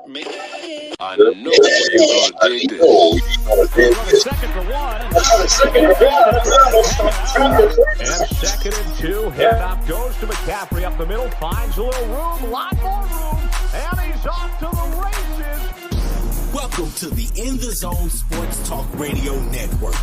I know you're gonna dig this. Second for one. And second and two. Handoff goes to McCaffrey up the middle. Finds a little room. Lot more room. And he's off to the races. Welcome to the In the Zone Sports Talk Radio Network.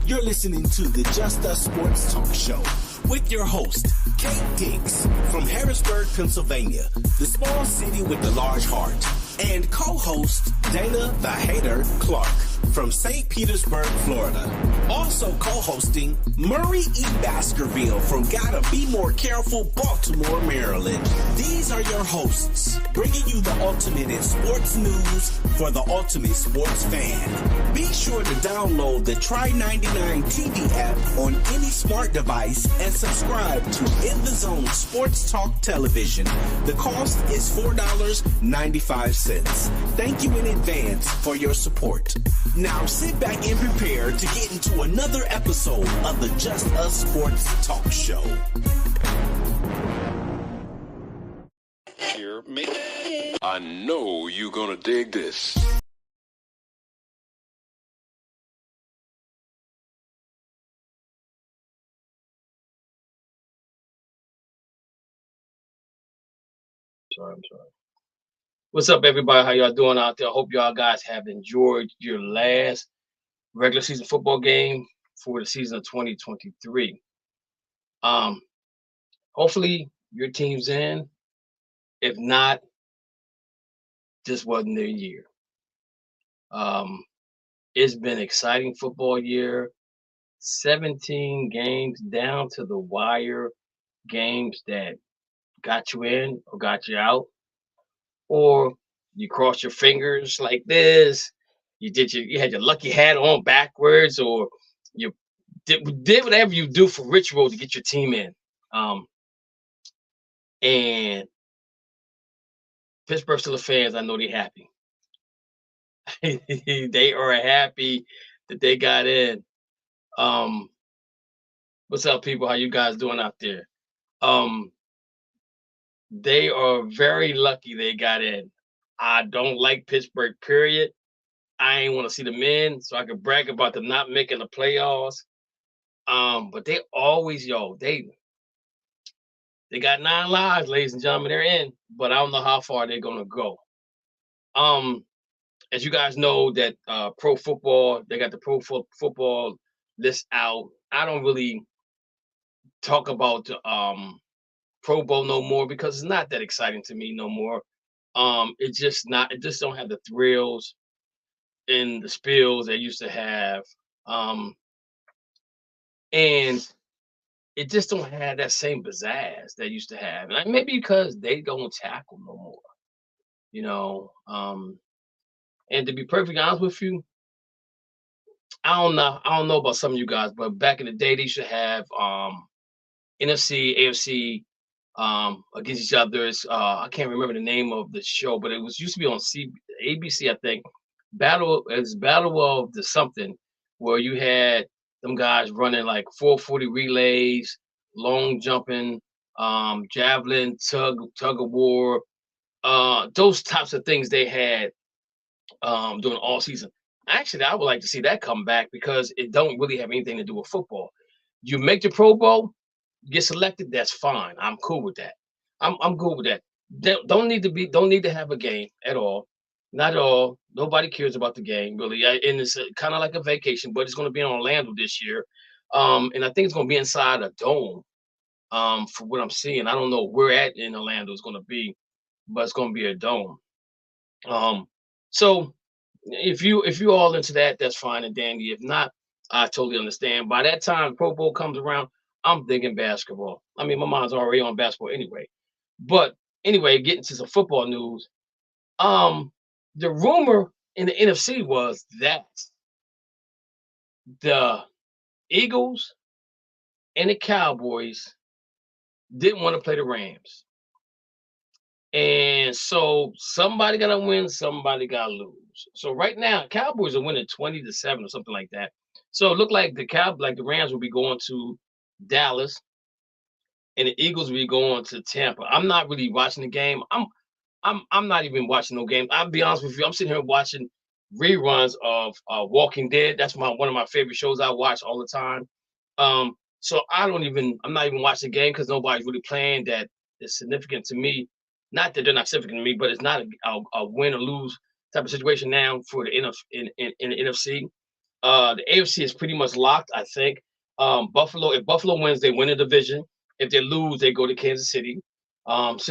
You're listening to the Just Us Sports Talk Show with your host, Kate Diggs from Harrisburg, Pennsylvania, the small city with the large heart, and co-host Dana the Hater Clark from St. Petersburg, Florida. Also co-hosting Murray E. Baskerville from Gotta Be More Careful, Baltimore, Maryland. These are your hosts, bringing you the ultimate in sports news for the ultimate sports fan. Be sure to download the Try 99 TV app on any smart device and subscribe to In the Zone Sports Talk Television. The cost is $4.95. Thank you in advance for your support. Now sit back and prepare to get into another episode of the Just Us Sports Talk Show. I know you're gonna dig this. I'm sorry. What's up, everybody? How y'all doing out there? I hope y'all guys have enjoyed your last regular season football game for the season of 2023. Hopefully your team's in. If not, this wasn't their year. It's been an exciting football year. 17 games down to the wire, games that got you in or got you out, or you crossed your fingers like this. You had your lucky hat on backwards, or you did whatever you do for ritual to get your team in. And Pittsburgh Steelers fans, I know they're happy. They are happy that they got in. What's up, people? How you guys doing out there? They are very lucky they got in. I don't like Pittsburgh, period. I ain't want to see them in, so I could brag about them not making the playoffs. But they always, they got 9 lives, ladies and gentlemen. They're in, but I don't know how far they're gonna go. As you guys know, that pro football, they got the pro football list out. I don't really talk about Pro Bowl no more because it's not that exciting to me no more. It just don't have the thrills and the spills they used to have. And it just don't have that same pizzazz they used to have. And maybe because they don't tackle no more, and to be perfectly honest with you, I don't know about some of you guys, but back in the day, they should have NFC, AFC against each other. I can't remember the name of the show, but it used to be on ABC, I think. Battle of the something, where you had them guys running like 440 relays, long jumping, javelin, tug of war, those types of things they had during all season. Actually, I would like to see that come back because it don't really have anything to do with football. You make the Pro Bowl, get selected, that's fine. I'm cool with that. I'm cool with that. Don't need to have a game at all. Not at all. Nobody cares about the game, really. And it's kind of like a vacation, but it's going to be in Orlando this year. And I think it's going to be inside a dome. For what I'm seeing, I don't know where at in Orlando it's going to be, but it's going to be a dome. So if you all into that, that's fine and dandy. If not, I totally understand. By that time, Pro Bowl comes around, I'm thinking basketball. I mean, my mind's already on basketball anyway. But anyway, getting to some football news. The rumor in the NFC was that the Eagles and the Cowboys didn't want to play the Rams. And so somebody got to win, somebody got to lose. So right now, Cowboys are winning 20-7 or something like that. So it looked like the Rams will be going to Dallas, and the Eagles will be going to Tampa. I'm not really watching the game. I'm not even watching no game. I'll be honest with you. I'm sitting here watching reruns of Walking Dead. That's one of my favorite shows I watch all the time. So I'm not even watching the game because nobody's really playing that is significant to me. Not that they're not significant to me, but it's not a win or lose type of situation now for the in the NFC. The AFC is pretty much locked, I think. If Buffalo wins, they win the division. If they lose, they go to Kansas City. And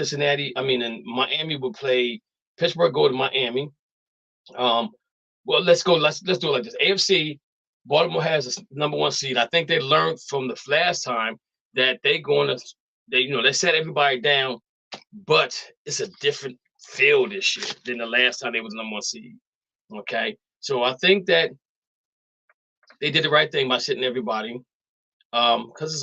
Miami will play Pittsburgh, go to Miami. Well, let's go. Let's do it like this. AFC, Baltimore has the number 1 seed. I think they learned from the last time that they set everybody down, but it's a different feel this year than the last time they was number 1 seed. Okay, so I think that they did the right thing by sitting everybody. Because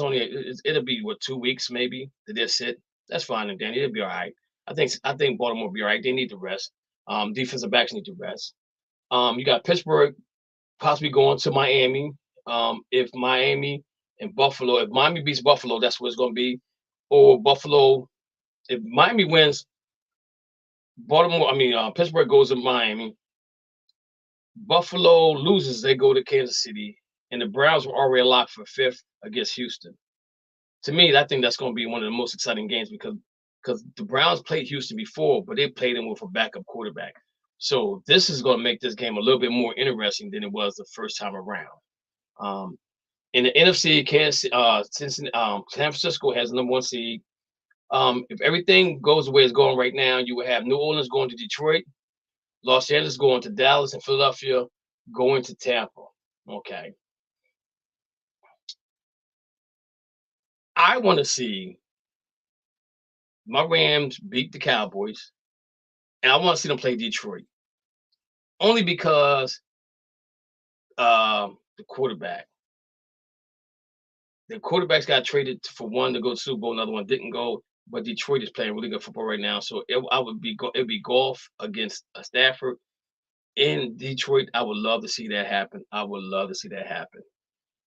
it'll be 2 weeks maybe that they'll sit. That's fine, and Danny, it'll be all right. I think Baltimore will be all right. They need to rest. Defensive backs need to rest. You got Pittsburgh possibly going to Miami. If Miami beats Buffalo, that's what it's going to be. Or Buffalo, if Miami wins, Pittsburgh goes to Miami. Buffalo loses, they go to Kansas City, and the Browns were already locked for 5th against Houston. To me, I think that's going to be one of the most exciting games because the Browns played Houston before, but they played them with a backup quarterback. So this is going to make this game a little bit more interesting than it was the first time around. In the NFC, San Francisco has the number 1 seed. If everything goes the way it's going right now, you will have New Orleans going to Detroit, Los Angeles going to Dallas, and Philadelphia going to Tampa. Okay. I want to see my Rams beat the Cowboys, and I want to see them play Detroit. Only because the quarterbacks got traded for one to go to Super Bowl, another one didn't go. But Detroit is playing really good football right now, so it'd be golf against Stafford in Detroit. I would love to see that happen.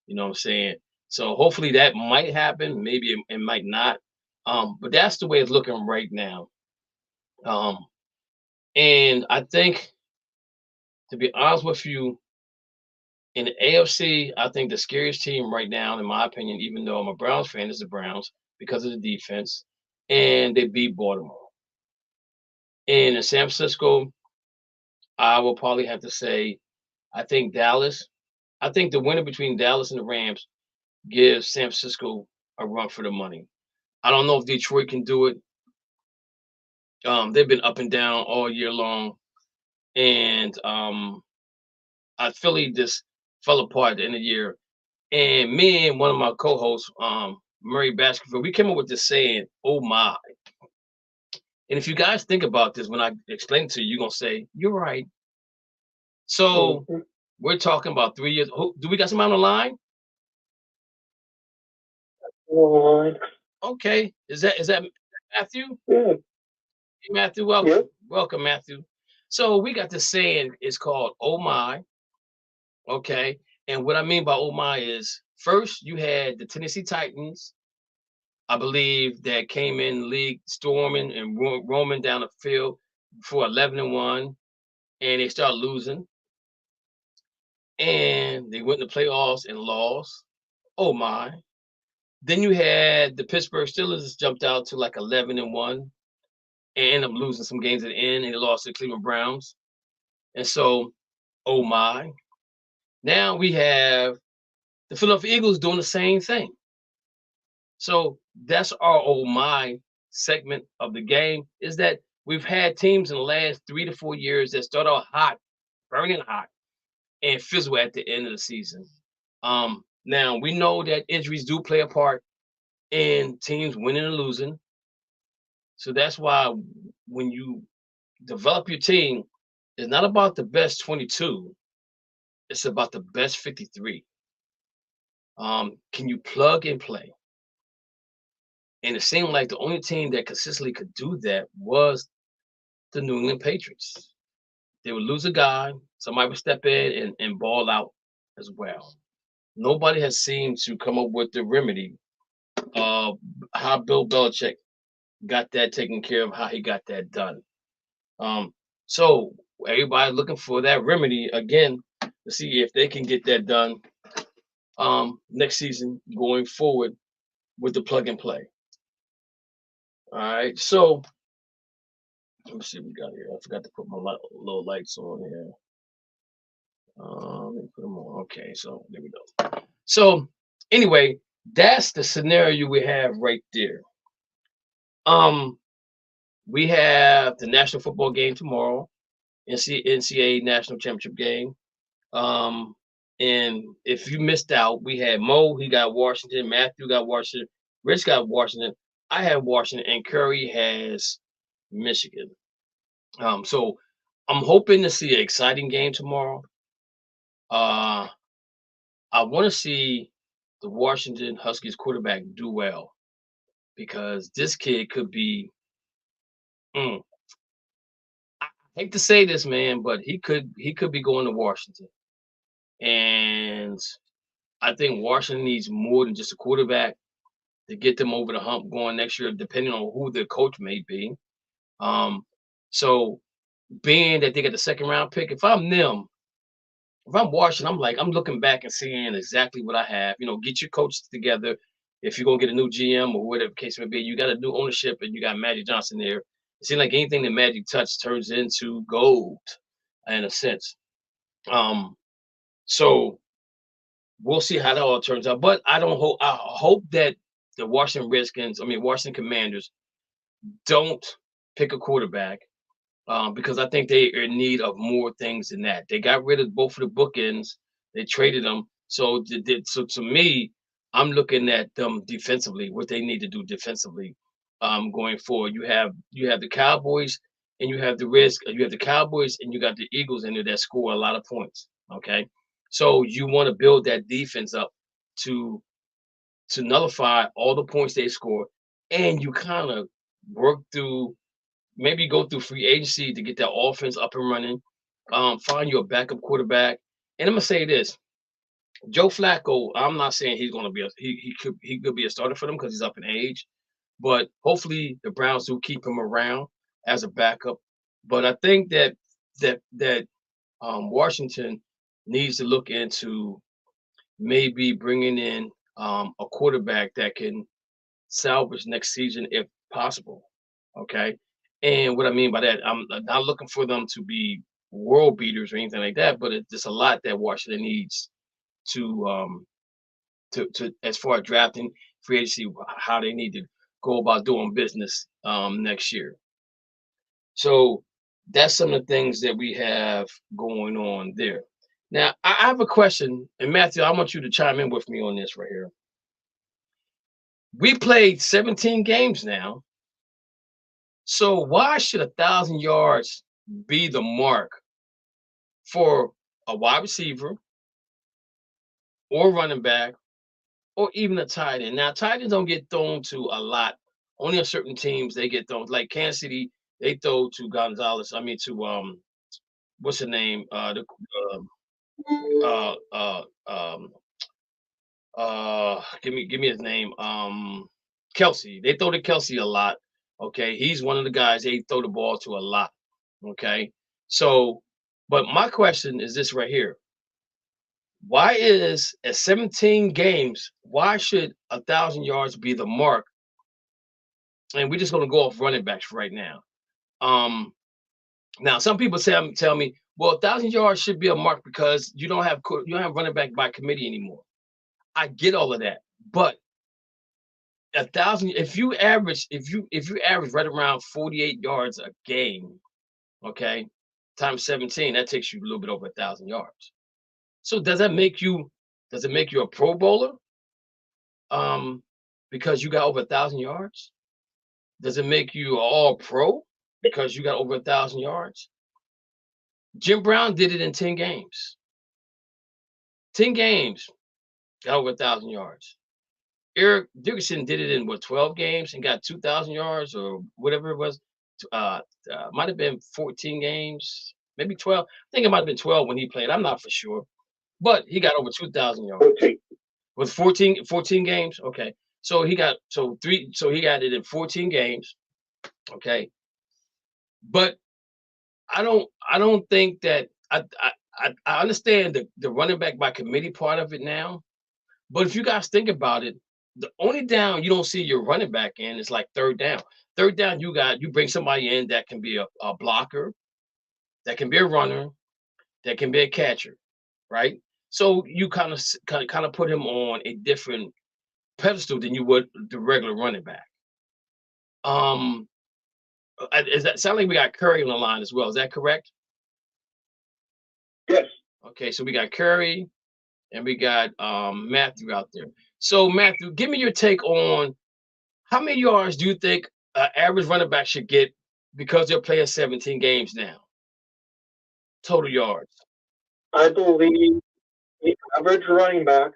You know what I'm saying? So hopefully that might happen. Maybe it might not. But that's the way it's looking right now. And I think, to be honest with you, in the AFC, I think the scariest team right now, in my opinion, even though I'm a Browns fan, is the Browns because of the defense, and they beat Baltimore. And in San Francisco, I will probably have to say, I think Dallas. I think the winner between Dallas and the Rams gives San Francisco a run for the money. I don't know if Detroit can do it. They've been up and down all year long, and Philly just fell apart at the end of the year. And me and one of my co-hosts, Murray Baskerville, we came up with this saying, "Oh my!" And if you guys think about this, when I explain it to you, you're gonna say, "You're right." So we're talking about 3 years. Do we got somebody on the line? Okay, is that Matthew? Yeah. Hey, Matthew, welcome. Yeah. Welcome, Matthew. So we got this saying, it's called "Oh my." Okay, and what I mean by "Oh my" is, first you had the Tennessee Titans, I believe, that came in the league storming and roaming down the field for 11-1, and they started losing, and they went to playoffs and lost. Oh my! Then you had the Pittsburgh Steelers jumped out to like 11-1 and ended up losing some games at the end, and they lost to the Cleveland Browns. And so, oh my! Now we have the Philadelphia Eagles doing the same thing. So that's our "oh my" segment of the game, is that we've had teams in the last 3 to 4 years that start out hot, burning hot, and fizzle at the end of the season. Now we know that injuries do play a part in teams winning and losing. So that's why when you develop your team, it's not about the best 22, it's about the best 53. Can you plug and play? And it seemed like the only team that consistently could do that was the New England Patriots. They would lose a guy, somebody would step in and ball out as well. Nobody has seemed to come up with the remedy of how Bill Belichick got that taken care of, how he got that done. So everybody looking for that remedy again to see if they can get that done next season going forward with the plug and play. All right, so let me see what we got here. I forgot to put my little lights on here. Let me put them on. Okay, so there we go. So anyway, that's the scenario we have right there. We have the national football game tomorrow, NCAA national championship game. And if you missed out, we had Mo, he got Washington, Matthew got Washington, Rich got Washington, I have Washington, and Curry has Michigan. So I'm hoping to see an exciting game tomorrow. I want to see the Washington Huskies quarterback do well because this kid could be. I hate to say this, man, but he could be going to Washington, and I think Washington needs more than just a quarterback to get them over the hump going next year, depending on who the coach may be. So being that they got the second round pick, if I'm them, if I'm Washington, I'm looking back and seeing exactly what I have. Get your coaches together. If you're gonna get a new GM or whatever the case may be, you got a new ownership and you got Magic Johnson there. It seems like anything that Magic touch turns into gold, in a sense. So we'll see how that all turns out. But I hope that the Washington Commanders don't pick a quarterback because I think they are in need of more things than that. They got rid of both of the bookends. They traded them. So to me, I'm looking at them defensively, what they need to do defensively going forward. You have the Cowboys and you have the Cowboys and you got the Eagles in there that score a lot of points. Okay. So you want to build that defense up to nullify all the points they score, and you kind of maybe go through free agency to get that offense up and running. Find your backup quarterback, and I'm gonna say this: Joe Flacco. I'm not saying he's gonna be he could be a starter for them because he's up in age, but hopefully the Browns do keep him around as a backup. But I think that Washington needs to look into maybe bringing in a quarterback that can salvage next season if possible. Okay. And what I mean by that, I'm not looking for them to be world beaters or anything like that, but it's just a lot that Washington needs to as far as drafting, free agency, how they need to go about doing business next year. So that's some of the things that we have going on there. Now, I have a question, and Matthew, I want you to chime in with me on this right here. We played 17 games now. So why should 1,000 yards be the mark for a wide receiver or running back or even a tight end? Now, tight ends don't get thrown to a lot. Only on certain teams they get thrown. Like Kansas City, they throw to Gonzalez. What's the name? Give me his name. Kelsey. They throw to Kelsey a lot. Okay, he's one of the guys they throw the ball to a lot. Okay, so, but my question is this right here: why is at 17 games? Why should 1,000 yards be the mark? And we're just going to go off running backs right now. Now some people tell me, well, 1,000 yards should be a mark because you don't have running back by committee anymore. I get all of that, but 1,000, if you average right around 48 yards a game, okay, times 17, that takes you a little bit over 1,000 yards. So does it make you a Pro Bowler? Because you got over 1,000 yards? Does it make you all pro because you got over 1,000 yards? Jim Brown did it in 10 games. 10 games, got over 1,000 yards. Eric Dickerson did it in 12 games and got 2,000 yards or whatever it was. Might have been 14 games, maybe 12. I think it might have been 12 when he played. I'm not for sure, but he got over 2,000 yards. 14. With 14 games. Okay, so he got it in 14 games. Okay, but I don't think that I understand the running back by committee part of it now, but if you guys think about it, the only down you don't see your running back in is like third down. Third down, you bring somebody in that can be a blocker, that can be a runner, that can be a catcher, right? So you kind of put him on a different pedestal than you would the regular running back. Um, is that sound like we got Curry on the line as well? Is that correct? Yes. Okay, so we got Curry and we got Matthew out there. So Matthew, give me your take on how many yards do you think an average running back should get because they're playing 17 games now? Total yards. I believe the average running back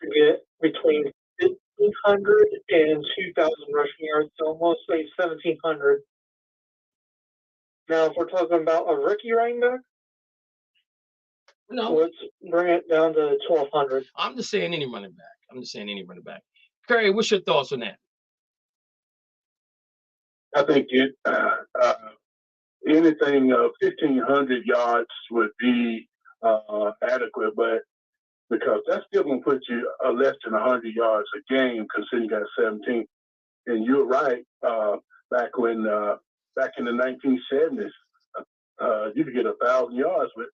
should get between 1,500 and 2,000 rushing yards, so mostly 1,700. Now, if we're talking about a rookie running back, No, let's bring it down to 1,200. I'm just saying any running back. I'm just saying any running back. Curry, what's your thoughts on that? I think anything 1,500 yards would be adequate, but because that's still going to put you less than 100 yards a game, considering you got 17. And you're right. Back in the 1970s, you could get 1,000 yards with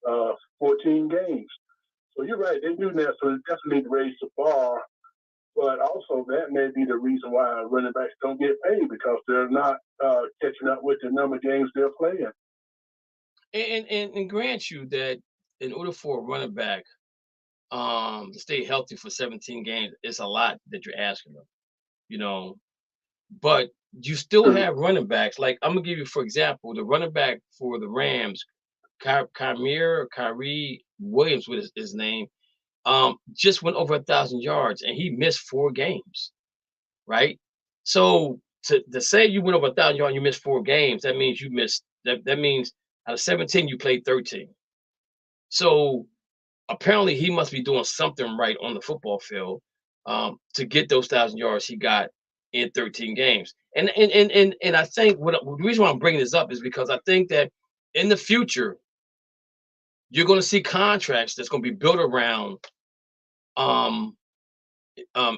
14 games. So you're right. They do that, so they definitely need to raise the bar. But also, that may be the reason why running backs don't get paid, because they're not catching up with the number of games they're playing. And grant you that in order for a running back to stay healthy for 17 games, it's a lot that you're asking them, you know. But you still have running backs. Like I'm gonna give you, for example, the running back for the Rams, Kyrie Williams, with his name, just went over 1,000 yards and he missed 4 games, right? So to say you went over 1,000 yards and you missed 4 games, that means you missed that means out of 17 you played 13. So apparently he must be doing something right on the football field to get those 1,000 yards he got in 13 games. And I think the reason why I'm bringing this up is because I think that in the future you're going to see contracts that's going to be built around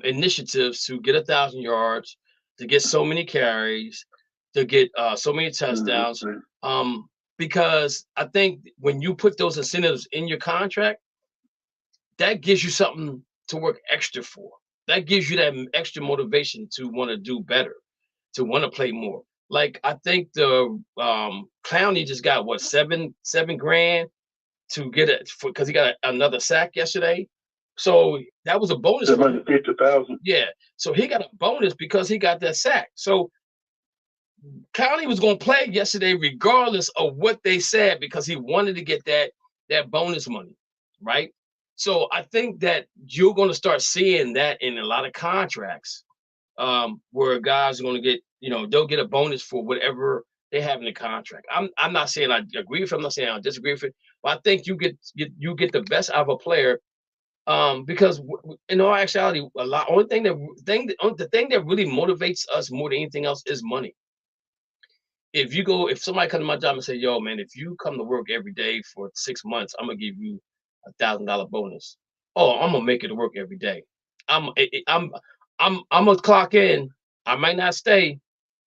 initiatives to get 1,000 yards, to get so many carries, to get so many touchdowns. Because I think when you put those incentives in your contract, that gives you something to work extra for. That gives you that extra motivation to want to do better, to want to play more. Like I think the Clowney just got what seven grand to get it because he got another sack yesterday. So that was a bonus. 750,000. Yeah. So he got a bonus because he got that sack. So Clowney was going to play yesterday regardless of what they said because he wanted to get that bonus money, right? So I think that you're going to start seeing that in a lot of contracts, where guys are going to get, they'll get a bonus for whatever they have in the contract. I'm not saying I agree with it. I'm not saying I disagree with it, but I think you get the best out of a player, because in all actuality, the thing that really motivates us more than anything else is money. If somebody come to my job and say, yo, man, if you come to work every day for 6 months, I'm gonna give you $1,000 bonus. Oh, I'm gonna make it to work every day. I'm gonna clock in. I might not stay,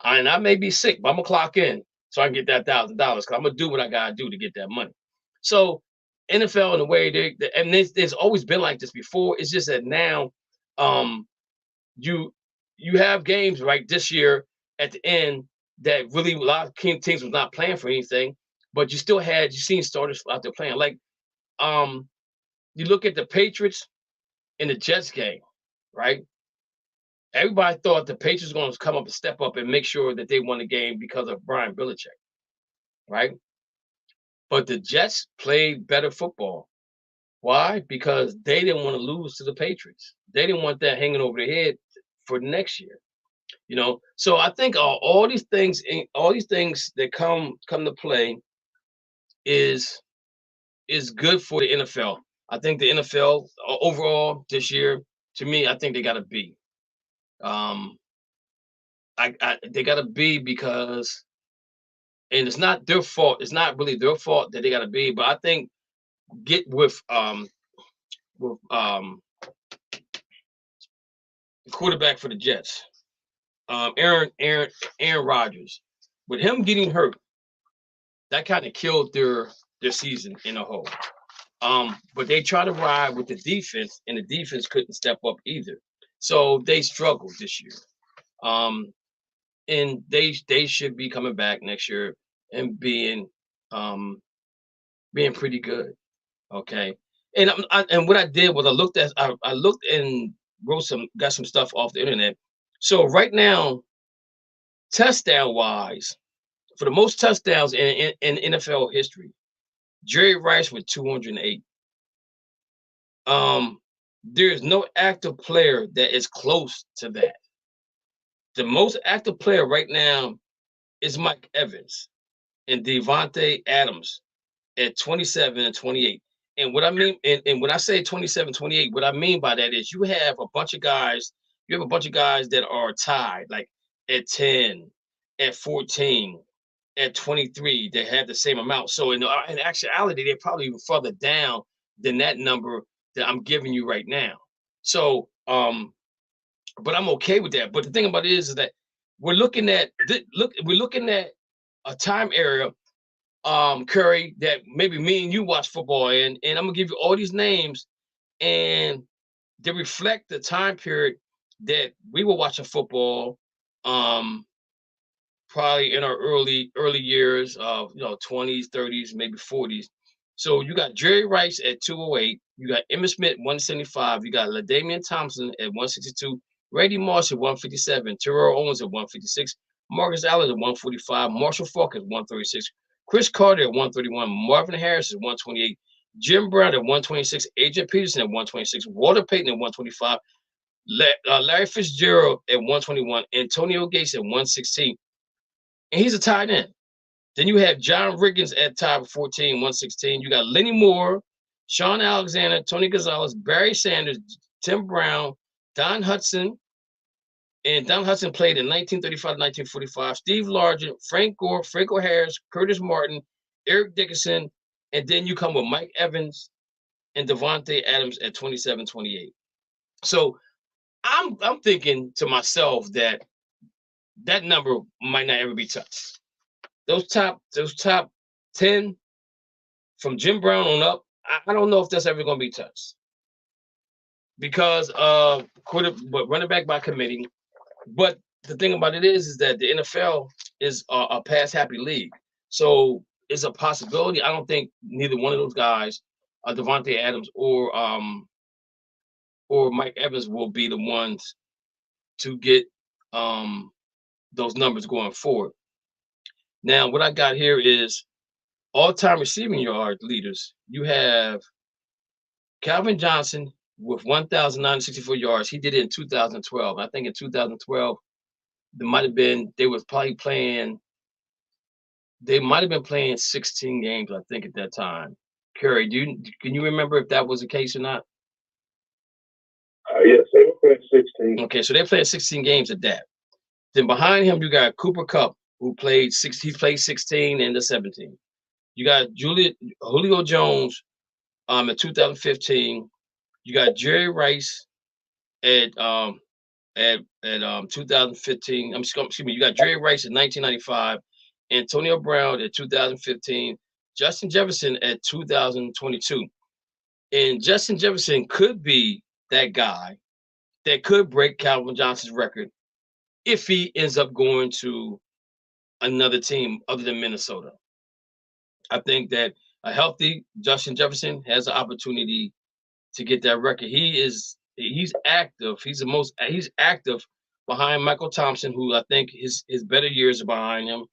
and I may be sick, but I'm gonna clock in so I can get that $1,000 because I'm gonna do what I gotta do to get that money. So NFL, in the way there's always been like this before. It's just that now, you have games right this year at the end that really a lot of teams was not playing for anything, but you seen starters out there playing. Like you look at the Patriots in the Jets game, right? Everybody thought the Patriots were going to come up and step up and make sure that they won the game because of Brian Belichick, right? But the Jets played better football. Why? Because they didn't want to lose to the Patriots. They didn't want that hanging over their head for next year. So I think all these things that come to play is good for the NFL. I think the NFL overall this year, to me, I think they got a B. They got a B because and it's not their fault. It's not really their fault that they got to be. But I think get with the quarterback for the Jets, Aaron Rodgers, with him getting hurt, that kind of killed their season in a whole. But they tried to ride with the defense, and the defense couldn't step up either. So they struggled this year. And they should be coming back next year and being pretty good. Okay. And what I did was I looked and got some stuff off the internet. So right now, touchdown wise, for the most touchdowns in NFL history, Jerry Rice with 208. There's no active player that is close to that. The most active player right now is Mike Evans and Devontae Adams at 27 and 28. And what I mean, and when I say 27, 28, what I mean by that is you have a bunch of guys that are tied, like at 10, at 14, at 23, they have the same amount. So in actuality, they're probably even further down than that number that I'm giving you right now. So, but I'm okay with that. But the thing about it is that we're looking at a time area, Curry, that maybe me and you watch football in, and I'm gonna give you all these names, and they reflect the time period that we were watching football, probably in our early years of 20s, 30s, maybe 40s. So you got Jerry Rice at 208, you got Emmitt Smith 175, you got LaDainian Thompson at 162, Randy Moss at 157, Terrell Owens at 156, Marcus Allen at 145, Marshall Faulk at 136, Chris Carter at 131, Marvin Harris at 128, Jim Brown at 126, Adrian Peterson at 126, Walter Payton at 125, Larry Fitzgerald at 121, Antonio Gates at 116, and he's a tight end. Then you have John Riggins at top 14, 116. You got Lenny Moore, Sean Alexander, Tony Gonzalez, Barry Sanders, Tim Brown, Don Hudson, and Don Hudson played in 1935 to 1945, Steve Largent, Frank Gore, Franco Harris, Curtis Martin, Eric Dickerson, and then you come with Mike Evans and Devontae Adams at 27, 28. So I'm thinking to myself that number might not ever be touched. Those top 10 from Jim Brown on up, I don't know if that's ever going to be touched, because but running back by committee. But the thing about it is that the NFL is a pass happy league, so it's a possibility. I don't think neither one of those guys, Devontae Adams or Mike Evans, will be the ones to get those numbers going forward. Now, what I got here is all-time receiving yard leaders. You have Calvin Johnson with 1,964 yards. He did it in 2012. I think in 2012, they might have been playing 16 games, I think, at that time. Curry, can you remember if that was the case or not? Yes, they were playing 16. Okay, so they're playing 16 games at that. Then behind him, you got Cooper Kupp, who played 16 and the 17. You got Julio Jones in 2015. You got Jerry Rice at 2015. Excuse me. You got Jerry Rice in 1995, Antonio Brown at 2015, Justin Jefferson at 2022. And Justin Jefferson could be that guy that could break Calvin Johnson's record if he ends up going to another team other than Minnesota. I think that a healthy Justin Jefferson has an opportunity to get that record. He's active. He's active behind Michael Thompson, who I think his better years are behind him.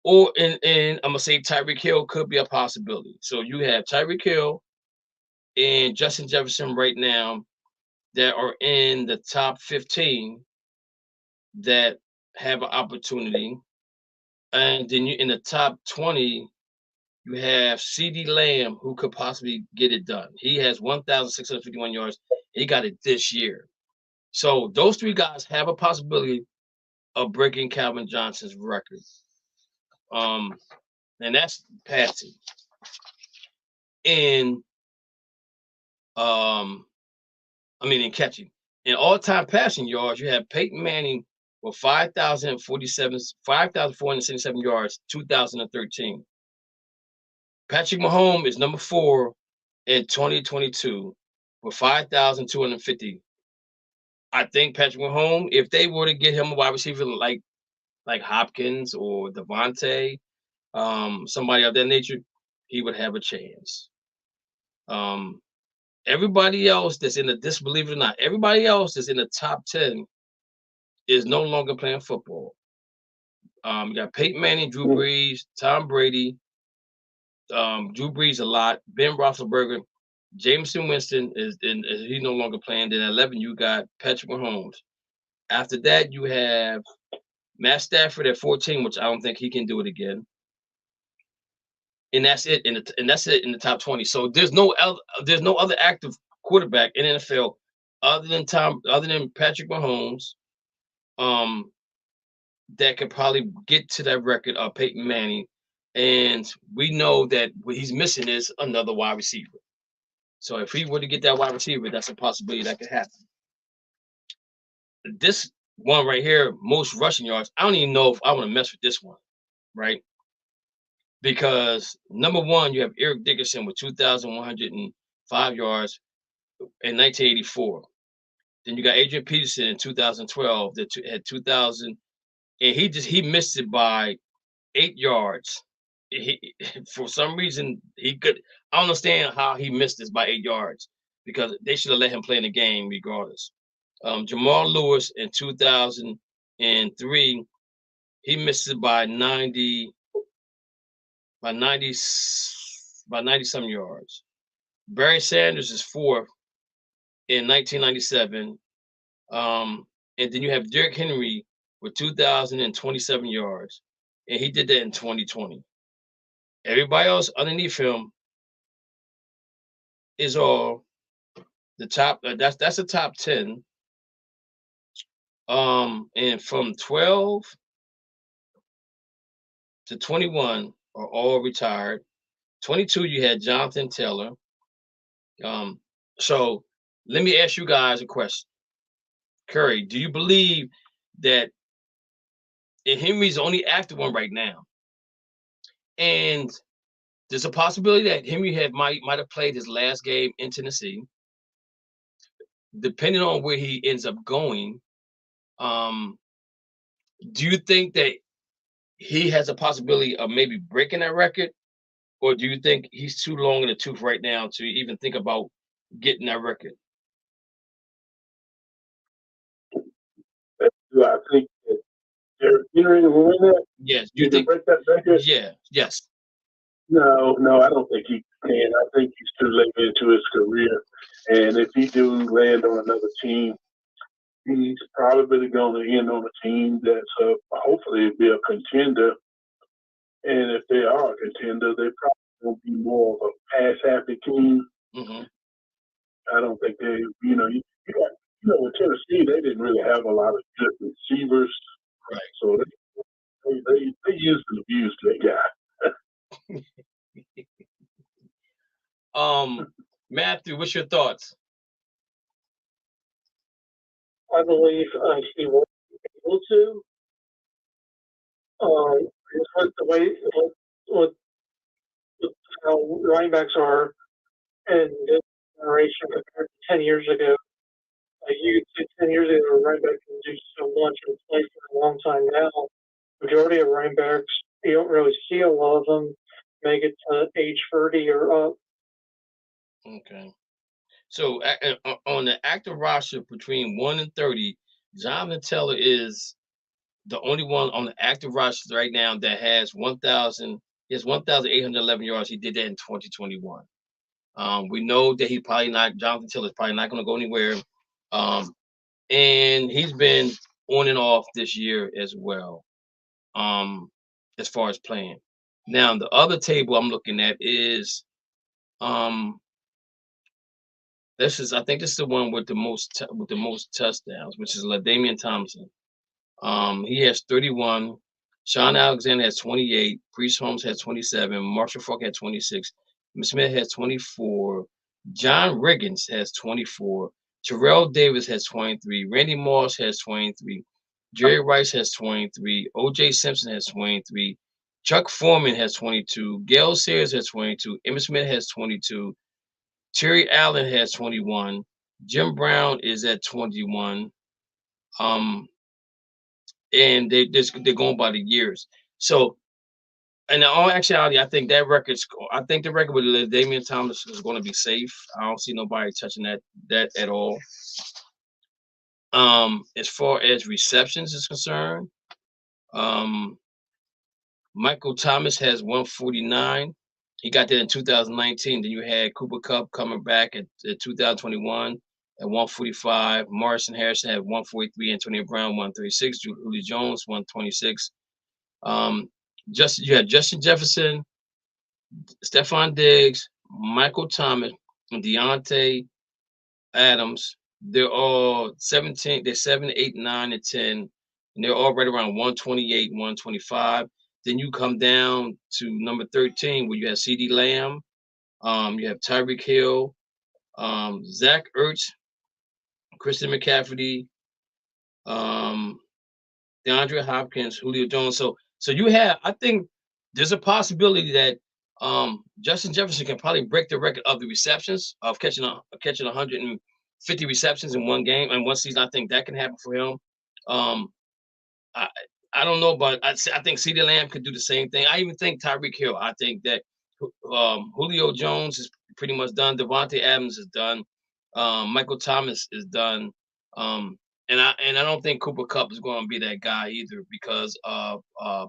And I'm gonna say Tyreek Hill could be a possibility. So you have Tyreek Hill and Justin Jefferson right now that are in the top 15 that have an opportunity. And then in the top 20, you have CeeDee Lamb, who could possibly get it done. He has 1,651 yards. He got it this year. So those three guys have a possibility of breaking Calvin Johnson's record. And that's passing. In in catching. In all-time passing yards, you have Peyton Manning with 5,477 yards, 2013. Patrick Mahomes is number 4 in 2022 with 5,250. I think Patrick Mahomes, if they were to get him a wide receiver like Hopkins or Devontae, somebody of that nature, he would have a chance. Everybody else that's in the believe it or not, everybody else that's in the top 10 is no longer playing football. You got Peyton Manning, Drew Brees, Tom Brady, Drew Brees a lot, Ben Roethlisberger, Jameson Winston is he's no longer playing. Then at 11, you got Patrick Mahomes. After that, you have Matt Stafford at 14, which I don't think he can do it again. And that's it. And that's it in the top 20. So there's no other active quarterback in the NFL other than Patrick Mahomes, that could probably get to that record of Peyton Manning. And we know that what he's missing is another wide receiver. So if he were to get that wide receiver, that's a possibility that could happen. This one right here, most rushing yards, I don't even know if I want to mess with this one, right? Because number 1, you have Eric Dickerson with 2,105 yards in 1984. Then you got Adrian Peterson in 2012 that had 2,000, and he missed it by 8 yards. For some reason I don't understand how he missed this by 8 yards, because they should have let him play in the game regardless. Jamal Lewis in 2003, he missed it by 90 some yards. Barry Sanders is 4th in 1997. And then you have Derrick Henry with 2,027 yards, and he did that in 2020. Everybody else underneath him is all the top. That's the top 10. And from 12 to 21 are all retired. 22, you had Jonathan Taylor. So let me ask you guys a question. Curry, do you believe that Henry's the only active one right now? And there's a possibility that Henry might have played his last game in Tennessee. Depending on where he ends up going, do you think that he has a possibility of maybe breaking that record? Or do you think he's too long in the tooth right now to even think about getting that record? Do I think that Derrick Henry will win that? Yes. You think break that record? Yeah. Yes. No, I don't think he can. I think he's too late into his career. And if he do land on another team, he's probably going to end on a team that's hopefully be a contender. And if they are a contender, they probably will be more of a pass-happy team. Mm-hmm. I don't think they, with Tennessee, they didn't really have a lot of good receivers. Right. So they used and abused that guy. Matthew, what's your thoughts? I believe he will be able to. With the way with how running backs are in this generation compared to 10 years ago. You could say 10 years ago, a running back can do so much and play for a long time now. Majority of running backs, you don't really see a lot of them make it to age 30 or up. Okay. So on the active roster between 1 and 30, Jonathan Taylor is the only one on the active roster right now that has 1,811 yards. He did that in 2021. We know that Jonathan Taylor is probably not going to go anywhere. And he's been on and off this year as well, as far as playing. Now, the other table I'm looking at is, I think this is the one with the most touchdowns, which is LaDainian Thompson. He has 31. Sean Alexander has 28. Priest Holmes had 27. Marshall Faulk had 26. Smith has 24. John Riggins has 24. Terrell Davis has 23. Randy Moss has 23. Jerry Rice has 23. O.J. Simpson has 23. Chuck Foreman has 22. Gale Sayers has 22. Emmitt Smith has 22. Terry Allen has 21. Jim Brown is at 21. And they're going by the years. So, in all actuality, I think the record with Damian Thomas is going to be safe. I don't see nobody touching that at all. As far as receptions is concerned, Michael Thomas has 149. He got that in 2019. Then you had Cooper Kupp coming back at 2021 at 145. Morrison Harrison had 143. Antonio Brown 136. Julio Jones 126. You had Justin Jefferson, Stephon Diggs, Michael Thomas, and Deontay Adams. They're all 17. They're 7, 8, 9, and 10, and they're all right around 128, 125. Then you come down to number 13, where you have CeeDee Lamb, you have Tyreek Hill, Zach Ertz, Christian McCaffrey, DeAndre Hopkins, Julio Jones. So you have, I think there's a possibility that Justin Jefferson can probably break the record of the receptions of catching 150 receptions in one game and one season. I think that can happen for him. I don't know, but I think CeeDee Lamb could do the same thing. I even think Tyreek Hill. I think that Julio Jones is pretty much done. Devontae Adams is done. Michael Thomas is done. And I don't think Cooper Kupp is going to be that guy either because of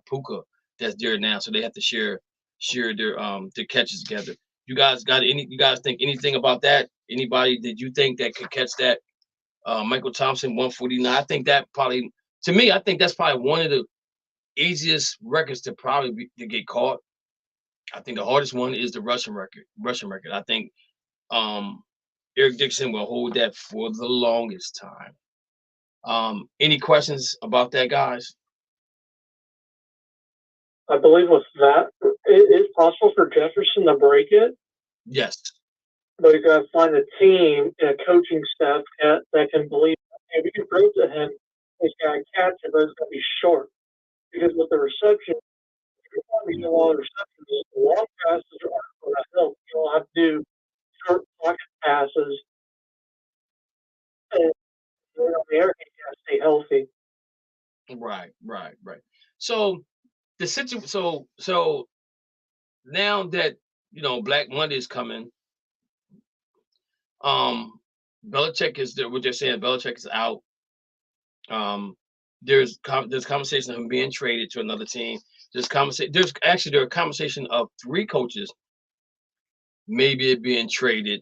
Puka that's there now. So they have to share their catches together. You guys think anything about that? Anybody did you think that could catch that? Michael Thompson 149. I think that probably, to me, I think that's probably one of the easiest records to to get caught. I think the hardest one is the rushing record. I think Eric Dixon will hold that for the longest time. Any questions about that, guys? I believe with that, it's possible for Jefferson to break it. Yes. But you got to find a team and a coaching staff that can believe, hey, we can prove to him he's got to catch it, but it's going to be short. Because with the reception, you're going to be a lot of receptions. The long passes are going to help. You don't have to do short pocket passes. And on the air, you got to stay healthy. Right. So so now that Black Monday is coming, Belichick is there. What they're saying, Belichick is out. There's conversation of him being traded to another team. There's a conversation of 3 coaches maybe it being traded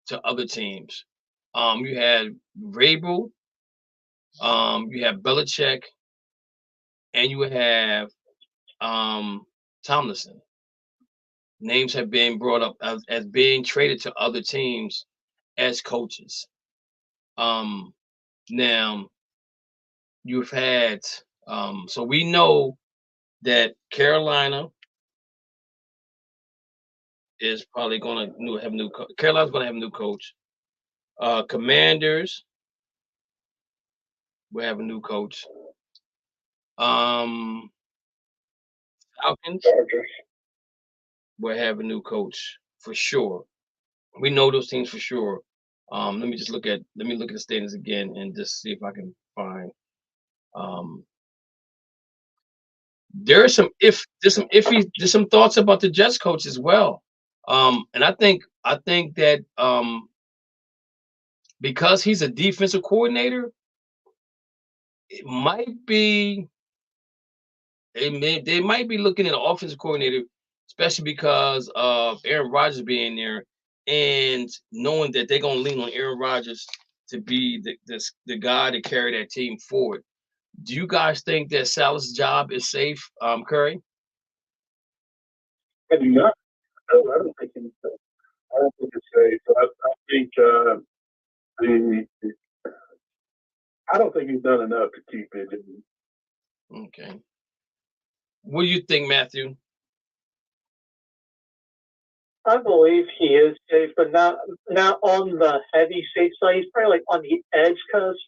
to other teams. You had Vrabel, you have Belichick, and you have Tomlinson. Names have been brought up as being traded to other teams as coaches. Now you've had so we know that Carolina is probably going to have a new coach. Carolina's going to have a new coach. Commanders will have a new coach. Falcons will have a new coach for sure. We know those teams for sure. Let me look at the standings again and just see if I can find. There's some thoughts about the Jets coach as well. And I think that because he's a defensive coordinator, it might be they might be looking at an offensive coordinator, especially because of Aaron Rodgers being there and knowing that they're gonna lean on Aaron Rodgers to be the guy to carry that team forward. Do you guys think that Salah's job is safe, Curry? I do not. No, I don't think it's safe. I don't think it's safe. I don't think he's done enough to keep it. Okay. What do you think, Matthew? I believe he is safe, but not on the heavy safe side. He's probably like on the edge, because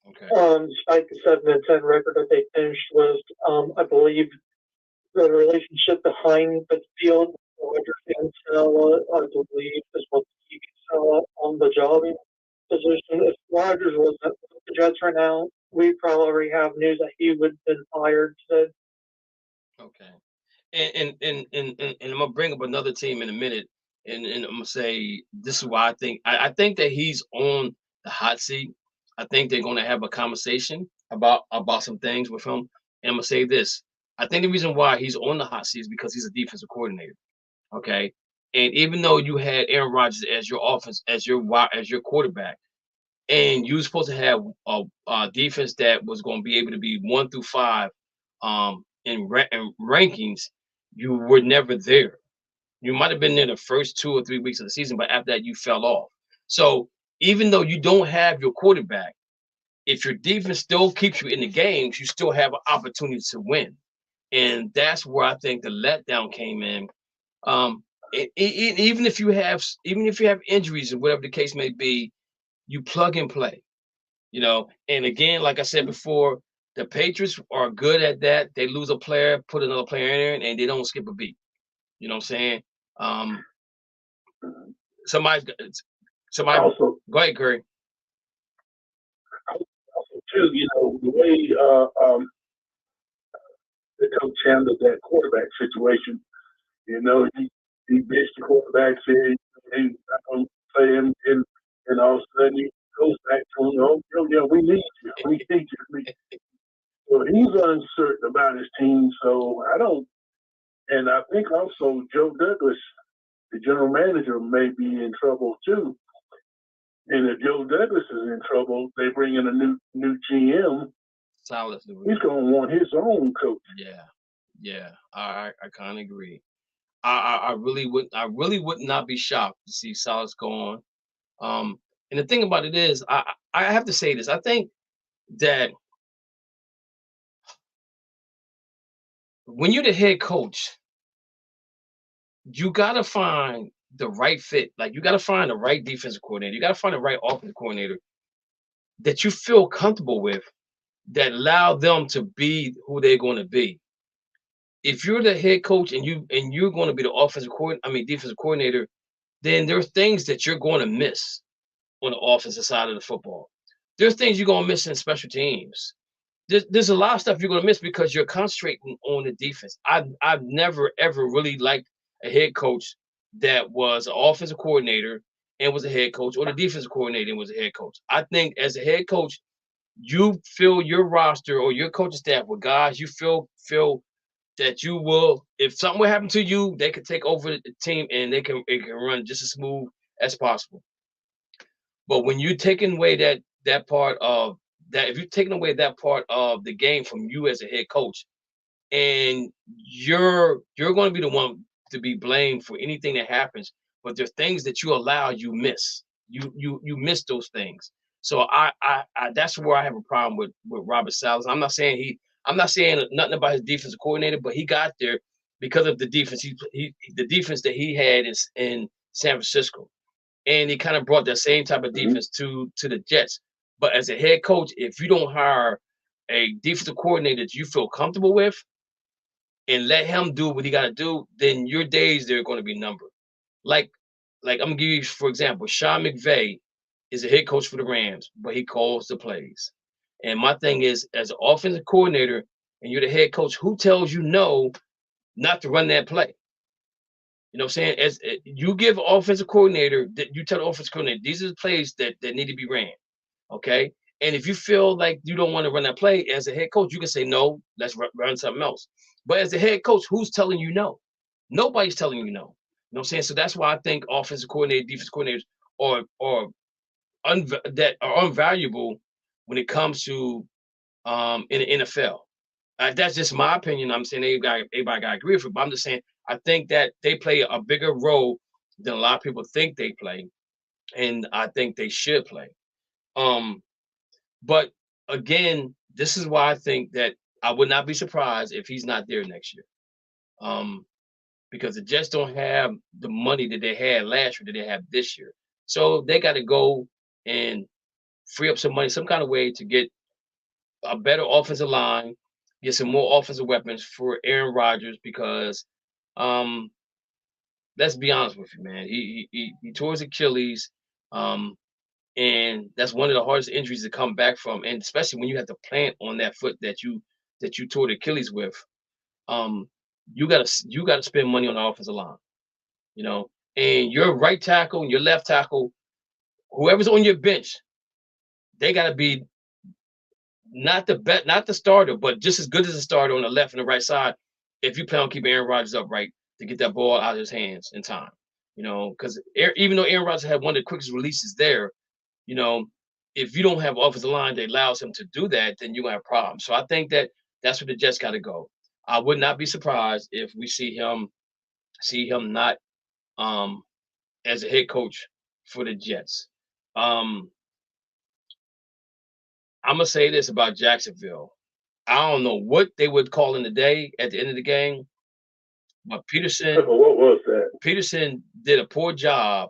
despite the 7-10 record that they finished with, I believe the relationship behind the field, Rodgers and Salah, I believe, is what's keeping Salah on the jobbing position. If Rodgers wasn't with the Jets right now, we probably already have news that he would have been fired today. Okay. And I'm gonna bring up another team in a minute, and I'm gonna say this is why I think that he's on the hot seat. I think they're gonna have a conversation about some things with him. And I'm gonna say this: I think the reason why he's on the hot seat is because he's a defensive coordinator. Okay, and even though you had Aaron Rodgers as your quarterback, and you were supposed to have a defense that was going to be able to be 1 through 5 in rankings, you were never there. You might have been there the first 2 or 3 weeks of the season, but after that, you fell off. So even though you don't have your quarterback, if your defense still keeps you in the games, you still have an opportunity to win. And that's where I think the letdown came in. Even if you have injuries and whatever the case may be, you plug and play. And again, like I said before, the Patriots are good at that. They lose a player, put another player in there, and they don't skip a beat. You know what I'm saying? Somebody Also, go ahead, Curry. Also, too, the way the coach handled that quarterback situation, he bitched the quarterback, said he's not going to play him, and all of a sudden he goes back to him, yeah, we need you. We need you. So he's uncertain about his team. So and I think also Joe Douglas, the general manager, may be in trouble too. And if Joe Douglas is in trouble, they bring in a new GM. He's going to want his own coach. Yeah. I kind of agree. I really would not be shocked to see Saleh's gone. And the thing about it is, I have to say this. I think that when you're the head coach, you gotta find the right fit. Like, you gotta find the right defensive coordinator. You gotta find the right offensive coordinator that you feel comfortable with, that allow them to be who they're going to be. If you're the head coach and you're going to be the defensive coordinator, then there's things that you're going to miss on the offensive side of the football. There's things you're going to miss in special teams. There's a lot of stuff you're going to miss because you're concentrating on the defense. I've never ever really liked a head coach that was an offensive coordinator and was a head coach, or the defensive coordinator and was a head coach. I think as a head coach, you fill your roster or your coaching staff with guys you feel that you will, if something will happen to you, they can take over the team and it can run just as smooth as possible. But when you're taking away that part of that, if you're taking away that part of the game from you as a head coach, and you're going to be the one to be blamed for anything that happens, but there's things that you allow, you miss. You miss those things. So I that's where I have a problem with Robert Saleh. I'm not saying nothing about his defensive coordinator, but he got there because of the defense. The defense that he had in San Francisco, and he kind of brought that same type of defense to the Jets. But as a head coach, if you don't hire a defensive coordinator that you feel comfortable with and let him do what he got to do, then your days they're going to be numbered. Like I'm gonna give you, for example, Sean McVay is a head coach for the Rams, but he calls the plays. And my thing is, as an offensive coordinator and you're the head coach, who tells you no not to run that play? You know what I'm saying? As you give offensive coordinator, that you tell the offensive coordinator, these are the plays that need to be ran. Okay. And if you feel like you don't want to run that play as a head coach, you can say, no, let's run something else. But as a head coach, who's telling you no? Nobody's telling you no. You know what I'm saying? So that's why I think offensive coordinator, defensive coordinators are invaluable when it comes to in the NFL. That's just my opinion. I'm saying everybody got to agree with it, but I'm just saying I think that they play a bigger role than a lot of people think they play, and I think they should play. But again, this is why I think that I would not be surprised if he's not there next year. Because the Jets don't have the money that they had last year that they have this year. So they got to go and free up some money, some kind of way to get a better offensive line, get some more offensive weapons for Aaron Rodgers because let's be honest with you, man. He tore his Achilles. And that's one of the hardest injuries to come back from, and especially when you have to plant on that foot that you tore the Achilles with. You gotta spend money on the offensive line, you know. And your right tackle and your left tackle, whoever's on your bench, they gotta be not the starter, but just as good as a starter on the left and the right side. If you plan on keeping Aaron Rodgers upright to get that ball out of his hands in time, you know, because even though Aaron Rodgers had one of the quickest releases there, you know, if you don't have an offensive line that allows him to do that, then you're gonna have problems. So I think that's where the Jets got to go. I would not be surprised if we see him not as a head coach for the Jets. I'm gonna say this about Jacksonville. I don't know what they would call in the day at the end of the game, but What was that? Peterson did a poor job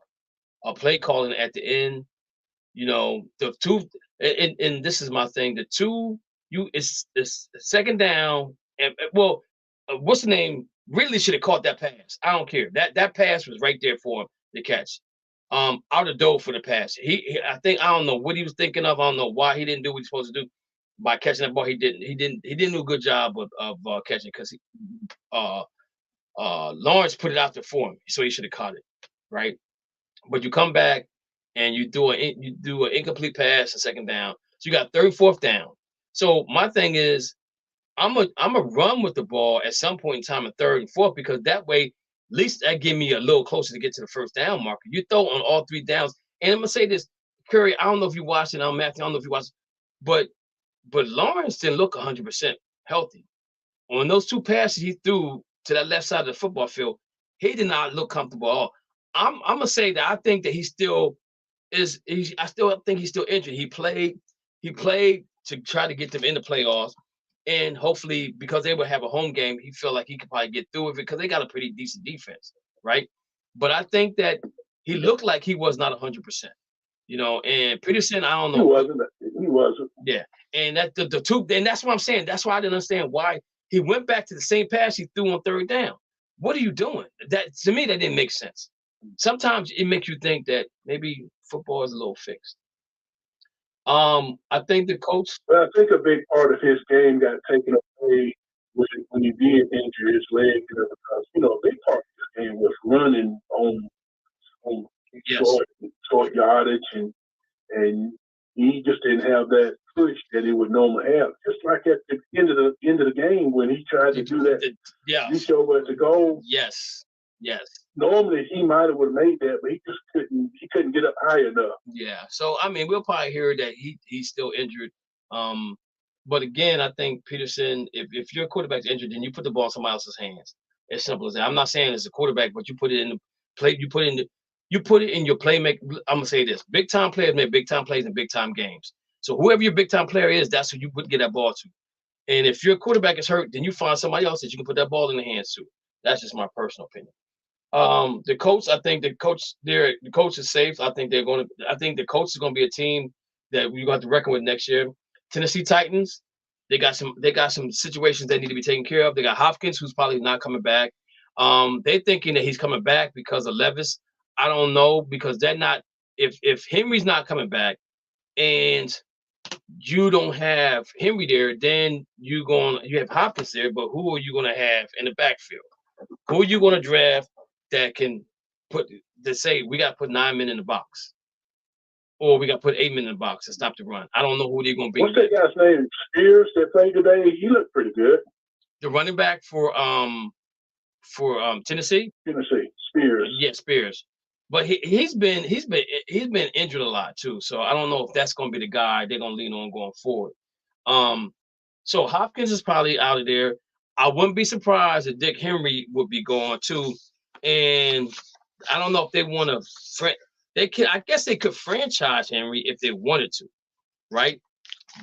of play calling at the end. You know, the two, and this is my thing. The two, it's second down, and what's the name? Ridley should have caught that pass. I don't care. That pass was right there for him to catch. Out the door for the pass. I don't know what he was thinking of. I don't know why he didn't do what he's supposed to do by catching that ball. He didn't do a good job of catching because Lawrence put it out there for him, so he should have caught it, right? But you come back and you do an incomplete pass and second down. So you got third, fourth down. So my thing is, I'm a run with the ball at some point in time in third and fourth because that way, at least that give me a little closer to get to the first down marker. You throw on all three downs, and I'm gonna say this, Curry. I don't know if you watched it. Matthew. I don't know if you watched, but Lawrence didn't look 100% healthy on those two passes he threw to that left side of the football field. He did not look comfortable at all. I'm gonna say that I think that he still is. I still think he's still injured. He played to try to get them in the playoffs. And hopefully, because they would have a home game, he felt like he could probably get through with it because they got a pretty decent defense, right? But I think that he looked like he was not 100%, you know. And Peterson, I don't know. He wasn't. Yeah, and that the two, and that's what I'm saying. That's why I didn't understand why he went back to the same pass he threw on third down. What are you doing? That to me, that didn't make sense. Sometimes it makes you think that maybe football is a little fixed. I think the coach. Well, I think a big part of his game got taken away when he did injure his leg because a big part of his game was running on Yes. short yardage and he just didn't have that push that he would normally have. Just like at the end of the game when he tried to do that reach over to goal. Yes. Normally he might have would have made that, but he just couldn't get up high enough. Yeah. So I mean, we'll probably hear that he's still injured. But again, I think Peterson, if your quarterback's injured, then you put the ball in somebody else's hands. As simple as that. I'm not saying it's a quarterback, but you put it in the play. You put it in your playmaker. I'm gonna say this: big time players make big time plays in big time games. So whoever your big time player is, that's who you would get that ball to. And if your quarterback is hurt, then you find somebody else that you can put that ball in the hands to. That's just my personal opinion. The coach, I think the coach is safe. I think the coach is going to be a team that we're going to have to reckon with next year. Tennessee Titans, they got some situations that need to be taken care of. They got Hopkins, who's probably not coming back. They're thinking that he's coming back because of Levis. I don't know because they're not. If Henry's not coming back, and you don't have Henry there, then you have Hopkins there. But who are you going to have in the backfield? Who are you going to draft that can say we got to put 9 men in the box, or we got to put 8 men in the box and stop the run? I don't know who they're going to be. What's that guy's name? Spears that played today. He looked pretty good. The running back for Tennessee. Spears. Yeah, Spears. But he's been injured a lot too. So I don't know if that's going to be the guy they're going to lean on going forward. So Hopkins is probably out of there. I wouldn't be surprised if Dick Henry would be gone too. And I don't know if they want to. I guess they could franchise Henry if they wanted to, right?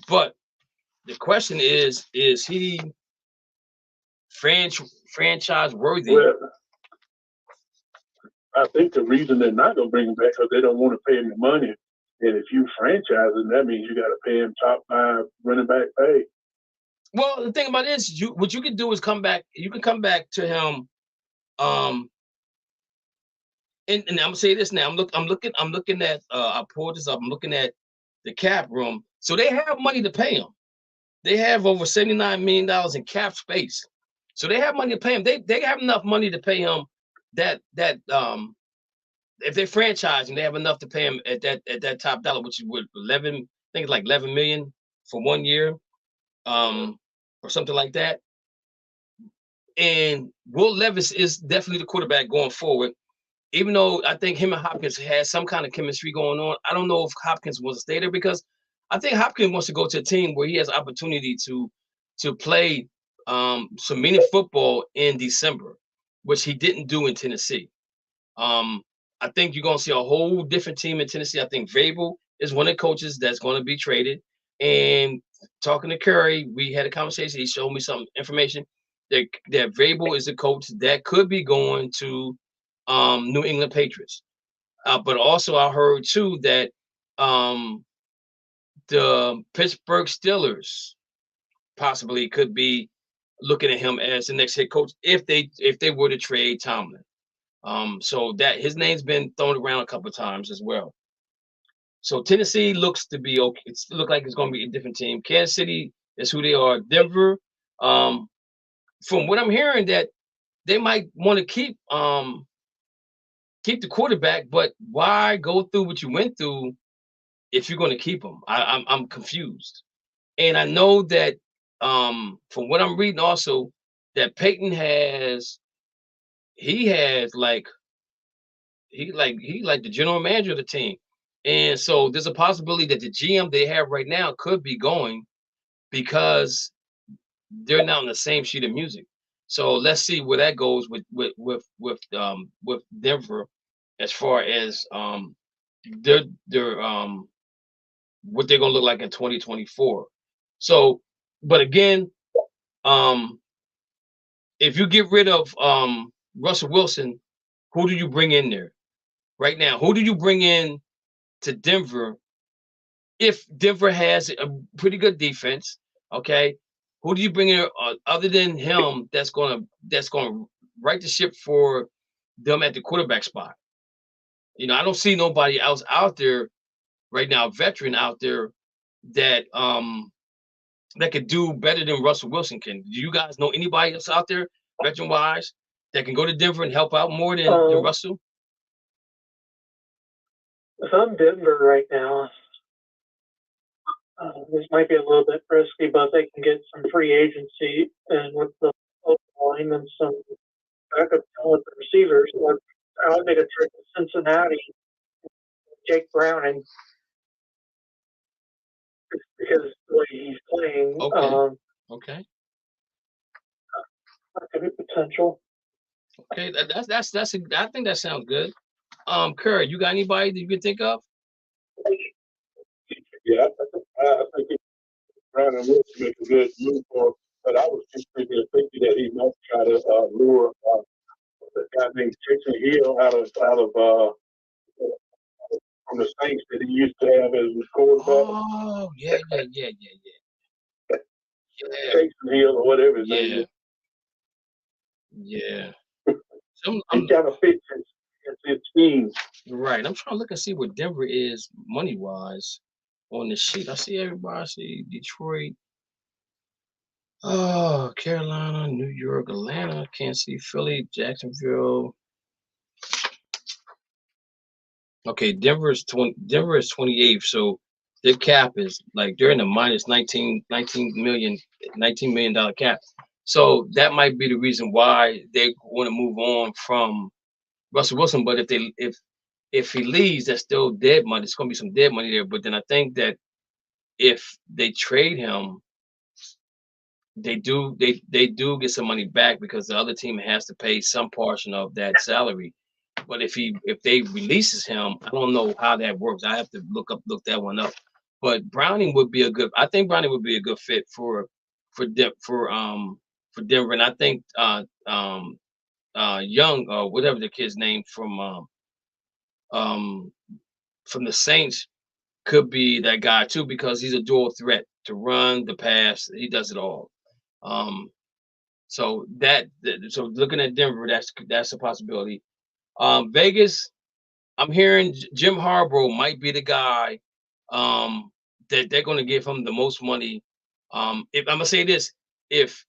But the question is he franchise worthy? Well, I think the reason they're not going to bring him back because they don't want to pay him the money. And if you franchise him, that means you got to pay him top 5 running back pay. Well, the thing about it is, what you can do is come back. You can come back to him. And I'm gonna say this now. I'm looking at. I pulled this up. I'm looking at the cap room. So they have money to pay him. They have over $79 million in cap space. So they have money to pay him. They have enough money to pay him. That if they franchise him, they have enough to pay him at that top dollar, which is 11. I think it's like 11 million for 1 year, or something like that. And Will Levis is definitely the quarterback going forward. Even though I think him and Hopkins had some kind of chemistry going on, I don't know if Hopkins wants to stay there because I think Hopkins wants to go to a team where he has opportunity to play some meaningful football in December, which he didn't do in Tennessee. I think you're going to see a whole different team in Tennessee. I think Vrabel is one of the coaches that's going to be traded. And talking to Curry, we had a conversation. He showed me some information that Vrabel is a coach that could be going to New England Patriots. But also I heard too that the Pittsburgh Steelers possibly could be looking at him as the next head coach if they were to trade Tomlin. So that his name's been thrown around a couple of times as well. So Tennessee looks to be okay. It looks like it's going to be a different team. Kansas City is who they are. Denver, from what I'm hearing, that they might want to keep the quarterback, but why go through what you went through if you're going to keep him? I'm confused. And I know that from what I'm reading also that Peyton has like the general manager of the team. And so there's a possibility that the GM they have right now could be going because they're not on the same sheet of music. So let's see where that goes with Denver as far as their what they're gonna look like in 2024. So, but again, if you get rid of Russell Wilson, who do you bring in there right now? Who do you bring in to Denver if Denver has a pretty good defense? Okay, who do you bring in other than him that's gonna right the ship for them at the quarterback spot? You know, I don't see nobody else out there right now, veteran out there that that could do better than Russell Wilson can. Do you guys know anybody else out there, veteran wise, that can go to Denver and help out more than Russell? If I'm Denver right now, this might be a little bit risky, but they can get some free agency and with the line and some backup talent receivers. I would make a trip to Cincinnati, Jake Browning, because the way he's playing. Okay. That could be potential. Okay, I think that sounds good. Curry, you got anybody that you can think of? Yeah, I think Brandon will make a good move for him, but I was just thinking that he might try to lure a guy named Jason Hill out of from the Saints that he used to have as his quarterback. Oh, yeah. Jason Hill or whatever his name is. Yeah. He kind of fits his scheme. Right. I'm trying to look and see what Denver is money-wise on the sheet. I see everybody. I see Detroit. Oh, Carolina, New York, Atlanta, Kansas City, Philly, Jacksonville. Okay, Denver is 28th, so their cap is like they're in the minus $19 million cap. So that might be the reason why they want to move on from Russell Wilson. But if he leaves, that's still dead money. It's going to be some dead money there. But then I think that if they trade him, they do get some money back because the other team has to pay some portion of that salary. But if they releases him, I don't know how that works. I have to look that one up. But Browning would be a good. I think Browning would be a good fit for Denver, and I think Young, whatever the kid's name um from the Saints could be that guy too, because he's a dual threat to run, the pass. He does it all. So so looking at Denver, that's a possibility. Vegas, I'm hearing Jim Harbaugh might be the guy that they're going to give him the most money. If I'm gonna say this, if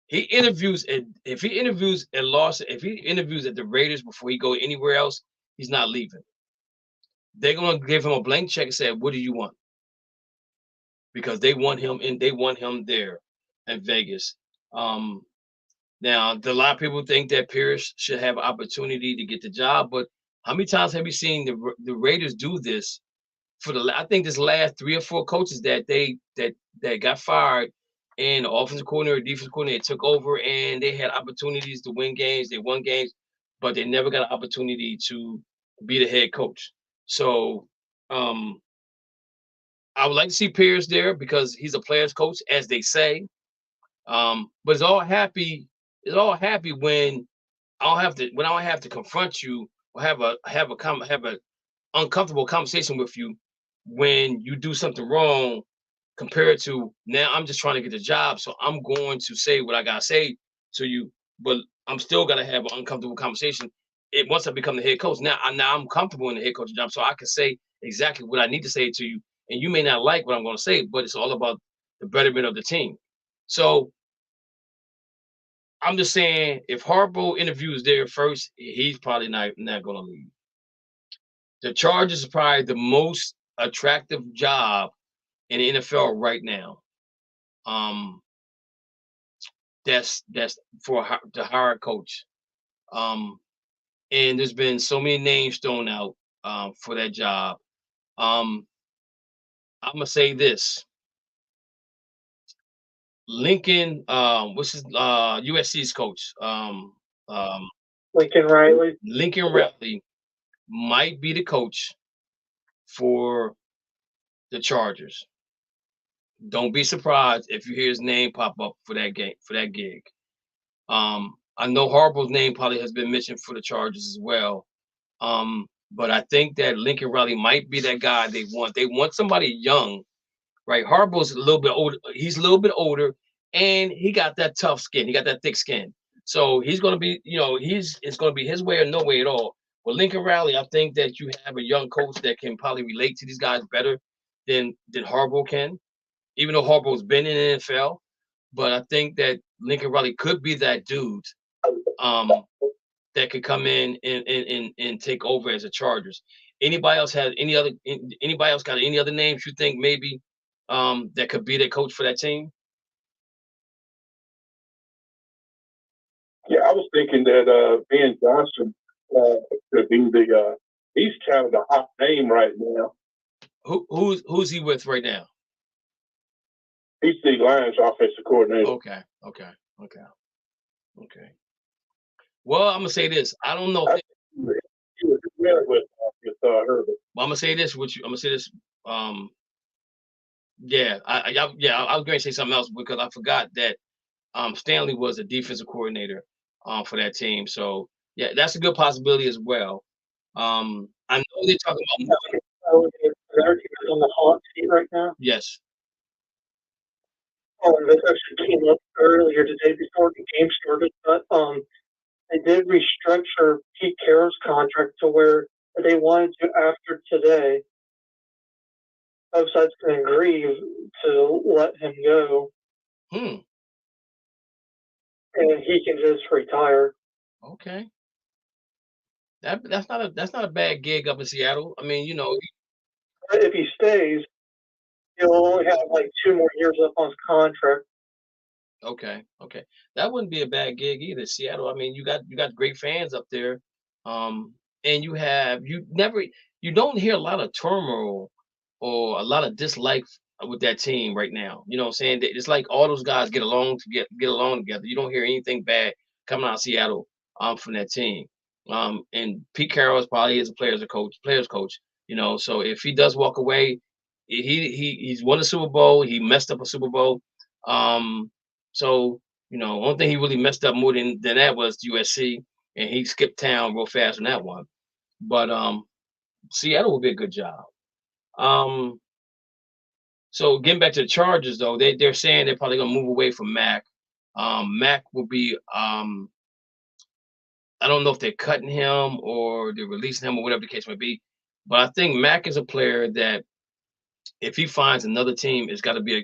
he interviews at if he interviews at the Raiders before he go anywhere else, he's not leaving. They're gonna give him a blank check and say, "What do you want?" Because they want him there in Vegas. Now, a lot of people think that Pierce should have opportunity to get the job, but how many times have you seen the Raiders do this? I think this last 3 or 4 coaches that got fired, and the offensive coordinator, defensive coordinator took over, and they had opportunities to win games. They won games, but they never got an opportunity to be the head coach. So, I would like to see Pierce there because he's a player's coach, as they say. But it's all happy when I don't have to confront you or have a uncomfortable conversation with you when you do something wrong, compared to now I'm just trying to get the job, so I'm going to say what I gotta say to you, but I'm still gonna have an uncomfortable conversation. Once I become the head coach, now I'm comfortable in the head coach job, so I can say exactly what I need to say to you, and you may not like what I'm going to say, but it's all about the betterment of the team. So I'm just saying, if Harbaugh interviews there first, he's probably not going to leave. The Chargers are probably the most attractive job in the NFL right now. That's for to hire a coach. And there's been so many names thrown out for that job. I'm gonna say this. Lincoln, what's his USC's coach? Lincoln Riley. Lincoln Riley might be the coach for the Chargers. Don't be surprised if you hear his name pop up for that gig. I know Harbaugh's name probably has been mentioned for the Chargers as well. But I think that Lincoln Riley might be that guy they want. They want somebody young, right? Harbaugh's a little bit older. He's a little bit older, and he got that tough skin. He got that thick skin. So he's going to be, it's going to be his way or no way at all. With Lincoln Riley, I think that you have a young coach that can probably relate to these guys better than Harbaugh can, even though Harbaugh's been in the NFL. But I think that Lincoln Riley could be that dude that could come in and take over as a Chargers. Anybody else got any other names you think maybe that could be the coach for that team? Yeah, I was thinking that Ben Johnson could be he's kind of the hot name right now. Who's he with right now? He's the Lions offensive coordinator. Okay. Well, I'm gonna say this. I don't know. He was with Herbert. Well, I'm gonna say this with you. I'm gonna say this. Yeah, I was going to say something else because I forgot that Stanley was a defensive coordinator for that team. So yeah, that's a good possibility as well. I know they're talking about on the hot seat right now. Yes. This actually came up earlier today before the game started, but they did restructure Pete Carroll's contract to where they wanted to, after today, both sides can agree to let him go. And he can just retire. Okay. That's not a bad gig up in Seattle. I mean, if he stays, he'll only have like 2 more years up on his contract. Okay. That wouldn't be a bad gig either. Seattle. I mean, you got great fans up there. And you don't hear a lot of turmoil or a lot of dislike with that team right now. You know what I'm saying? It's like all those guys get along together. You don't hear anything bad coming out of Seattle from that team. And Pete Carroll is probably a player's coach. So if he does walk away, He's won a Super Bowl. He messed up a Super Bowl. So one thing he really messed up more than that was USC, and he skipped town real fast on that one. But Seattle will be a good job. So getting back to the Chargers, though, they're saying they're probably gonna move away from Mac. Mac will be I don't know if they're cutting him or they're releasing him or whatever the case may be. But I think Mac is a player that if he finds another team, it's got to be a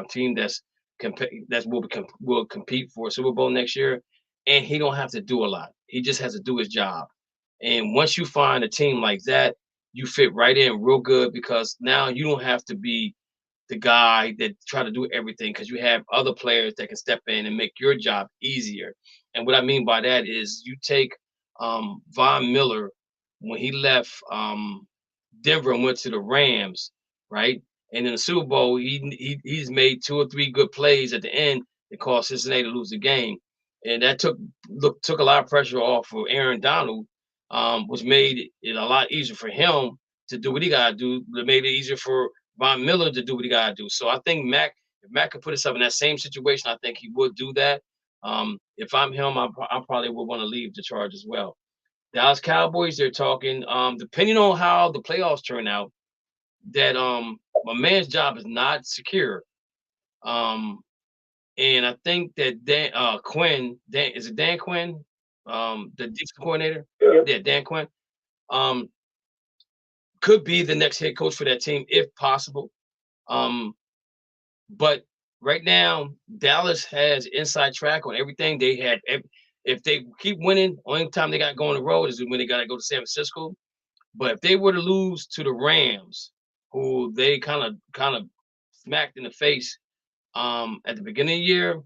team will compete for a Super Bowl next year, and he don't have to do a lot. He just has to do his job. And once you find a team like that, you fit right in real good because now you don't have to be the guy that try to do everything because you have other players that can step in and make your job easier. And what I mean by that is you take Von Miller when he left Denver and went to the Rams, right? And in the Super Bowl, he's made 2 or 3 good plays at the end that caused Cincinnati to lose the game, and that took a lot of pressure off of Aaron Donald, which made it a lot easier for him to do what he got to do. It made it easier for Von Miller to do what he got to do. So I think if Mac could put himself in that same situation, I think he would do that. If I'm him, I probably would want to leave the charge as well. Dallas Cowboys, they're talking, depending on how the playoffs turn out, that my man's job is not secure. And I think that Dan Quinn, is it Dan Quinn? The defensive coordinator? Yeah, Dan Quinn. Could be the next head coach for that team if possible. But right now, Dallas has inside track on everything. They had if they keep winning, only time they got to go on the road is when they got to go to San Francisco. But if they were to lose to the Rams, who they kind of smacked in the face at the beginning of the year,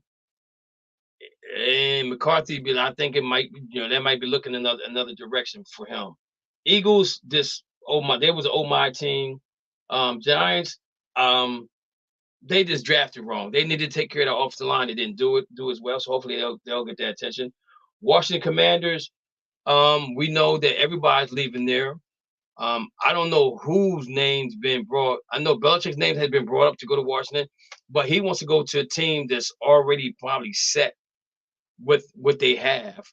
and McCarthy, I think it might, that might be looking another direction for him. Eagles, they was an oh my team. Giants, they just drafted wrong. They needed to take care of the offensive line. They didn't do as well. So hopefully they'll get that attention. Washington Commanders, we know that everybody's leaving there. I don't know whose name's been brought. I know Belichick's name has been brought up to go to Washington, but he wants to go to a team that's already probably set with what they have.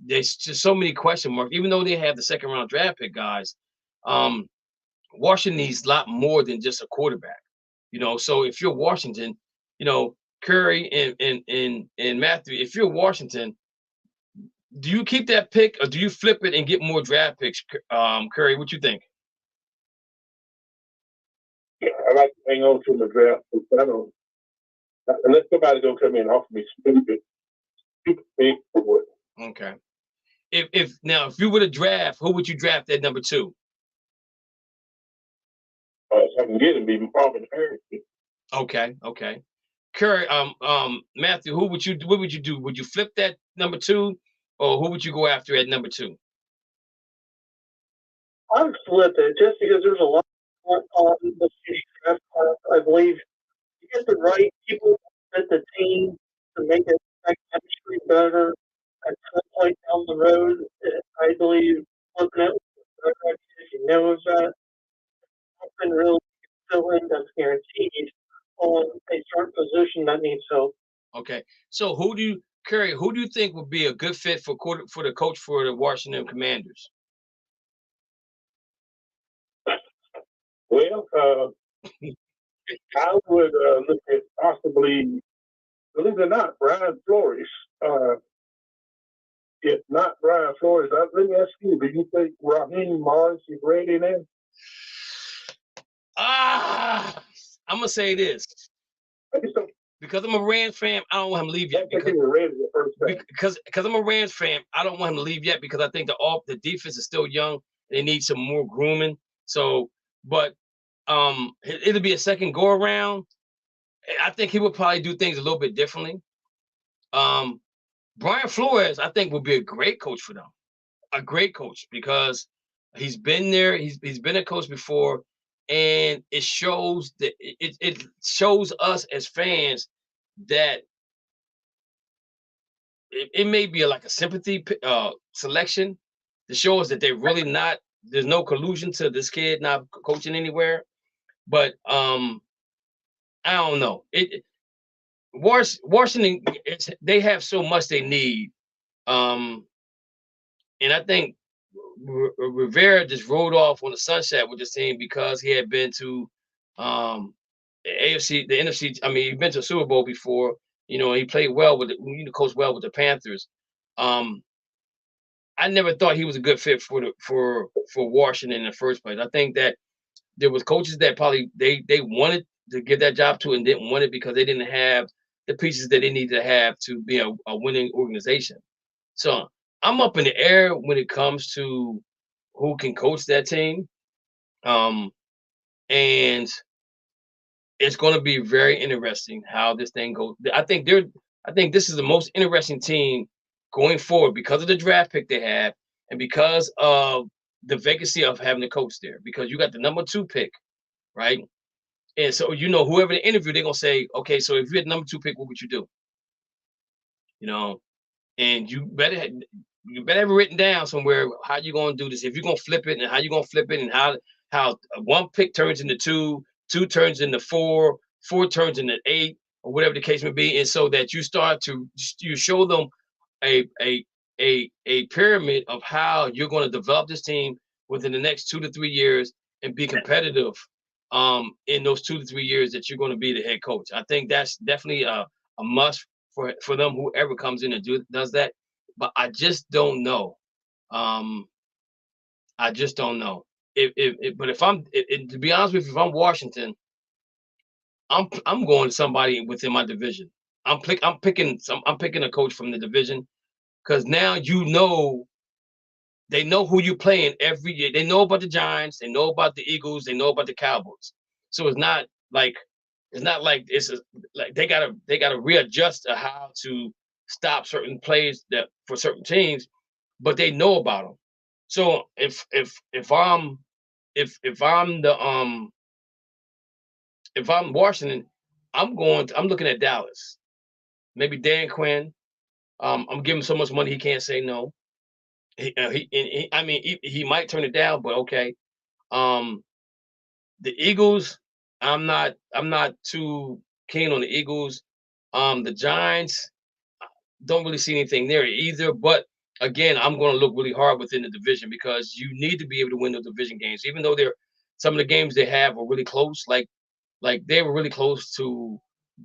There's just so many question marks. Even though they have the second round draft pick guys, Washington needs a lot more than just a quarterback. So if you're Washington, Curry and Matthew, if you're Washington, do you keep that pick or do you flip it and get more draft picks? Curry, what you think? Yeah, I like to hang on to the draft picks. I don't, unless somebody go come in and offer me stupid pick for it. Okay. If you were to draft, who would you draft at number 2? If I can get him, be Marvin Harrison. Okay. Curry, Matthew, what would you do? Would you flip that number 2, or who would you go after at number 2? I would flip it just because there's a lot on the city draft class. I believe you get the right people at the team to make it chemistry better at some point down the road. I believe looking at if you know of that, something really fill in that's guaranteed on a certain position that needs help. Okay, so who do you think would be a good fit for the coach for the Washington Commanders? Well, I would look at possibly, believe it or not, Brian Flores. If not Brian Flores, let me ask you, do you think Raheem Morris is ready now? I'm gonna say this. Because I'm a Rams fan, I don't want him to leave yet. Because I'm a Rams fan, I don't want him to leave yet because I think the defense is still young. They need some more grooming. So, but it'll be a second go around. I think he would probably do things a little bit differently. Brian Flores, I think, would be a great coach for them. A great coach because he's been there. He's been a coach before, and it shows that it shows us as fans that it may be like a sympathy selection to show us that they're really not. There's no collusion to this kid not coaching anywhere. But I don't know. Washington, they have so much they need. And I think Rivera just rode off on the sunset with this team because he had been to the AFC, the NFC. I mean, he'd been to a Super Bowl before. You know, he played well with coached well with the Panthers. I never thought he was a good fit for Washington in the first place. I think that there was coaches that probably they wanted to give that job to and didn't want it because they didn't have the pieces that they needed to have to be a winning organization. So I'm up in the air when it comes to who can coach that team. And it's going to be very interesting how this thing goes. I think this is the most interesting team going forward because of the draft pick they have and because of the vacancy of having a coach there. Because you got the number 2 pick, right? And so whoever they interview, they're gonna say, okay, so if you had number 2 pick, what would you do? You know, and you better have it written down somewhere how you gonna do this. If you're gonna flip it and how you gonna flip it and how 1 pick turns into 2, 2 turns into 4, 4 turns into 8, or whatever the case may be, and so that you show them a pyramid of how you're going to develop this team within the next 2 to 3 years and be competitive in those 2 to 3 years that you're going to be the head coach. I think that's definitely a must for them, whoever comes in and does that. But I just don't know. I just don't know. But if I'm to be honest with you, if I'm Washington, I'm going to somebody within my division. I'm picking a coach from the division because now they know who you're playing every year. They know about the Giants, they know about the Eagles, they know about the Cowboys. So it's not like they gotta readjust to how to stop certain plays that for certain teams, but they know about them. So if I'm Washington, I'm looking at Dallas. Maybe Dan Quinn. I'm giving him so much money he can't say no. He might turn it down, but okay. The Eagles, I'm not too keen on the Eagles. The Giants, don't really see anything there either. But again, I'm going to look really hard within the division because you need to be able to win those division games, even though some of the games they have are really close. Like they were really close to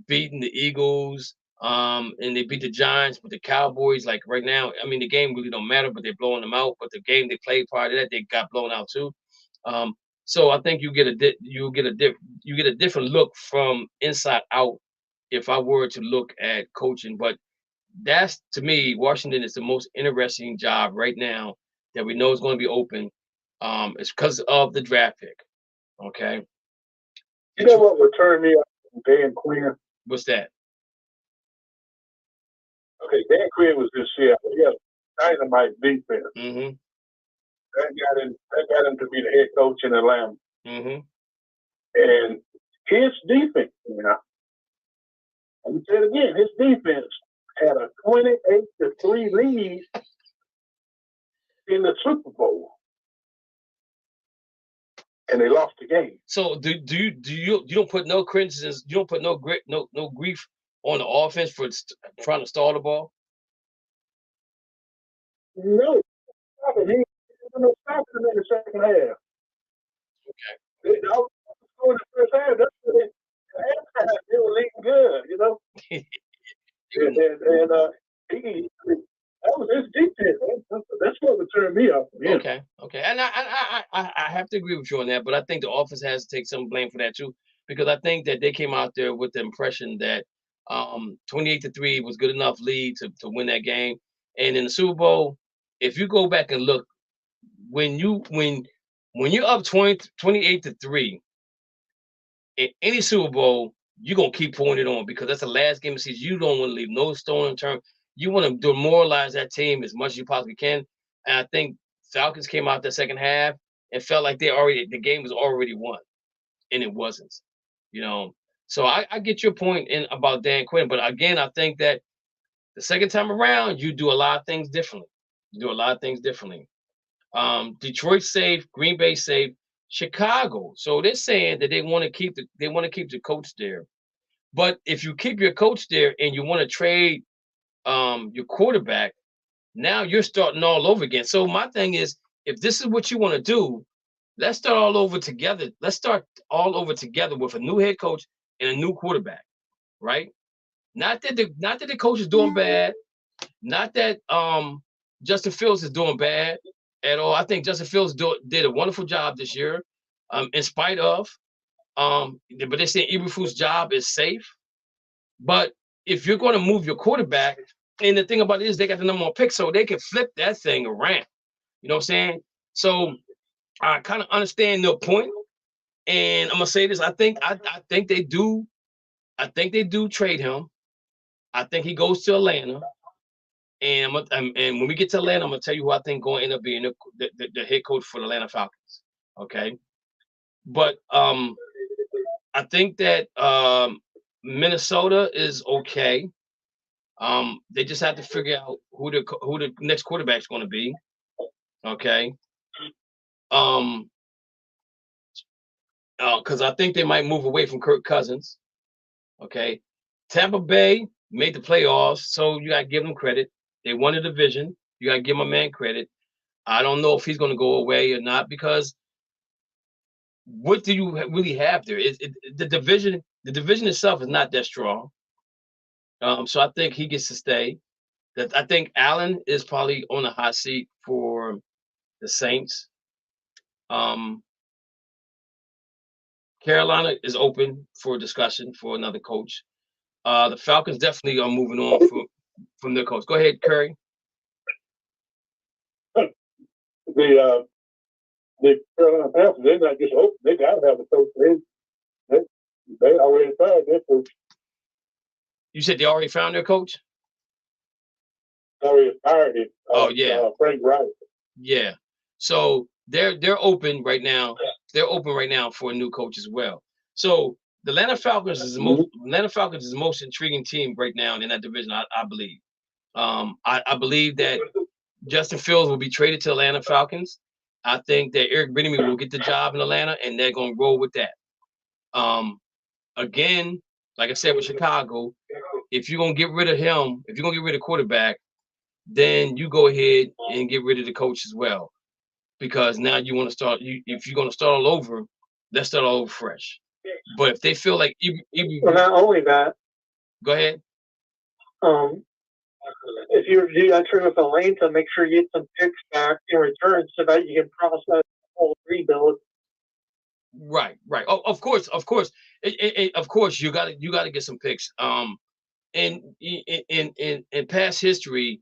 beating the Eagles. And they beat the Giants, but the Cowboys, like right now, I mean, the game really don't matter, but they're blowing them out. But the game they played prior to that, they got blown out too. So I think you get a different look from inside out if I were to look at coaching. But that's, to me, Washington is the most interesting job right now that we know is going to be open. It's because of the draft pick. Okay. You know what would turn me off from Dan Quinn? What's that? Okay, Dan Quinn was in Seattle. He had dynamite defense. Mm-hmm. That got him to be the head coach in Atlanta. Mm-hmm. And his defense, let me say it again, his defense had a 28-3 lead in the Super Bowl, and they lost the game. So do you don't put no criticism, you don't put no grief on the offense for trying to stall the ball? No, he didn't stop him in the second half. Okay. They in the first half. That's what they were leading good, that was his defense. That's what would turn me off. Okay, and I have to agree with you on that, but I think the offense has to take some blame for that too, because I think that they came out there with the impression that 28-3 was good enough lead to win that game, and in the Super Bowl, if you go back and look, when you're up 28-3 in any Super Bowl, you're gonna keep pouring it on because that's the last game of the season. You don't want to leave no stone unturned. You want to demoralize that team as much as you possibly can. And I think Falcons came out the second half and felt like the game was already won, and it wasn't. So I get your point about Dan Quinn, but again, I think that the second time around, you do a lot of things differently. Detroit's safe, Green Bay safe. Chicago. So they're saying that they want to keep the coach there. But if you keep your coach there and you want to trade your quarterback, now you're starting all over again. So my thing is, if this is what you want to do, let's start all over together. Let's start all over together with a new head coach and a new quarterback, right? Not that the coach is doing bad, not that Justin Fields is doing bad at all. I think Justin Fields did a wonderful job this year, in spite of but they're saying Eberflus' job is safe. But if you're going to move your quarterback, and the thing about it is they got the number one pick, so they can flip that thing around. You know what I'm saying? So I kind of understand their point, and I'm gonna say this: I think they do. I think they do trade him. I think he goes to Atlanta, and and when we get to Atlanta, I'm gonna tell you who I think going to end up being the head coach for the Atlanta Falcons. Okay, but I think that Minnesota is okay. They just have to figure out who the next quarterback is going to be. Okay. Because I think they might move away from Kirk Cousins. Okay. Tampa Bay made the playoffs, so you got to give them credit. They won the division. You got to give my man credit. I don't know if he's going to go away or not, because what do you really have there? The division itself is not that strong. So I think he gets to stay. I think Allen is probably on the hot seat for the Saints. Carolina is open for discussion for another coach. The Falcons definitely are moving on from their coach. Go ahead, Curry. The Carolina Panthers, they're not just open. They got to have a coach. They already fired their coach. You said they already found their coach? Already fired him. Frank Wright. Yeah. So they're open right now. They're open right now for a new coach as well. So the Atlanta Falcons is the most intriguing team right now in that division, I believe. I believe that Justin Fields will be traded to Atlanta Falcons. I think that Eric Bieniemy will get the job in Atlanta, and they're going to roll with that. Again, like I said with Chicago, if you're going to get rid of him, if you're going to get rid of quarterback, then you go ahead and get rid of the coach as well. Because now you want to start. If you're going to start all over, let's start all over fresh. But if they feel like well, not only that, go ahead. If you do that trade with Atlanta, make sure you get some picks back in return so that you can process the whole rebuild. Right. Oh, of course. Of course, you got to get some picks. And in past history,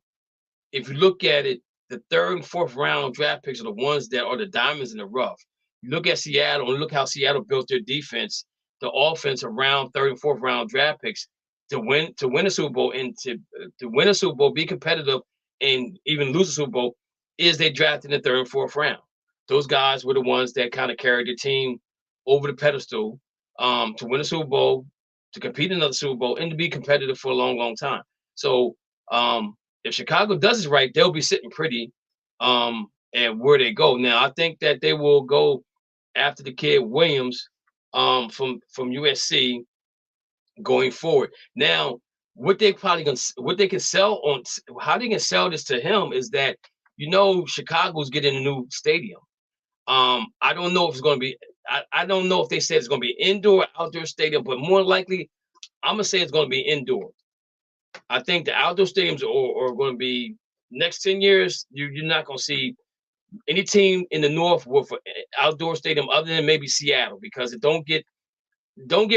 if you look at it, the third and fourth round draft picks are the ones that are the diamonds in the rough. You look at Seattle and look how Seattle built their defense, the offense around third and fourth round draft picks to win a Super Bowl, and to win a Super Bowl, be competitive, and even lose a Super Bowl, is they drafted in the third and fourth round. Those guys were the ones that kind of carried the team over the pedestal to win a Super Bowl, to compete in another Super Bowl, and to be competitive for a long, long time. So if Chicago does it right, they'll be sitting pretty and where they go. Now, I think that they will go after the kid Williams from USC going forward. Now, what they can sell on, how they can sell this to him is that, Chicago's getting a new stadium. I don't know if it's going to be, I don't know if they said it's going to be indoor, outdoor stadium, but more likely, I'm going to say it's going to be indoor. I think the outdoor stadiums are going to be, next 10 years, you're not going to see any team in the North with an outdoor stadium other than maybe Seattle, because it don't get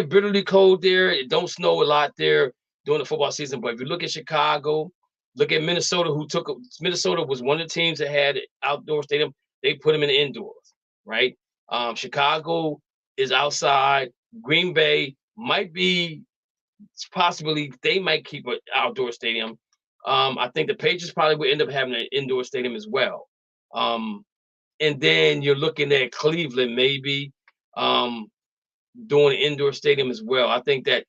bitterly cold there. It don't snow a lot there during the football season. But if you look at Chicago, look at Minnesota, Minnesota was one of the teams that had an outdoor stadium. They put them in the indoors, right? Chicago is outside. Green Bay might be, possibly they might keep an outdoor stadium. I think the Patriots probably would end up having an indoor stadium as well. And then you're looking at Cleveland maybe doing an indoor stadium as well. I think that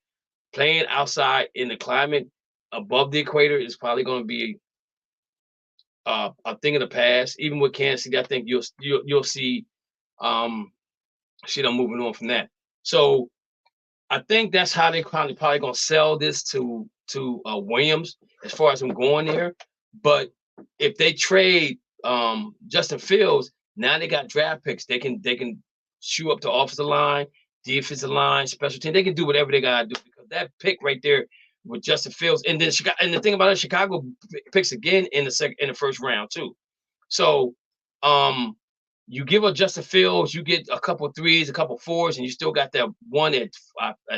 playing outside in the climate above the equator is probably going to be a thing of the past. Even with Kansas City, I think you'll see See them moving on from that. So I think that's how they probably gonna sell this to Williams as far as him going there. But if they trade Justin Fields, now they got draft picks. They can shoot up the offensive line, defensive line, special team. They can do whatever they gotta do because that pick right there with Justin Fields, and then Chicago. And the thing about it, Chicago picks again in the first round too. So you give up Justin Fields, you get a couple of threes, a couple of fours, and you still got that one at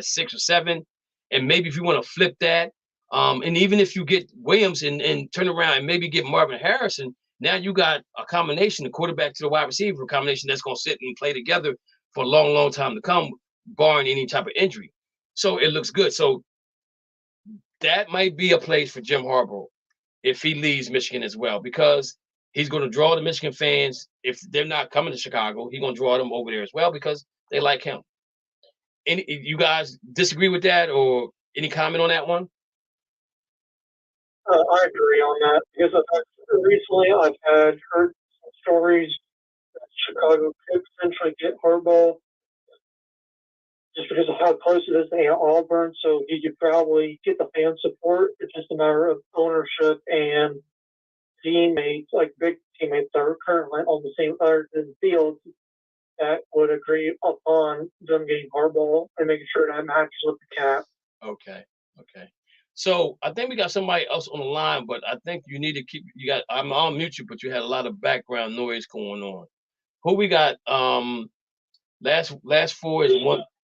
6 or 7. And maybe if you want to flip that, and even if you get Williams and turn around and maybe get Marvin Harrison, now you got a combination, the quarterback to the wide receiver combination that's going to sit and play together for a long, long time to come, barring any type of injury. So it looks good. So that might be a place for Jim Harbaugh if he leaves Michigan as well, because he's going to draw the Michigan fans. If they're not coming to Chicago, he's going to draw them over there as well because they like him. You guys disagree with that, or any comment on that one? I agree on that because recently I've heard some stories that Chicago could potentially get Harbaugh just because of how close it is to Auburn. So you could probably get the fan support. It's just a matter of ownership and teammates, like big teammates that are currently on the same side of the field, that would agree upon them getting Harbaugh and making sure that matches with the cap. Okay. So I think we got somebody else on the line, but I think you need to keep. I'll mute you, but you had a lot of background noise going on. Who we got? Last four is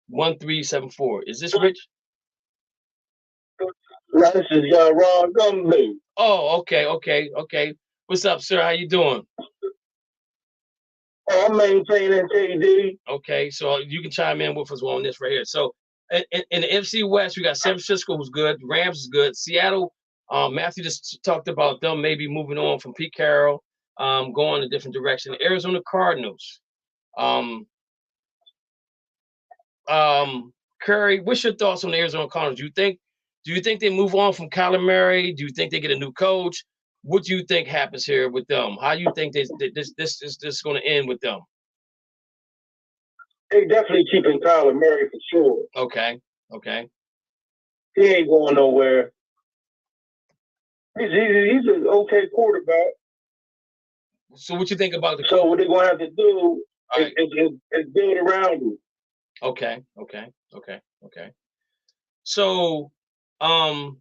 1374. Is this Rich? This is Ron Gumby. Oh, okay. What's up, sir? How you doing? I'm maintaining KD. Okay, so you can chime in with us on this right here. So in the NFC West, we got San Francisco, who's good. Rams is good. Seattle, Matthew just talked about them maybe moving on from Pete Carroll, going a different direction. Arizona Cardinals. Curry, what's your thoughts on the Arizona Cardinals? Do you think they move on from Kyler Murray? Do you think they get a new coach? What do you think happens here with them? How do you think this is going to end with them? They definitely keeping Kyler Murray for sure. Okay. He ain't going nowhere. He's an okay quarterback. So what you think about the? So what they're going to have to do is build around him. Okay. So, I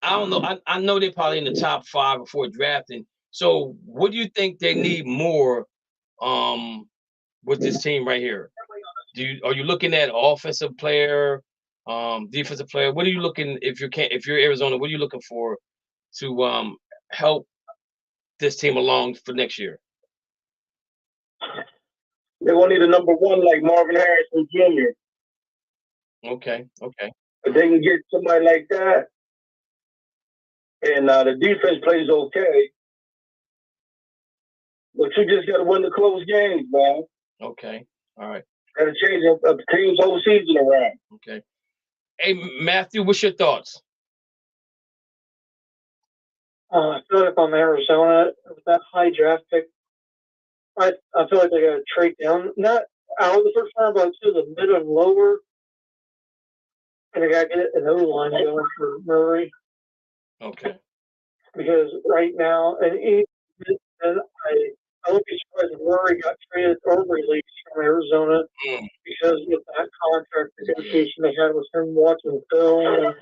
don't know. I know they're probably in the top 5 before drafting. So, what do you think they need more with this team right here? Are you looking at offensive player, defensive player? What are you looking if you're Arizona? What are you looking for to help this team along for next year? They're going to need a number 1 like Marvin Harrison Jr. Okay. If they can get somebody like that, and the defense plays okay, but you just got to win the close games, man. Okay. All right. Got to change a team's whole season around. Okay. Hey, Matthew, what's your thoughts? I feel like on Arizona, with that high draft pick, I feel like they got to trade down, not out of the first round, but to the mid and lower. And they got to get an O-line going for Murray. Okay. Because right now, I would be surprised if Murray got traded or released from Arizona because of that contract negotiation they had with him, watching film and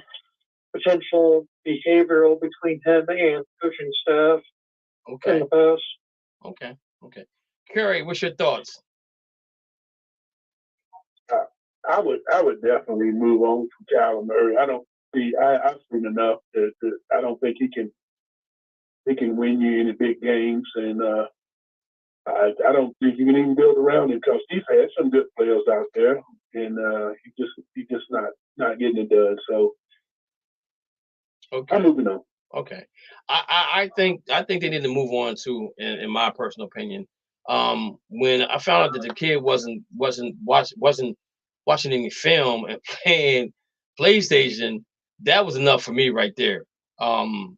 potential behavioral between him and coaching staff in the past. Okay. Curry, what's your thoughts? I would definitely move on from Kyler Murray. I've seen enough that I don't think he can win you any big games, and I don't think you can even build around him because he's had some good players out there, and he's just not getting it done. So I'm moving on. Okay, I think they need to move on too, in my personal opinion. When I found out that the kid wasn't watching any film and playing PlayStation, that was enough for me right there. And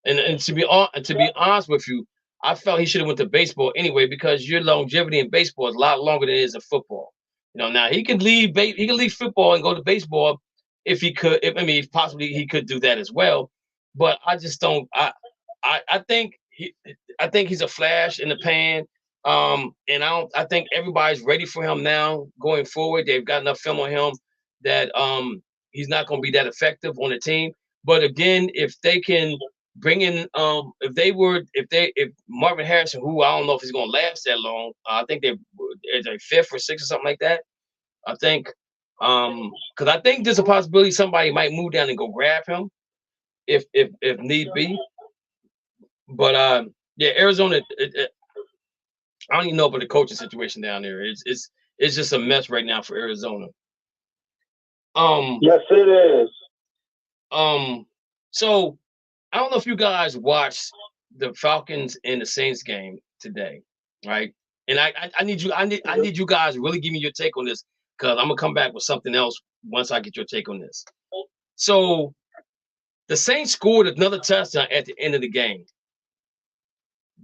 to be honest with you, I felt he should have went to baseball anyway because your longevity in baseball is a lot longer than it is in football. You know, now he could leave football and go to baseball if he could. If possibly he could do that as well. But I just don't. I think he's a flash in the pan. And I think everybody's ready for him now going forward. They've got enough film on him that he's not going to be that effective on the team. But again, if they can bring in if Marvin Harrison, who I don't know if he's going to last that long, I think they're a fifth or sixth or something like that. I think because I think there's a possibility somebody might move down and go grab him if need be. But yeah, Arizona. I don't even know about the coaching situation down there. It's just a mess right now for Arizona. Yes, it is. So I don't know if you guys watched the Falcons and the Saints game today, right? And I need you guys to really give me your take on this, because I'm gonna come back with something else once I get your take on this. So the Saints scored another touchdown at the end of the game.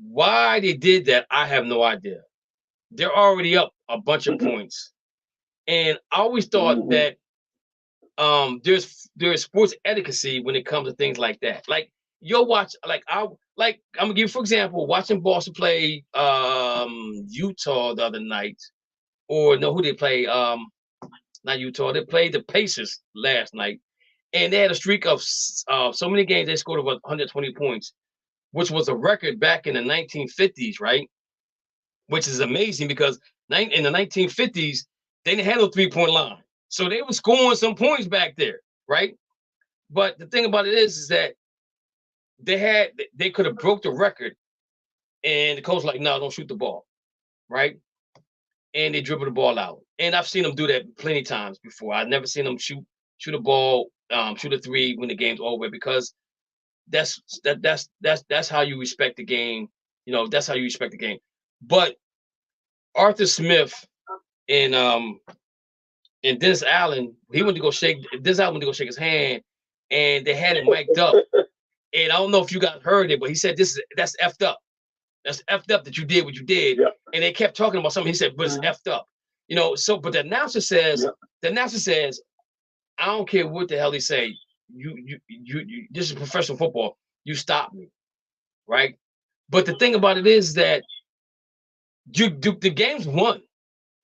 Why they did that, I have no idea. They're already up a bunch of points. And I always thought that there's sports etiquette when it comes to things like that. Like you'll watch, I'm gonna give you, for example, watching Boston play Utah the other night, or no, who they play? Not Utah. They played the Pacers last night, and they had a streak of so many games they scored over 120 points, which was a record back in the 1950s, right? Which is amazing because in the 1950s, they didn't have no three-point line. So they were scoring some points back there, right? But the thing about it is that they could have broke the record, and the coach like, no, don't shoot the ball, right? And they dribble the ball out. And I've seen them do that plenty of times before. I've never seen them shoot a ball, shoot a three when the game's over, because that's how you respect the game. You know, that's how you respect the game. But Arthur Smith and Dennis Allen, Dennis Allen went to go shake his hand, and they had it mic'd up. And I don't know if you guys heard it, but he said that's effed up. That's effed up that you did what you did. Yeah. And they kept talking about something. He said, but it's effed up. You know, so but the announcer says, I don't care what the hell he say. You this is professional football. You stop me. Right? But the thing about it is that the game's won.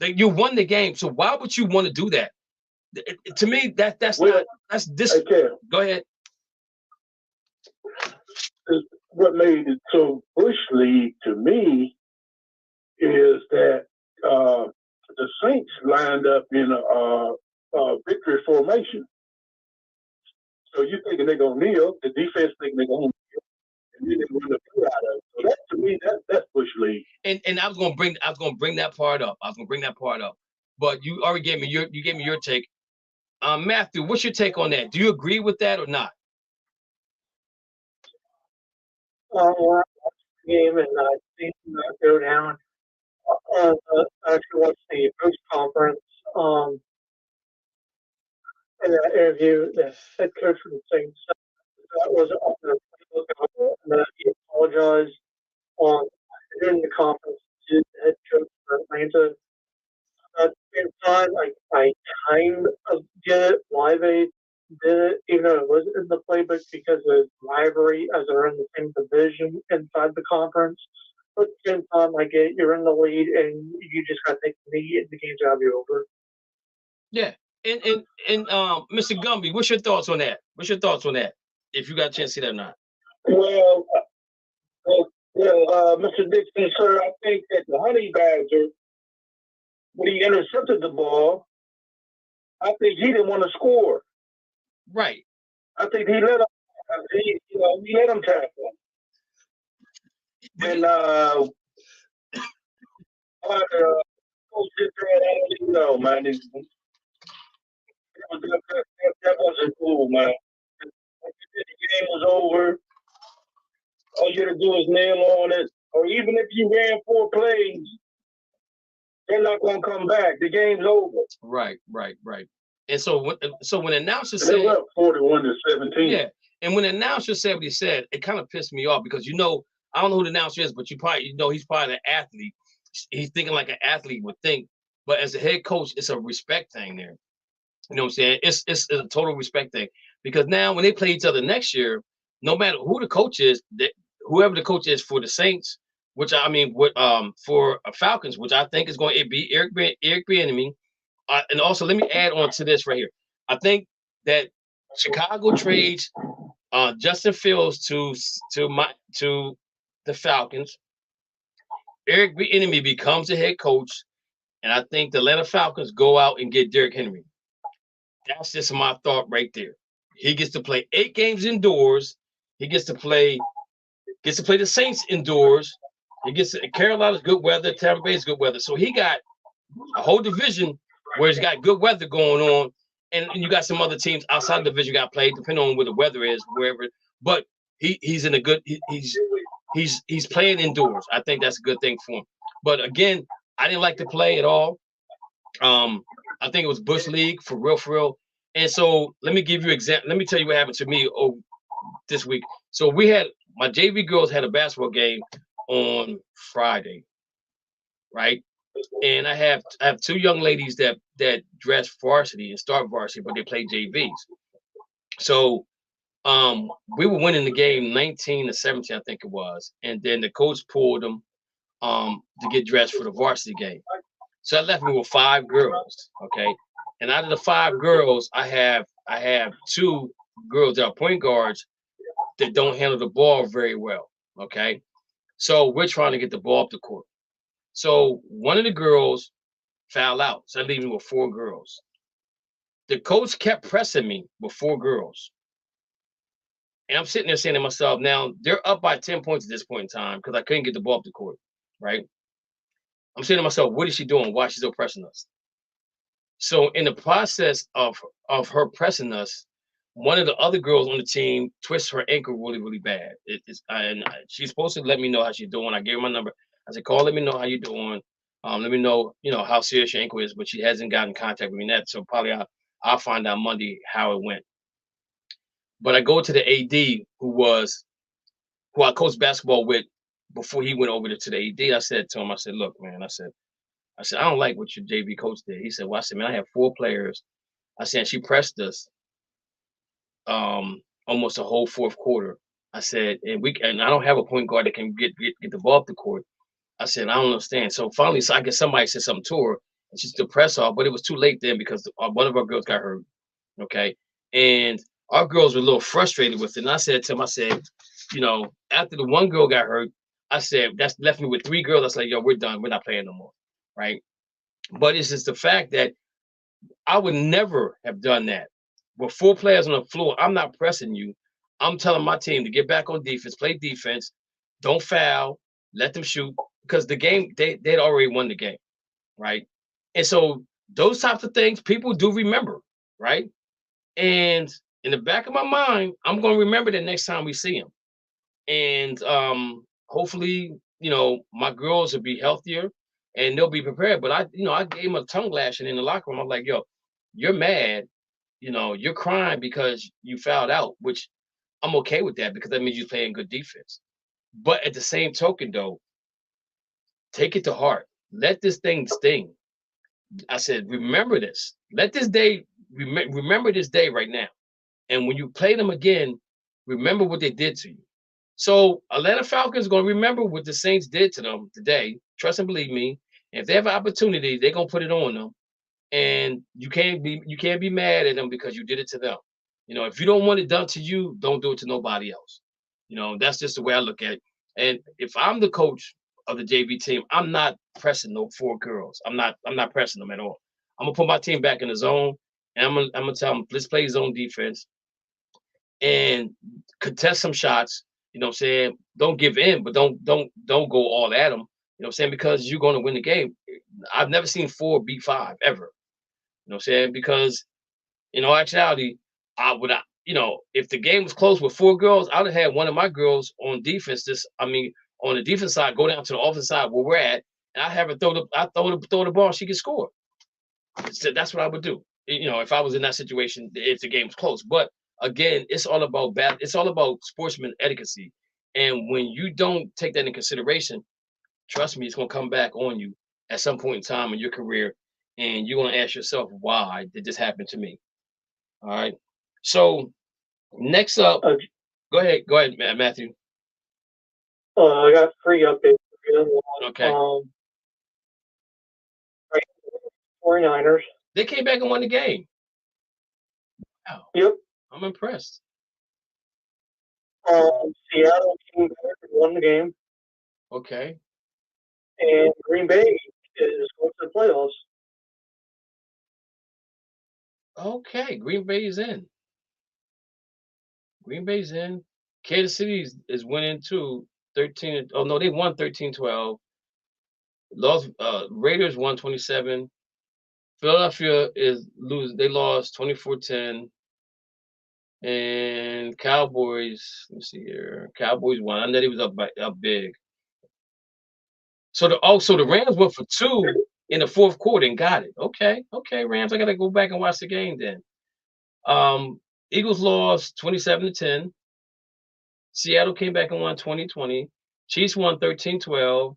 You won the game. So why would you want to do that? To me, that's this. Okay. Go ahead. What made it so Bush League to me is that the Saints lined up in a victory formation. So you're thinking they're gonna kneel, the defense thinking they're gonna kneel, and then they run the play out of it. So that to me, that's Bush League. And I was gonna bring that part up. But you already gave me your take. Matthew, what's your take on that? Do you agree with that or not? Game and I think go down. I actually watched the post conference. In that interview, the head coach for the Saints that was on the playbook, and he apologized during the conference to the head coach for Atlanta. At the same time, I kind of get it why they did it, even though it wasn't in the playbook, because of rivalry as they're in the same division inside the conference. But at the same time, I get it, you're in the lead and you just got to take the knee and the game's got to be over. Yeah. And Mr. Gumby, what's your thoughts on that? If you got a chance to see that or not. Well, Mr. Dixon, sir, I think that the Honey Badger, when he intercepted the ball, I think he didn't want to score. Right. I think he let him tackle. And coach did that, I don't even know, man. That wasn't cool, man. The game was over. All you had to do is nail on it. Or even if you ran 4 plays, they're not going to come back. The game's over. Right. And so when the announcer said, they were up 41-17. Yeah, and when the announcer said what he said, it kind of pissed me off, because I don't know who the announcer is, but you probably he's probably an athlete. He's thinking like an athlete would think. But as a head coach, it's a respect thing there. You know what I'm saying? It's a total respect thing, because now when they play each other next year, no matter who the coach is, whoever the coach is for the Saints, which I mean, for Falcons, which I think is going to be Eric Bieniemy. And also, let me add on to this right here. I think that Chicago trades Justin Fields to the Falcons. Eric Bieniemy becomes the head coach, and I think the Atlanta Falcons go out and get Derrick Henry. That's just my thought right there. He gets to play 8 games indoors. He gets to play the Saints indoors. He gets Carolina's good weather, Tampa Bay's good weather. So he got a whole division where he's got good weather going on, and you got some other teams outside the division got played, depending on where the weather is, wherever. But he's in a good he's playing indoors. I think that's a good thing for him. But again, I didn't like the play at all. I think it was Bush League for real. And so let me give you example. Let me tell you what happened to me this week. So we had my JV girls had a basketball game on Friday, right? And I have 2 young ladies that dress varsity and start varsity, but they play JVs. So we were winning the game 19-17, I think it was, and then the coach pulled them to get dressed for the varsity game. So that left me with 5 girls, okay? And out of the 5 girls, I have 2 girls that are point guards that don't handle the ball very well, okay? So we're trying to get the ball up the court. So one of the girls fouled out, so that leaves me with 4 girls. The coach kept pressing me with 4 girls. And I'm sitting there saying to myself, now they're up by 10 points at this point in time because I couldn't get the ball up the court, right? I'm saying to myself, what is she doing? Why is she still pressing us? So in the process of her pressing us, one of the other girls on the team twists her ankle really bad. She's supposed to let me know how she's doing. I gave her my number. I said, call, let me know how you're doing. Let me know, how serious your ankle is, but she hasn't gotten in contact with me yet. So probably I'll find out Monday how it went. But I go to the AD who I coached basketball with before he went over to the AD. I said to him, I said, look, man, I said, I don't like what your JV coach did. He said, well, I said, man, I have 4 players. I said, she pressed us almost a whole 4th quarter. I said, and I don't have a point guard that can get the ball up the court. I said, I don't understand. So finally, I guess somebody said something to her, and she's still press off, but it was too late then because one of our girls got hurt. Okay. And our girls were a little frustrated with it. And I said to them, I said, after the one girl got hurt, I said, that's left me with 3 girls. I said, yo, we're done. We're not playing no more. Right. But it's just the fact that I would never have done that. With 4 players on the floor, I'm not pressing you. I'm telling my team to get back on defense, play defense, don't foul, let them shoot, because the game, they'd already won the game, right? And so those types of things people do remember, right? And in the back of my mind, I'm going to remember that next time we see them. And hopefully, my girls will be healthier and they'll be prepared. But I gave them a tongue lashing in the locker room. I'm like, yo, you're mad. You're crying because you fouled out, which I'm okay with that because that means you're playing good defense. But at the same token, though, take it to heart. Let this thing sting. I said, remember this. Let this day, remember this day right now. And when you play them again, remember what they did to you. So Atlanta Falcons going to remember what the Saints did to them today. Trust and believe me. And if they have an opportunity, they're going to put it on them. And you can't be mad at them because you did it to them. If you don't want it done to you, don't do it to nobody else. That's just the way I look at it. And if I'm the coach of the JV team, I'm not pressing no 4 girls. I'm not pressing them at all. I'm gonna put my team back in the zone, and I'm gonna tell them, let's play zone defense and contest some shots. You know what I'm saying? Don't give in, but don't go all at them. You know what I'm saying? Because you're gonna win the game. I've never seen 4 beat 5 ever. You know what I'm saying? Because in all actuality, if the game was close with 4 girls, I would have had one of my girls on defense. On the defense side, go down to the offense side where we're at, and I have her throw the ball, she can score. So that's what I would do. If I was in that situation, if the game's close. But again, it's all about it's all about sportsman etiquette. And when you don't take that into consideration, trust me, it's gonna come back on you at some point in time in your career. and you're gonna ask yourself, why did this happen to me? All right. So next up, go ahead, Matthew. I got 3 updates for you. Okay. 49ers. They came back and won the game. Wow. Yep. I'm impressed. Seattle came back and won the game. Okay. And Green Bay is going to the playoffs. Okay. Green Bay's in. Green Bay's in. Kansas City is winning too. 13. Oh no, they won 13-12. Lost. Raiders won 27. Philadelphia is losing. They lost 24-10. And Cowboys. Let me see here. Cowboys won. I know they was up big. So the Rams went for 2 in the fourth quarter and got it. Okay, Rams. I gotta go back and watch the game then. Eagles lost 27-10. Seattle came back and won 20-20. Chiefs won 13-12.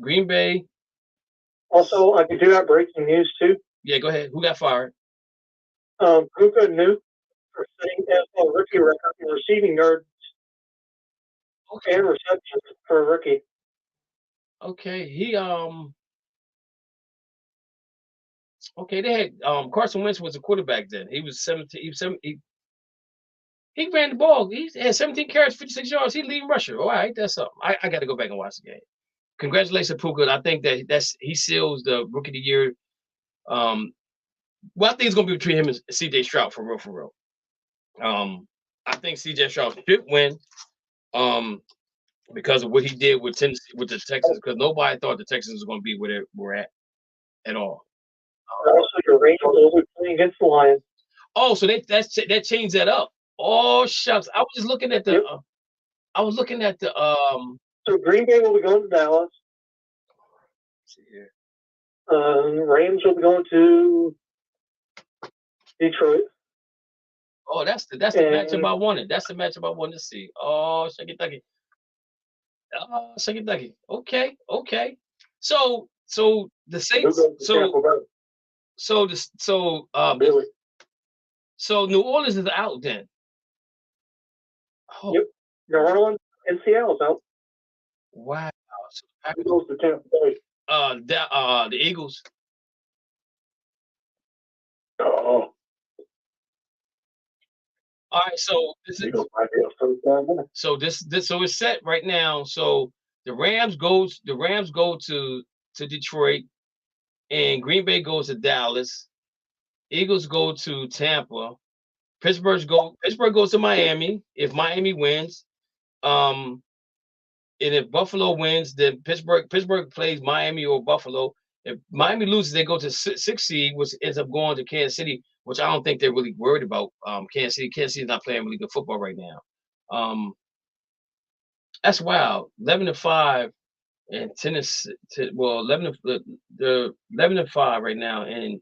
Green Bay. Also, I could do that breaking news too. Yeah, go ahead. Who got fired? Puka Newt for setting NFL rookie record in receiving yards and receptions for a rookie. Okay, okay, they had Carson Wentz was a quarterback then. He was 17. He ran the ball. He had 17 carries, 56 yards. He leading rusher. All right, that's something. I got to go back and watch the game. Congratulations, Puka. I think he seals the rookie of the year. Well, I think it's gonna be between him and CJ Stroud for real. I think CJ Stroud should win. Because of what he did with Tennessee, with the Texans, because nobody thought the Texans was going to be where they were at all. Also, your Rangers will be playing against the Lions. Oh, so that changed that up. Oh shucks, I was just looking at the. Yep. I was looking at the. So Green Bay will be going to Dallas. Let's see here. Rams will be going to Detroit. Oh, that's the matchup I wanted. That's the matchup I wanted to see. Oh, Shucky Ducky. Okay. So the Saints. So New Orleans is out then. Oh. Yep. New Orleans and Seattle's out. Wow. Who goes to Tampa Bay? The Eagles. Oh. All right, so this is so it's set right now. So the Rams go to Detroit, and Green Bay goes to Dallas. Eagles go to Tampa. Pittsburgh goes to Miami if Miami wins. And if Buffalo wins, then Pittsburgh plays Miami or Buffalo. If Miami loses, they go to 6 seed, which ends up going to Kansas City, which I don't think they're really worried about. Kansas City is not playing really good football right now. That's wild. 11-5 and Tennessee. Well, 11-5 right now, and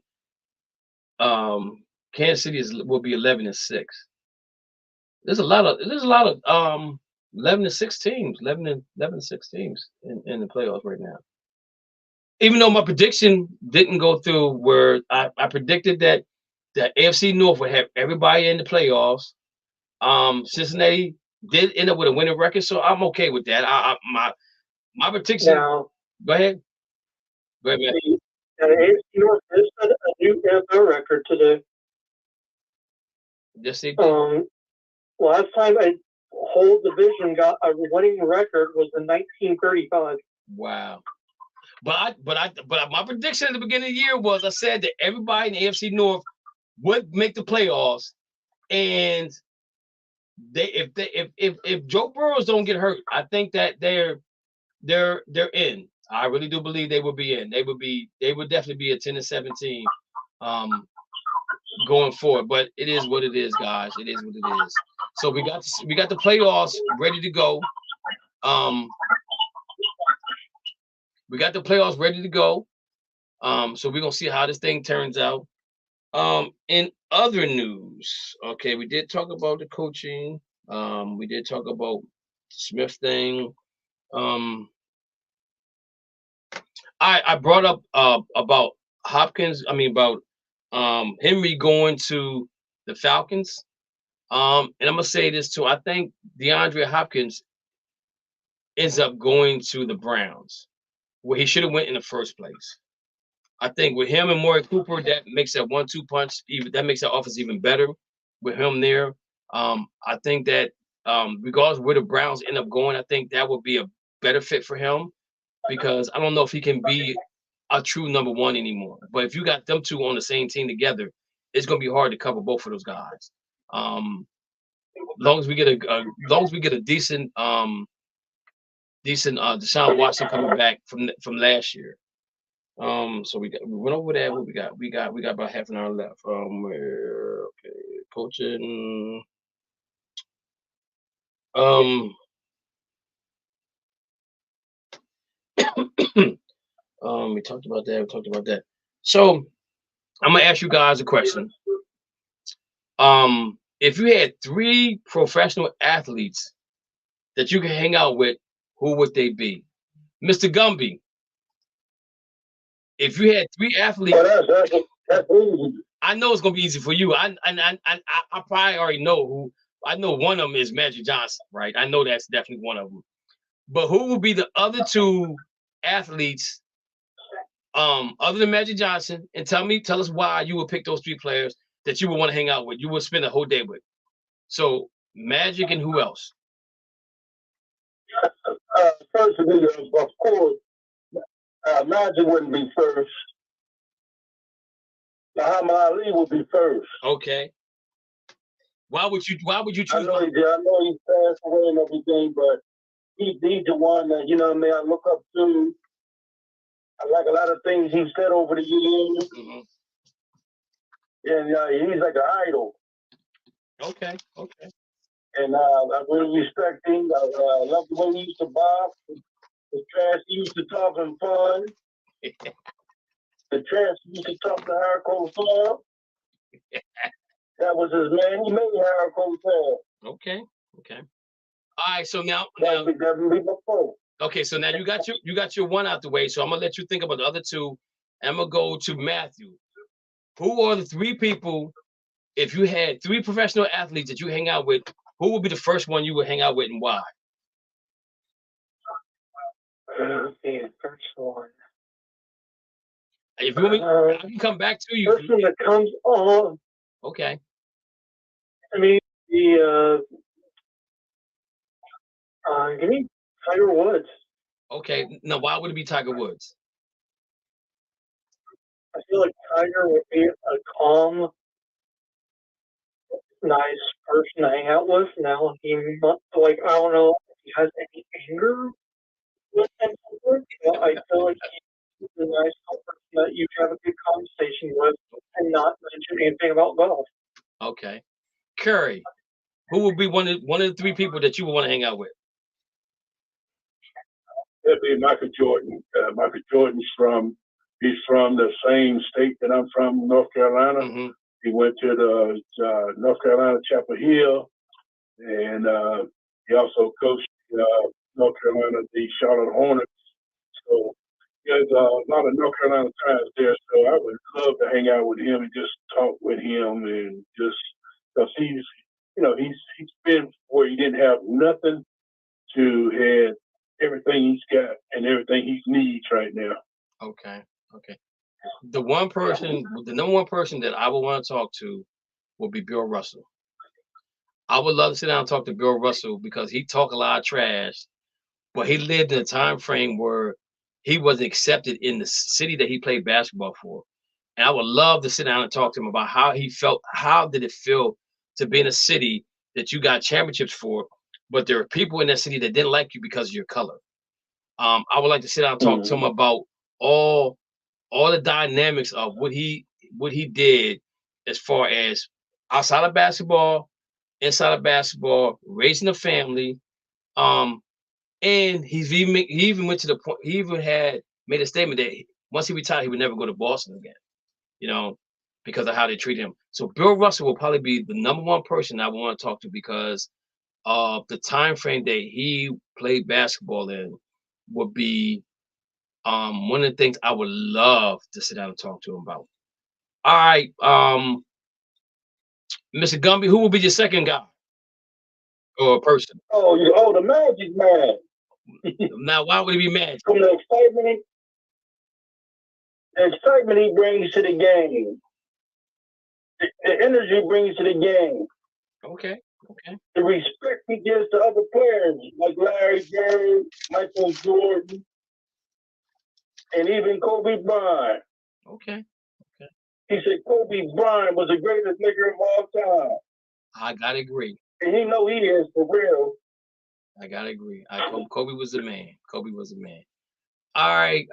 Kansas City will be 11-6. There's a lot of 11-6 teams, 11-6 teams in the playoffs right now. Even though my prediction didn't go through, where I predicted that the AFC North would have everybody in the playoffs. Cincinnati did end up with a winning record, so I'm okay with that. My prediction. Now, go ahead, man. The AFC North has set a new NFL record today. Yes, they did. Last time a whole division got a winning record was in 1935. Wow. But my prediction at the beginning of the year was, I said that everybody in the AFC North would make the playoffs, and if Joe Burrows don't get hurt, I think that they're in. I really do believe they would be in. They would definitely be a 10-7 team going forward. But it is what it is, guys. It is what it is. So we got the playoffs ready to go. We got the playoffs ready to go. So we're gonna see how this thing turns out. In other news, okay, we did talk about the coaching. We did talk about Smith thing. I brought up about Hopkins. I mean about Henry going to the Falcons. And I'm gonna say this too. I think DeAndre Hopkins ends up going to the Browns, where he should have went in the first place. I think with him and Amari Cooper, that makes that 1-2 punch even that makes that offense even better with him there. I think that regardless of where the Browns end up going, I think that would be a better fit for him because I don't know if he can be a true number one anymore. But if you got them two on the same team together, it's gonna be hard to cover both of those guys. Long as we get a decent Deshaun Watson coming back from last year. So we went over that. What we got? We got about half an hour left. Okay, coaching. We talked about that. So I'm gonna ask you guys a question. If you had 3 professional athletes that you can hang out with, who would they be? Mr. Gumby, if you had 3 athletes, that's easy. I know it's gonna be easy for you. I probably already know who. I know one of them is Magic Johnson, right? I know that's definitely one of them. But who would be the other 2 athletes, other than Magic Johnson? And tell us why you would pick those 3 players that you would want to hang out with. You would spend a whole day with. So Magic and who else? First of course, Magic wouldn't be first. Muhammad Ali would be first. Okay. Why would you choose? I know he passed away and everything, but he's the one that, you know what I mean, I look up to. I like a lot of things he said over the years. Mm-hmm. And he's like an idol. Okay. And I really respect him. I love the way he used to box. The trash he used to talk in fun. The trash he used to talk to Harcourt Farm. That was his man. He made Harcourt Farm. Okay. All right. So now okay. So now you got your one out the way. So I'm gonna let you think about the other 2. And I'm gonna go to Matthew. Who are the 3 people? If you had 3 professional athletes that you hang out with, who would be the first one you would hang out with and why? Okay, the first one. If you want me, I can come back to you. First one that comes on. Okay. I mean, give me Tiger Woods. Okay. Now, why would it be Tiger Woods? I feel like Tiger would be a calm, nice person to hang out with. Now I don't know if he has any anger with him. I feel like he's a nice person that you have a good conversation with and not mention anything about golf. Okay. Curry, who would be one of the 3 people that you would want to hang out with? That'd be Michael Jordan. Michael Jordan's he's from the same state that I'm from, North Carolina. Mm-hmm. He went to the North Carolina Chapel Hill, and he also coached North Carolina, the Charlotte Hornets. So there's a lot of North Carolina ties there. So I would love to hang out with him and just talk with him, and just because he's been where he didn't have nothing to have everything he's got and everything he needs right now. Okay. The number one person that I would want to talk to would be Bill Russell. I would love to sit down and talk to Bill Russell because he talked a lot of trash, but he lived in a time frame where he wasn't accepted in the city that he played basketball for. And I would love to sit down and talk to him about how he felt. How did it feel to be in a city that you got championships for, but there are people in that city that didn't like you because of your color? I would like to sit down and talk to him about all the dynamics of what he did as far as outside of basketball, inside of basketball, raising a family. And he even went to the point, he even had made a statement that once he retired, he would never go to Boston again, because of how they treat him. So Bill Russell will probably be the number one person I want to talk to because of the time frame that he played basketball in would be one of the things I would love to sit down and talk to him about. All right, Mr. Gumby, who will be your second guy or person? Oh, the Magic Man. Now, why would he be Magic? From the excitement he brings to the game, the energy he brings to the game. Okay. The respect he gives to other players like Larry Bird, Michael Jordan, and even Kobe Bryant. Okay. He said Kobe Bryant was the greatest nigger of all time. I gotta agree. And he know he is for real. I gotta agree. Kobe was the man. Kobe was the man. All right.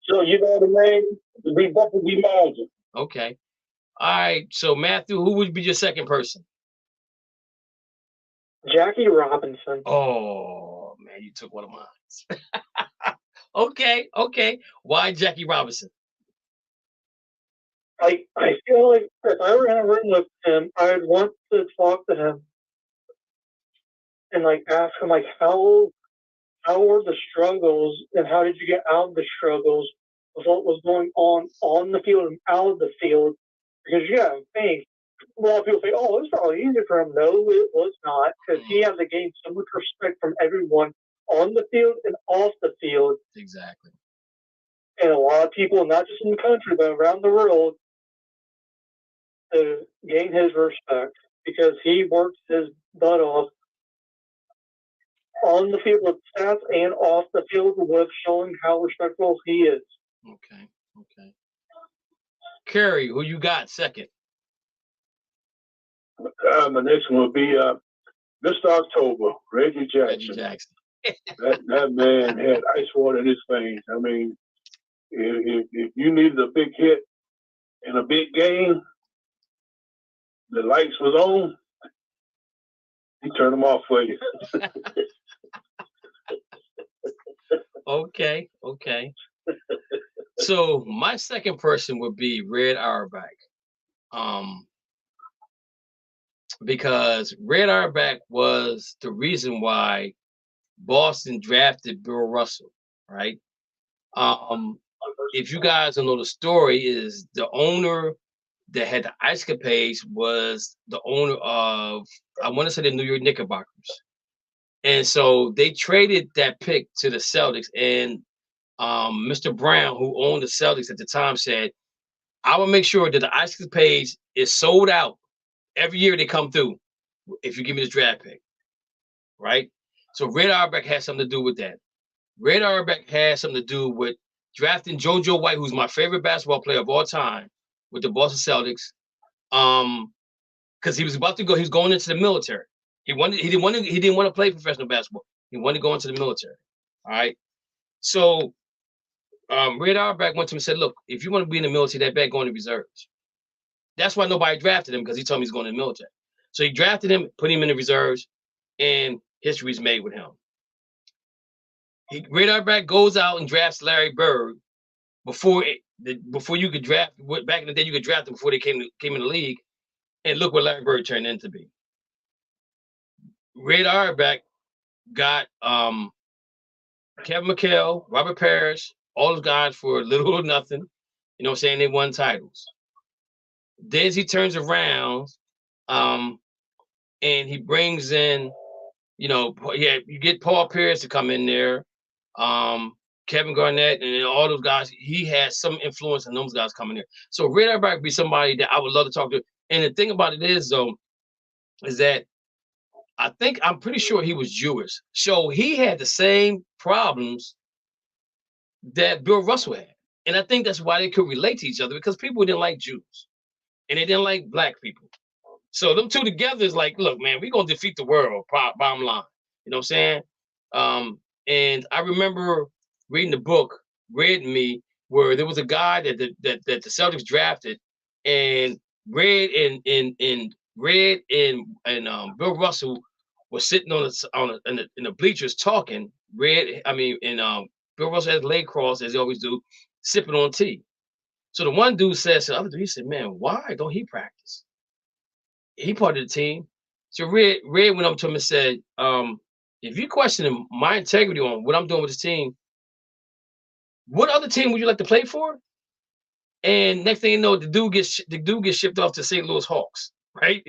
So you know the name? To be Buffy Magic. Okay. All right. So Matthew, who would be your second person? Jackie Robinson. Oh man, you took one of mine. Okay. Why Jackie Robinson? I feel like if I were in a room with him, I'd want to talk to him and like ask him like how were the struggles and how did you get out of the struggles of what was going on the field and out of the field? Because you gotta think, a lot of people say, "Oh, it's probably easy for him." No, it was not, because he had to gain so much respect from everyone on the field and off the field. Exactly. And a lot of people, not just in the country but around the world, to gain his respect because he worked his butt off on the field with stats and off the field with showing how respectful he is. Okay. Kerry, who you got second? My next one would be Mr. October, Reggie Jackson. that man had ice water in his veins. I mean, if you needed a big hit in a big game, the lights was on, he turned them off for you. Okay. So my second person would be Red Auerbach. Because Red Auerbach was the reason why Boston drafted Bill Russell, right? If you guys don't know the story, is the owner that had the ice capades was the owner of, I want to say, the New York Knickerbockers. And so they traded that pick to the Celtics, and Mr. Brown, who owned the Celtics at the time, said, I will make sure that the ice capades is sold out every year they come through if you give me this draft pick, right? So Red Auerbach has something to do with that. Red Auerbach has something to do with drafting JoJo White, who's my favorite basketball player of all time, with the Boston Celtics, because he was about to go. He was going into the military. He didn't want to play professional basketball. He wanted to go into the military. All right. So Red Auerbach went to him and said, "Look, if you want to be in the military, that bad going to reserves." That's why nobody drafted him, because he told me he's going to the military. So he drafted him, put him in the reserves, and history's made with him. Red Auerbach goes out and drafts Larry Bird before you could draft. Back in the day, you could draft them before they came in the league, and look what Larry Bird turned into be. Red Auerbach got Kevin McHale, Robert Parrish, all those guys for little or nothing. You know what I'm saying? They won titles. Then he turns around, and he brings in, you get Paul Pierce to come in there, Kevin Garnett, and all those guys. He has some influence on those guys coming in. So Red Auerbach would be somebody that I would love to talk to. And the thing about it is, though, is that I'm pretty sure he was Jewish. So he had the same problems that Bill Russell had. And I think that's why they could relate to each other, because people didn't like Jews and they didn't like black people. So them two together is like, look, man, we're going to defeat the world, bottom line. You know what I'm saying? And I remember reading the book, Red and Me, where there was a guy that the Celtics drafted, and Red and Bill Russell was sitting in the bleachers talking. Bill Russell has leg crossed, as he always do, sipping on tea. So the one dude says to the other dude, he said, man, why don't he practice? He part of the team. So Red went up to him and said, if you question my integrity on what I'm doing with this team, what other team would you like to play for? And next thing you know, the dude gets shipped off to St. Louis Hawks, right?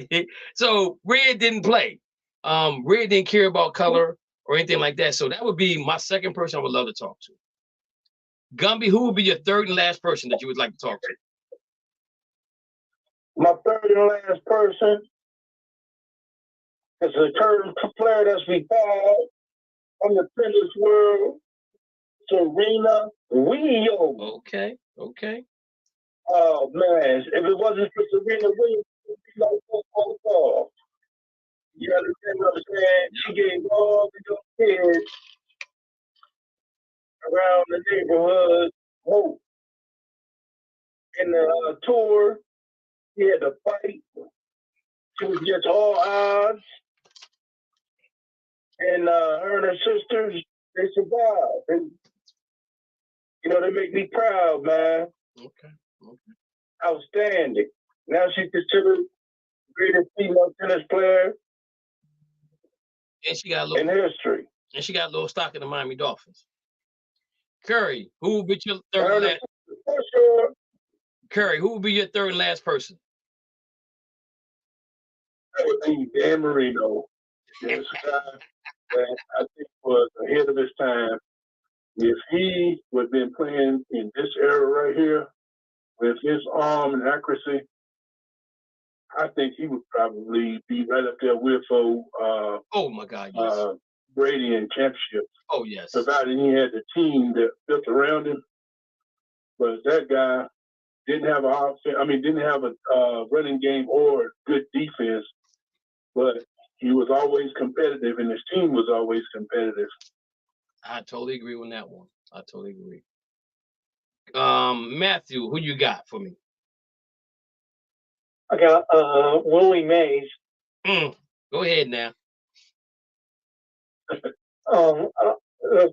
So Red didn't play. Red didn't care about color or anything like that. So that would be my second person I would love to talk to. Gumby, who would be your third and last person that you would like to talk to? My third and last person is a current player that's retired from the tennis world, Serena Williams. Okay. Oh man, if it wasn't for Serena Williams, it would be like football. You understand what I'm saying? She gave all the young kids around the neighborhood hope. In the tour, she had to fight. She was against all odds. And her and her sisters, they survived. They make me proud, man. Okay. Outstanding. Now she's considered the greatest female tennis player And she got a little in history. And she got a little stock in the Miami Dolphins. Curry, who will be your third and last? For sure. Curry, who will be your third and last person? That would be Dan Marino. Yes, a guy that I think was ahead of his time. If he would have been playing in this era right here, with his arm and accuracy, I think he would probably be right up there with oh my God, yes. Brady in championship. Oh yes. Provided he had the team that built around him. But that guy didn't have a running game or good defense, but he was always competitive and his team was always competitive. I totally agree on that one. I totally agree. Matthew, who you got for me? I got Willie Mays. Go ahead now.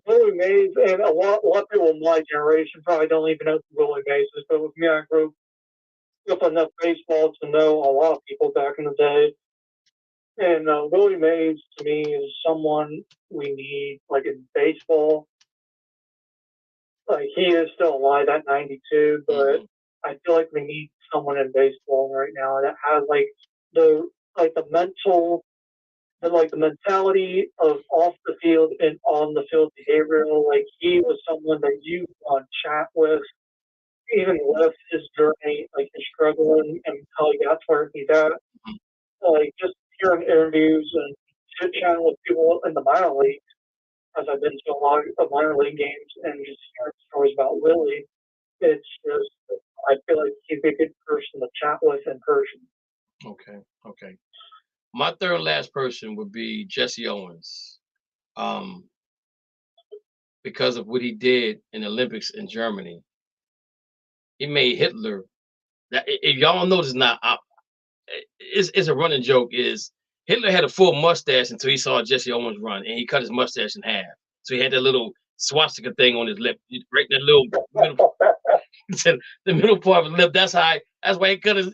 Willie Mays, and a lot of people in my generation probably don't even know who Willie Mays is, but with me, I grew up enough baseball to know a lot of people back in the day. And Willie Mays, to me, is someone we need, like, in baseball. Like, he is still alive at 92, but I feel like we need someone in baseball right now that has, the mentality of off the field and on the field behavioral. Like, he was someone that you want to chat with, even with his journey, like his struggling and how he got to where he's at. Like, just hearing interviews and chit chatting with people in the minor leagues, as I've been to a lot of minor league games and just hearing stories about Willie, it's just, I feel like he'd be a good person to chat with in person. Okay. My third and last person would be Jesse Owens. Because of what he did in the Olympics in Germany. He made Hitler. If y'all notice now, it's a running joke, is Hitler had a full mustache until he saw Jesse Owens run, and he cut his mustache in half. So he had that little swastika thing on his lip, right in the the middle part of his lip. That's why he cut his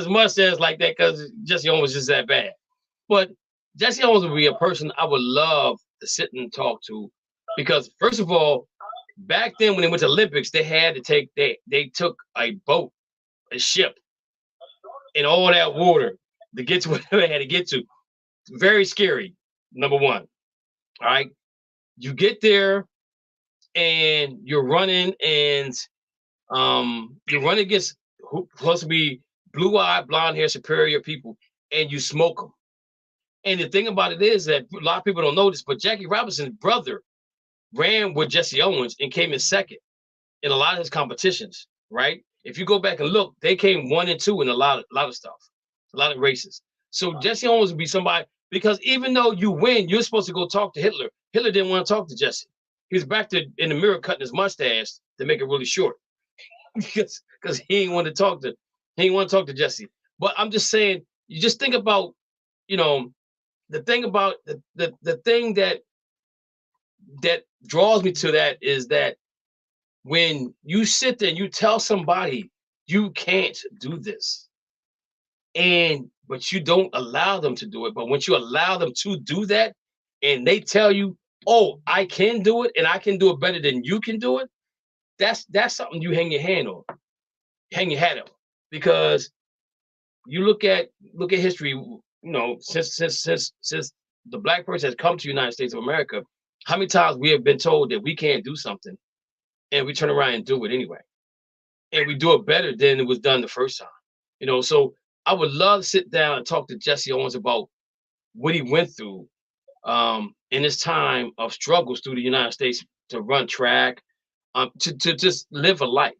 mustache like that, because Jesse Owens was just that bad. But Jesse Owens would be a person I would love to sit and talk to, because first of all, back then when they went to Olympics, they had to take they took a boat, a ship, and all that water to get to where they had to get to. Very scary, number one. All right. You get there and you're running, and you're running against who supposed to be blue-eyed, blonde-haired, superior people, and you smoke them. And the thing about it is that a lot of people don't know this, but Jackie Robinson's brother ran with Jesse Owens and came in second in a lot of his competitions, right? If you go back and look, they came 1 and 2 in a lot of stuff, a lot of races. So Jesse Owens would be somebody, because even though you win, you're supposed to go talk to Hitler. Hitler didn't want to talk to Jesse. He was back in the mirror cutting his mustache to make it really short, because he didn't want to talk to Jesse. But I'm just saying, you just think about, the thing about the thing that draws me to that is that when you sit there and you tell somebody you can't do this, and but you don't allow them to do it. But once you allow them to do that, and they tell you, "Oh, I can do it, and I can do it better than you can do it," that's something you hang your hat on, because you look at history. You know, since the black person has come to the United States of America, how many times we have been told that we can't do something, and we turn around and do it anyway, and we do it better than it was done the first time. You know, so I would love to sit down and talk to Jesse Owens about what he went through in his time of struggles through the United States to run track, to just live a life.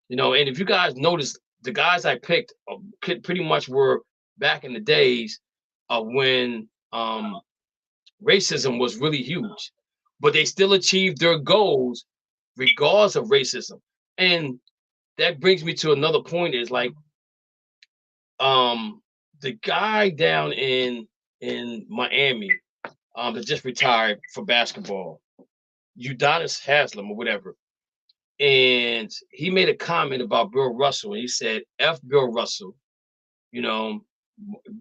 You know, and if you guys notice, the guys I picked pretty much were back in the days of when racism was really huge, but they still achieved their goals regardless of racism. And that brings me to another point, is like the guy down in Miami that just retired for basketball, Udonis Haslem or whatever. And he made a comment about Bill Russell, and he said, "F Bill Russell, you know,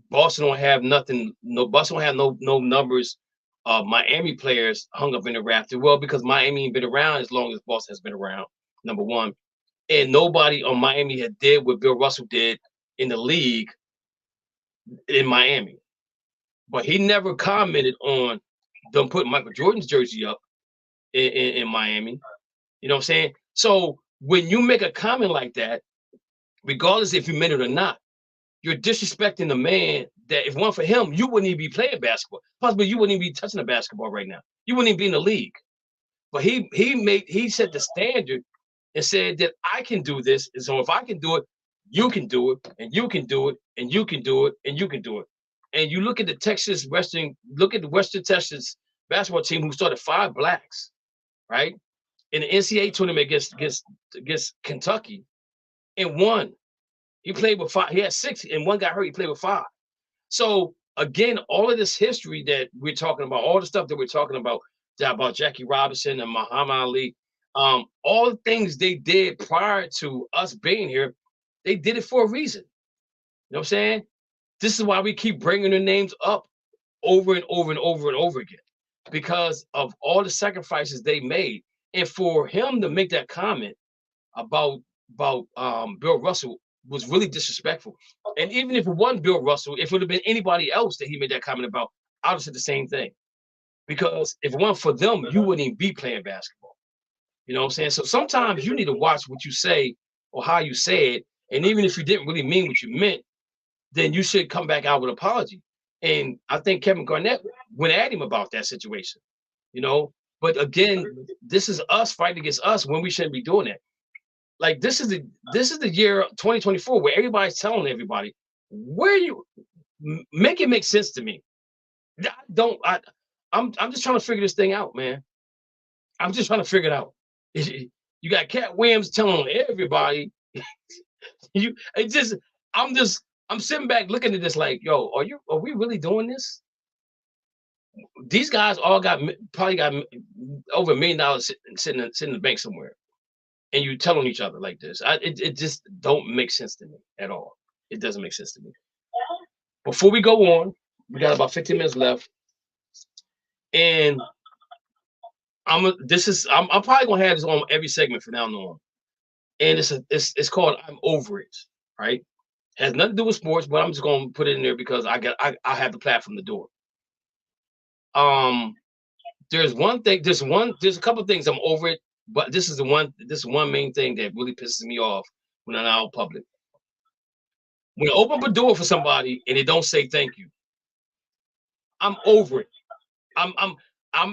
Boston don't have nothing, Boston don't have no numbers of Miami players hung up in the rafter." Well, because Miami ain't been around as long as Boston has been around, number one. And nobody on Miami had did what Bill Russell did in the league in Miami. But he never commented on them putting Michael Jordan's jersey up in Miami. You know what I'm saying? So when you make a comment like that, regardless if you meant it or not, you're disrespecting the man that if it weren't for him, you wouldn't even be playing basketball. Possibly you wouldn't even be touching the basketball right now. You wouldn't even be in the league. But he set the standard and said that I can do this. And so if I can do it, you can do it, and you can do it, and you can do it, and you can do it. And you look at the Western Texas basketball team, who started 5 blacks, right? In the NCAA tournament against Kentucky, and won. He played with 5. He had 6, and one got hurt. He played with 5. So again, all of this history that we're talking about, all the stuff that we're talking about Jackie Robinson and Muhammad Ali, all the things they did prior to us being here, they did it for a reason. You know what I'm saying? This is why we keep bringing their names up over and over and over and over again, because of all the sacrifices they made. And for him to make that comment about Bill Russell was really disrespectful. And even if it wasn't Bill Russell, if it would have been anybody else that he made that comment about, I would have said the same thing. Because if it wasn't for them, you wouldn't even be playing basketball. You know what I'm saying? So sometimes you need to watch what you say or how you say it. And even if you didn't really mean what you meant, then you should come back out with an apology. And I think Kevin Garnett went at him about that situation, you know. But again, this is us fighting against us when we shouldn't be doing that. Like this is the year 2024 where everybody's telling everybody, where you make it make sense to me. I'm just trying to figure this thing out, man. I'm just trying to figure it out. You got Cat Williams telling everybody. I'm sitting back looking at this like, yo, are we really doing this? These guys all probably got over $1 million sitting in the bank somewhere, and you telling each other like this. It just don't make sense to me at all. It doesn't make sense to me. Before we go on, we got about 15 minutes left, and I'm probably gonna have this on every segment from now on, and it's called "I'm Over It," right? Has nothing to do with sports, but I'm just gonna put it in there because I have the platform to do it. There's a couple of things I'm over it, but this is one main thing that really pisses me off when I'm out in public. When I open up a door for somebody and they don't say thank you, I'm over it. I'm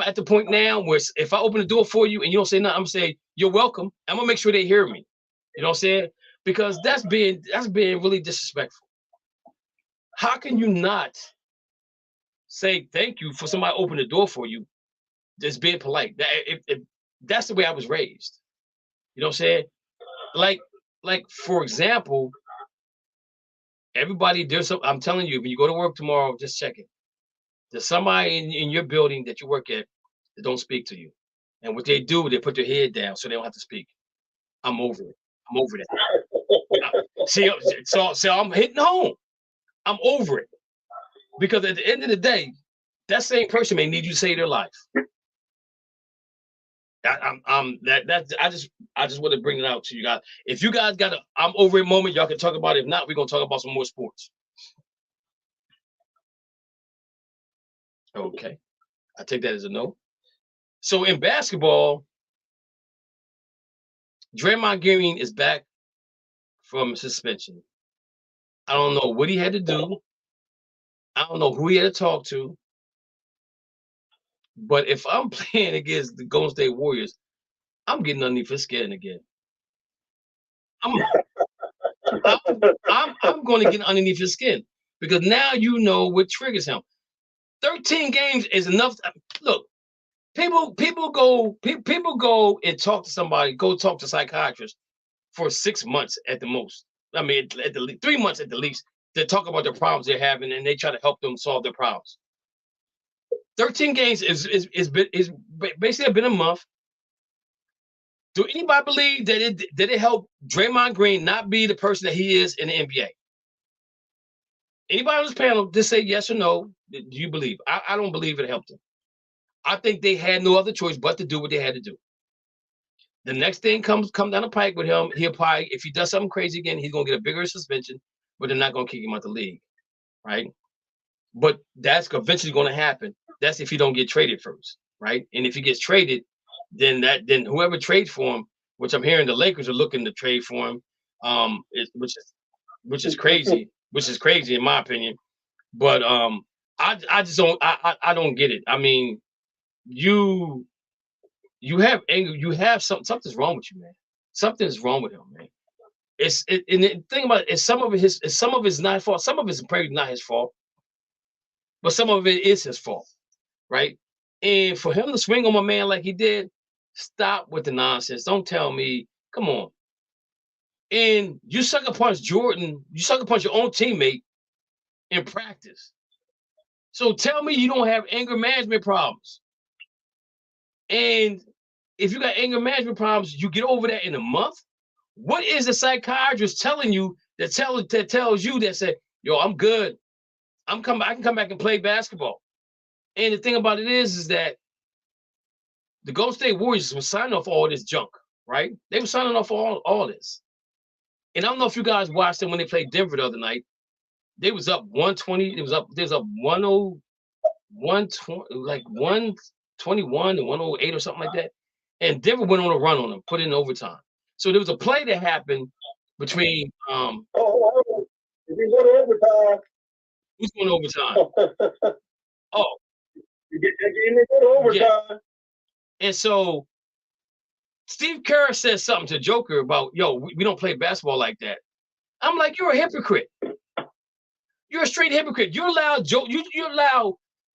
at the point now where if I open the door for you and you don't say nothing, I'm gonna say you're welcome. I'm gonna make sure they hear me. You know what I'm saying? Because that's being really disrespectful. How can you not say thank you for somebody opening the door for you? Just being polite. That's the way I was raised. You know what I'm saying? Like for example, everybody, I'm telling you, when you go to work tomorrow, just check it. There's somebody in your building that you work at that don't speak to you. And what they do, they put their head down so they don't have to speak. I'm over it. I'm over that. So I'm hitting home. I'm over it. Because at the end of the day, that same person may need you to save their life. I just want to bring it out to you guys. If you guys got a I'm over it moment, y'all can talk about it. If not, we're gonna talk about some more sports. Okay. I take that as a no. So in basketball, Draymond Green is back from suspension. I don't know what he had to do. I don't know who he had to talk to. But if I'm playing against the Golden State Warriors, I'm getting underneath his skin again. I'm going to get underneath his skin because now you know what triggers him. 13 games is enough. Look, people go and talk to somebody, go talk to a psychiatrist for 6 months at the most. I mean, at the 3 months at the least, to talk about the problems they're having and they try to help them solve their problems. 13 games is basically been a month. Do anybody believe that it helped Draymond Green not be the person that he is in the NBA? Anybody on this panel, just say yes or no. Do you believe? I don't believe it helped him. I think they had no other choice but to do what they had to do. The next thing come down the pike with him, he'll probably, if he does something crazy again, he's gonna get a bigger suspension, but they're not gonna kick him out the league, right? But that's eventually gonna happen. That's if he don't get traded first, right? And if he gets traded, then whoever trades for him, which I'm hearing the Lakers are looking to trade for him, which is crazy, in my opinion. But I just don't I don't get it. I mean, you have anger, you have something's wrong with you, man. Something's wrong with him, man. And the thing about it is some of it's not his fault, some of it's probably not his fault, but some of it is his fault, right? And for him to swing on my man like he did, stop with the nonsense. Don't tell me, come on. And you sucker punch Jordan, you sucker punch your own teammate in practice. So tell me you don't have anger management problems. And if you got anger management problems, you get over that in a month. What is the psychiatrist telling you that tells you that say, yo, I'm good. I can come back and play basketball. And the thing about it is that the Golden State Warriors were signing off all this junk, right? They were signing off all this. And I don't know if you guys watched them when they played Denver the other night. They was up 120. They was up 120, like 121 to 108 or something like that. And Denver went on a run on them, put in overtime. So there was a play that happened between if you go to overtime. Who's going to overtime? Oh. You get that game and go to overtime. Yeah. And so Steve Kerr says something to Joker about, yo, we don't play basketball like that. I'm like, you're a hypocrite. You're a straight hypocrite. You allow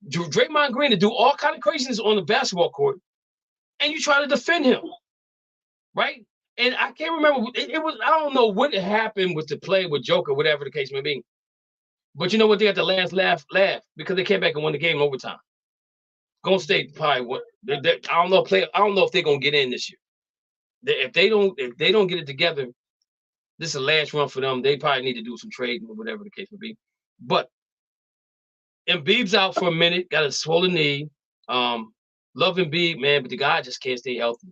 Draymond Green to do all kind of craziness on the basketball court, and you try to defend him, right? And I can't remember. It was, I don't know what happened with the play with Joker, whatever the case may be. But you know what? They got the last laugh because they came back and won the game in overtime. Golden State probably won. I don't know if they're gonna get in this year. If they don't get it together, this is the last run for them. They probably need to do some trading or whatever the case may be. But Embiid's out for a minute, got a swollen knee. Love Embiid, man, but the guy just can't stay healthy.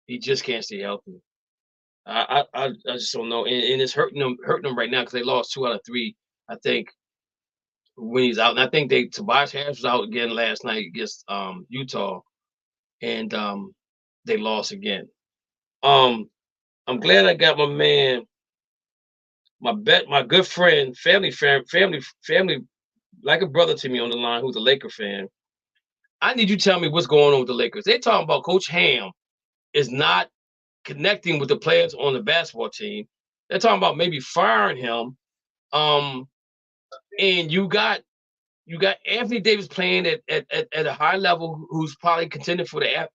He just can't stay healthy. I just don't know, and it's hurting them right now because they lost 2 out of 3, I think, when he's out. And I think Tobias Harris was out again last night against Utah, and they lost again. I'm glad I got my man, my good friend, family, like a brother to me on the line, who's a Laker fan. I need you to tell me what's going on with the Lakers. They're talking about Coach Ham is not connecting with the players on the basketball team. They're talking about maybe firing him. And you got Anthony Davis playing at a high level, who's probably contending for the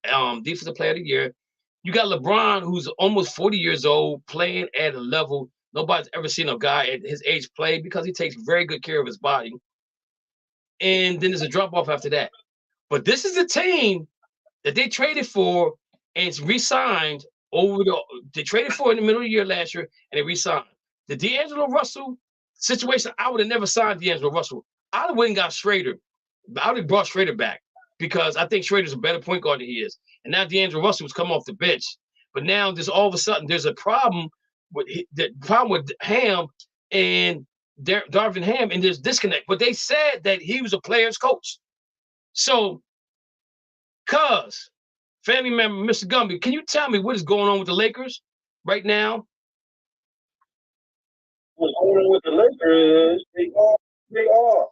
Defensive Player of the Year. You got LeBron, who's almost 40 years old, playing at a level nobody's ever seen a guy at his age play because he takes very good care of his body. And then there's a drop-off after that. But this is a team that they traded for and it's re-signed they traded for in the middle of the year last year and they re-signed. The D'Angelo Russell situation, I would have never signed D'Angelo Russell. I'd have went and got Schrader. I would have brought Schrader back because I think Schrader's a better point guard than he is. And now D'Angelo Russell was coming off the bench. But now there's all of a sudden there's a problem with Ham and Darvin Ham, and there's disconnect. But they said that he was a player's coach. So, cuz family member Mr. Gumby, can you tell me what is going on with the Lakers right now? What's going on with the Lakers is they are.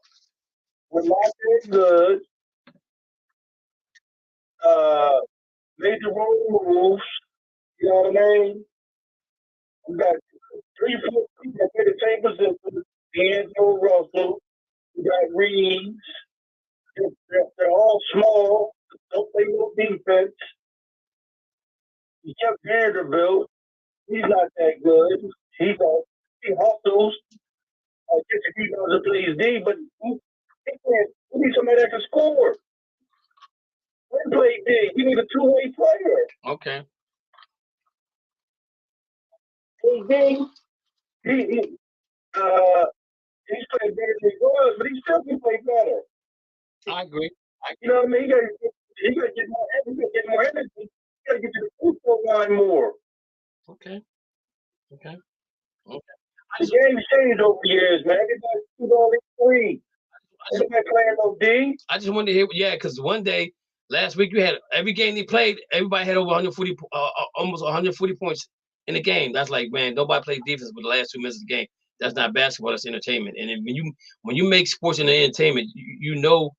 We're not that good. Major road moves. You know what I mean? We got 3 people that play the same position. D'Angelo Russell. We got Reeves. They're all small. Don't play no defense. You kept Vanderbilt. He's not that good. He hustles. I guess if he doesn't play his D, but we need somebody that can score. We play D. We need a two-way player. Okay. He's playing better than he was, but he still can play better. I agree. You know what I mean? He got to get more energy. He got to get to the free throw line more. Okay. The game's changed over the years, man. They got to shoot all these threes. They're not playing no D. I just wanted to hear, because one day last week you had every game they played, everybody had over 140, almost 140 points in the game. That's like, man, nobody played defense for the last 2 minutes of the game. That's not basketball. That's entertainment. And when you make sports into entertainment, you know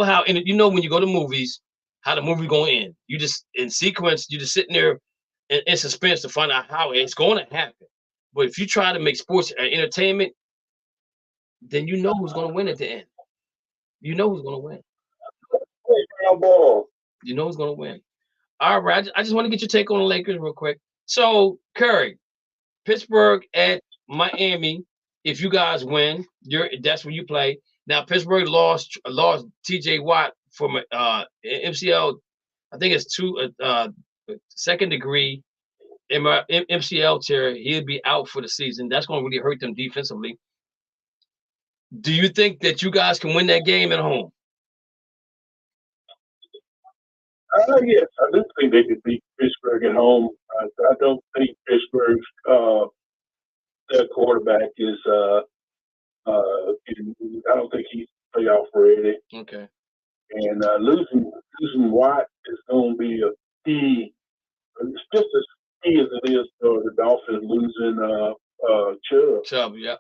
how, and you know when you go to movies, how the movie going to end. You just in sequence, you just sitting there in suspense to find out how it's going to happen. But if you try to make sports entertainment, then you know who's going to win at the end. You know who's going to win. You know who's going to win. All right. I just want to get your take on the Lakers real quick. So, Curry, Pittsburgh at Miami. If you guys win, that's where you play. Now, Pittsburgh lost T.J. Watt from MCL. I think it's second degree MCL tear. He'll be out for the season. That's going to really hurt them defensively. Do you think that you guys can win that game at home? Yes, I do think they could beat Pittsburgh at home. I don't think Pittsburgh's their quarterback is. I don't think he's playoff ready. Okay. And losing Watt is going to be a key. It's just as key as it is for the Dolphins losing Chubb. Chubb, yeah.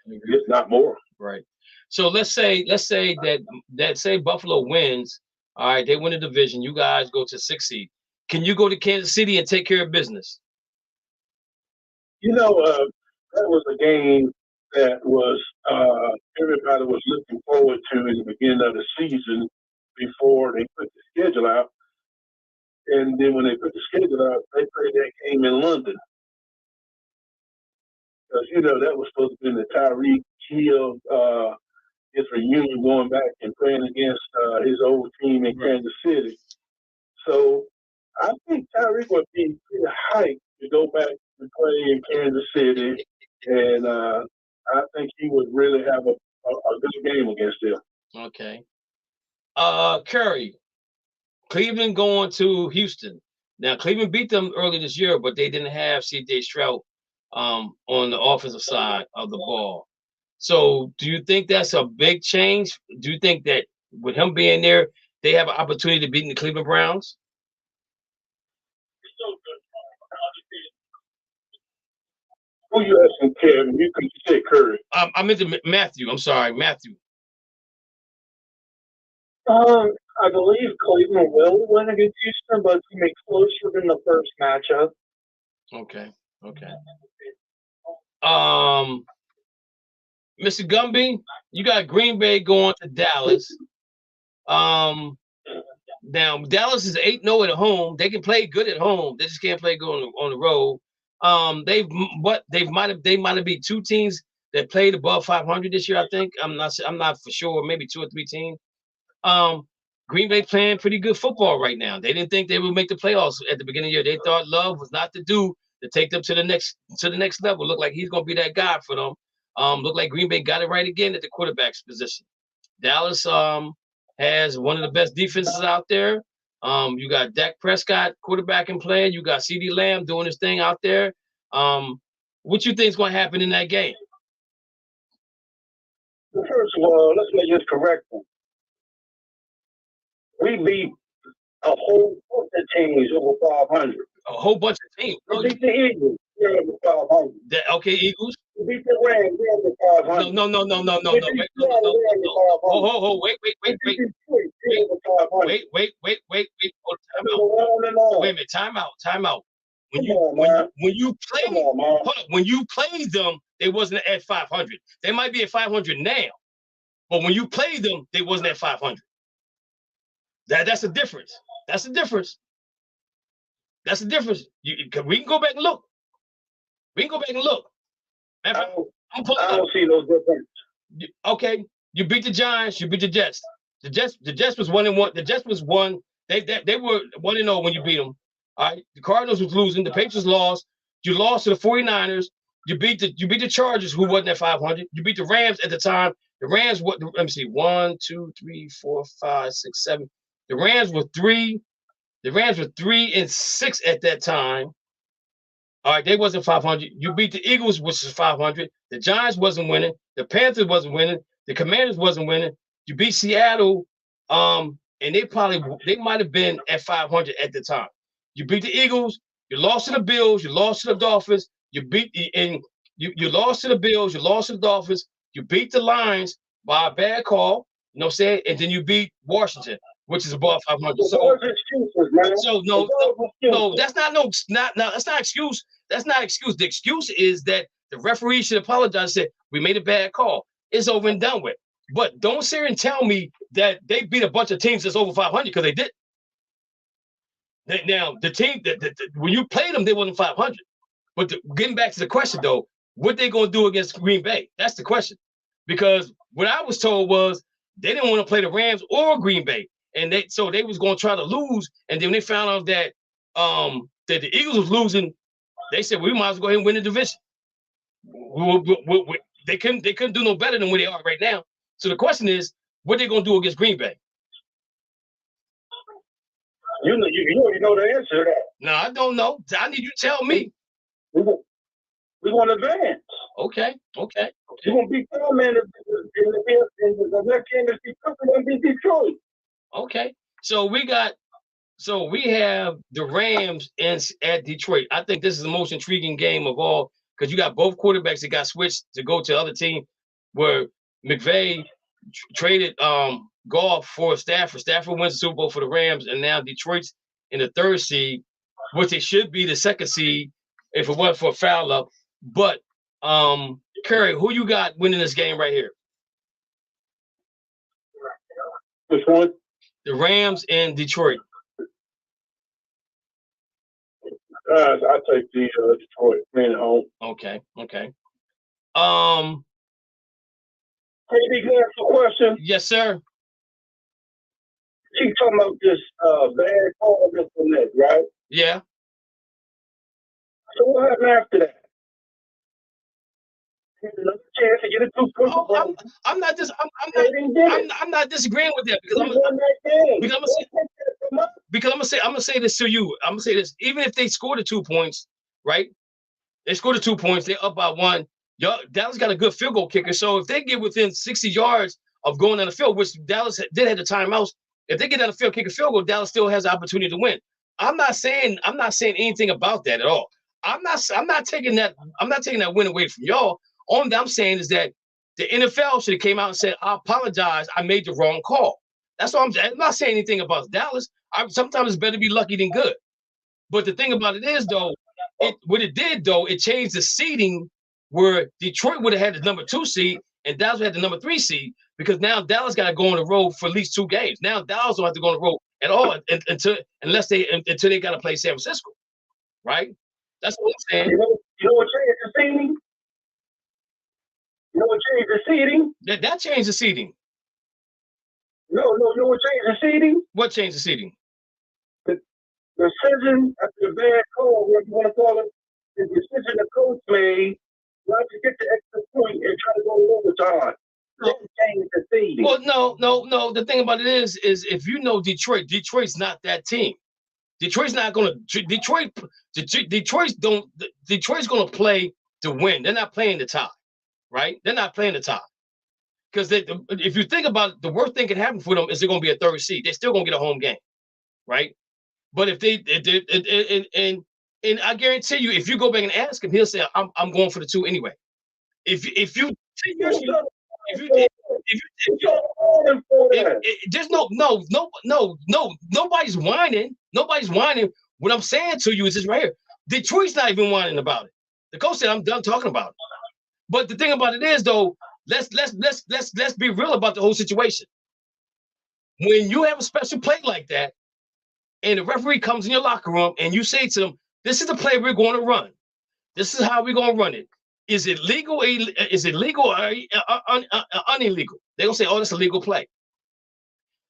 It's not more. Right. So let's say that say Buffalo wins. All right, they win the division. You guys go to 6th seed. Can you go to Kansas City and take care of business? You know, that was a game that was everybody was looking forward to in the beginning of the season before they put the schedule out. And then when they put the schedule out, they played that game in London. Because, you know, that was supposed to be the Tyreek Hill, his reunion going back and playing against his old team in Kansas City. So I think Tyreek would be pretty hyped to go back and play in Kansas City. And I think he would really have a good game against them. Okay. Curry, Cleveland going to Houston. Now, Cleveland beat them early this year, but they didn't have C.J. Stroud on the offensive side of the ball. So do you think that's a big change? Do you think that with him being there, they have an opportunity to beat the Cleveland Browns? Who you asking, Kevin? You can say Curry. I'm into Matthew. I'm sorry, Matthew. I believe Cleveland will win against Houston, but it's going to be closer than the first matchup. Okay. Mr. Gumby, you got Green Bay going to Dallas. Now Dallas is 8-0 at home. They can play good at home. They just can't play good on the road. They might have been 2 teams that played above 500 this year. I think I'm not for sure. Maybe 2 or 3 teams. Green Bay playing pretty good football right now. They didn't think they would make the playoffs at the beginning of the year. They thought Love was not the dude to take them to the next level. Look like he's gonna be that guy for them. Looked like Green Bay got it right again at the quarterback's position. Dallas has one of the best defenses out there. You got Dak Prescott quarterbacking playing. You got CeeDee Lamb doing his thing out there. What you think is going to happen in that game? Well, first of all, let's make this correct. We beat a whole bunch of teams over 500. A whole bunch of teams. We beat the Eagles. We're over 500. Okay, Eagles. We beat the Rams. We're over 500. No. Wait. Wait a minute. Time out. When you played them, they wasn't at 500. They might be at 500 now, but when you played them, they wasn't at 500. That's the difference. That's the difference. We can go back and look. I don't see no difference. Okay, you beat the Giants. You beat the Jets. The Jets was 1-1. The Jets was 1. They were 1-0 when you beat them. All right. The Cardinals was losing. The Patriots lost. You lost to the 49ers. You beat the Chargers, who wasn't at 500. You beat the Rams at the time. The Rams, let me see, 1, 2, 3, 4, 5, 6, 7. The Rams were 3. The Rams were 3-6 at that time. All right, they wasn't 500. You beat the Eagles, which is 500. The Giants wasn't winning. The Panthers wasn't winning. The Commanders wasn't winning. You beat Seattle, and they might have been at 500 at the time. You beat the Eagles. You lost to the Bills. You lost to the Dolphins. You lost to the Bills. You lost to the Dolphins. You beat the Lions by a bad call. You know what I'm saying? And then you beat Washington, which is above 500. So that's not excuse. That's not excuse. The excuse is that the referee should apologize and say, we made a bad call. It's over and done with. But don't sit here and tell me that they beat a bunch of teams that's over 500 because they did. Now, the team when you played them, they wasn't 500. But getting back to the question, though, what they going to do against Green Bay? That's the question. Because what I was told was they didn't want to play the Rams or Green Bay. And they was going to try to lose. And then when they found out that the Eagles was losing, they said, we might as well go ahead and win the division. They couldn't do no better than where they are right now. So the question is, what they going to do against Green Bay? You already know the answer to that. No, I don't know. I need you to tell me. We're going to advance. Okay. We're going to beat them, man. The next game is going to be Detroit. Okay. So we have the Rams at Detroit. I think this is the most intriguing game of all because you got both quarterbacks that got switched to go to the other team where McVay traded Goff for Stafford. Stafford wins the Super Bowl for the Rams, and now Detroit's in the 3rd seed, which it should be the 2nd seed if it wasn't for a foul up. But Curry, who you got winning this game right here? Which one? The Rams and Detroit. I take the Detroit man home. Okay. Hey, can I ask a question? Yes, sir. Keep talking about this bad call against the Nets, right? Yeah. So what happened after that? Another chance to get a 2-point. I'm not disagreeing with that because I'm gonna say this to you. I'm gonna say this. Even if they scored the 2 points, right? They scored the 2 points. They're up by 1. Dallas got a good field goal kicker. So if they get within 60 yards of going on the field, which Dallas did have the timeouts, if they get on the field, kick a field goal, Dallas still has the opportunity to win. I'm not saying anything about that at all. I'm not taking that win away from y'all. All I'm saying is that the NFL should have came out and said, I apologize, I made the wrong call. That's all I'm not saying anything about Dallas. Sometimes it's better to be lucky than good. But the thing about it is, though, it changed the seeding where Detroit would have had the number 2 seed and Dallas had the number 3 seed because now Dallas got to go on the road for at least 2 games. Now Dallas don't have to go on the road at all until they got to play San Francisco, right? That's what I'm saying. You know what changed the seeding? You know what changed the seeding? That changed the seeding. No, you know what changed the seeding? What changed the seeding? The decision after the bad call, whatever you want to call it, the decision the coach made not to get the extra point and try to go overtime. Well, no. The thing about it is if you know Detroit's not that team. Detroit's not going to. Detroit's going to play to win. They're not playing the tie, right? They're not playing the tie because if you think about it, the worst thing can happen for them is they're going to be a third seed. They're still going to get a home game, right? But if and I guarantee you, if you go back and ask him, he'll say, "I'm going for the 2 anyway." If you 10 years ago, there's nobody's whining. Nobody's whining. What I'm saying to you is this right here. Detroit's not even whining about it. The coach said, "I'm done talking about it." But the thing about it is, though, let's be real about the whole situation. When you have a special play like that, and the referee comes in your locker room, and you say to them, "This is the play we're going to run. This is how we're going to run it. Is it legal? Is it legal or unillegal?" They're going to say, "Oh, that's a legal play."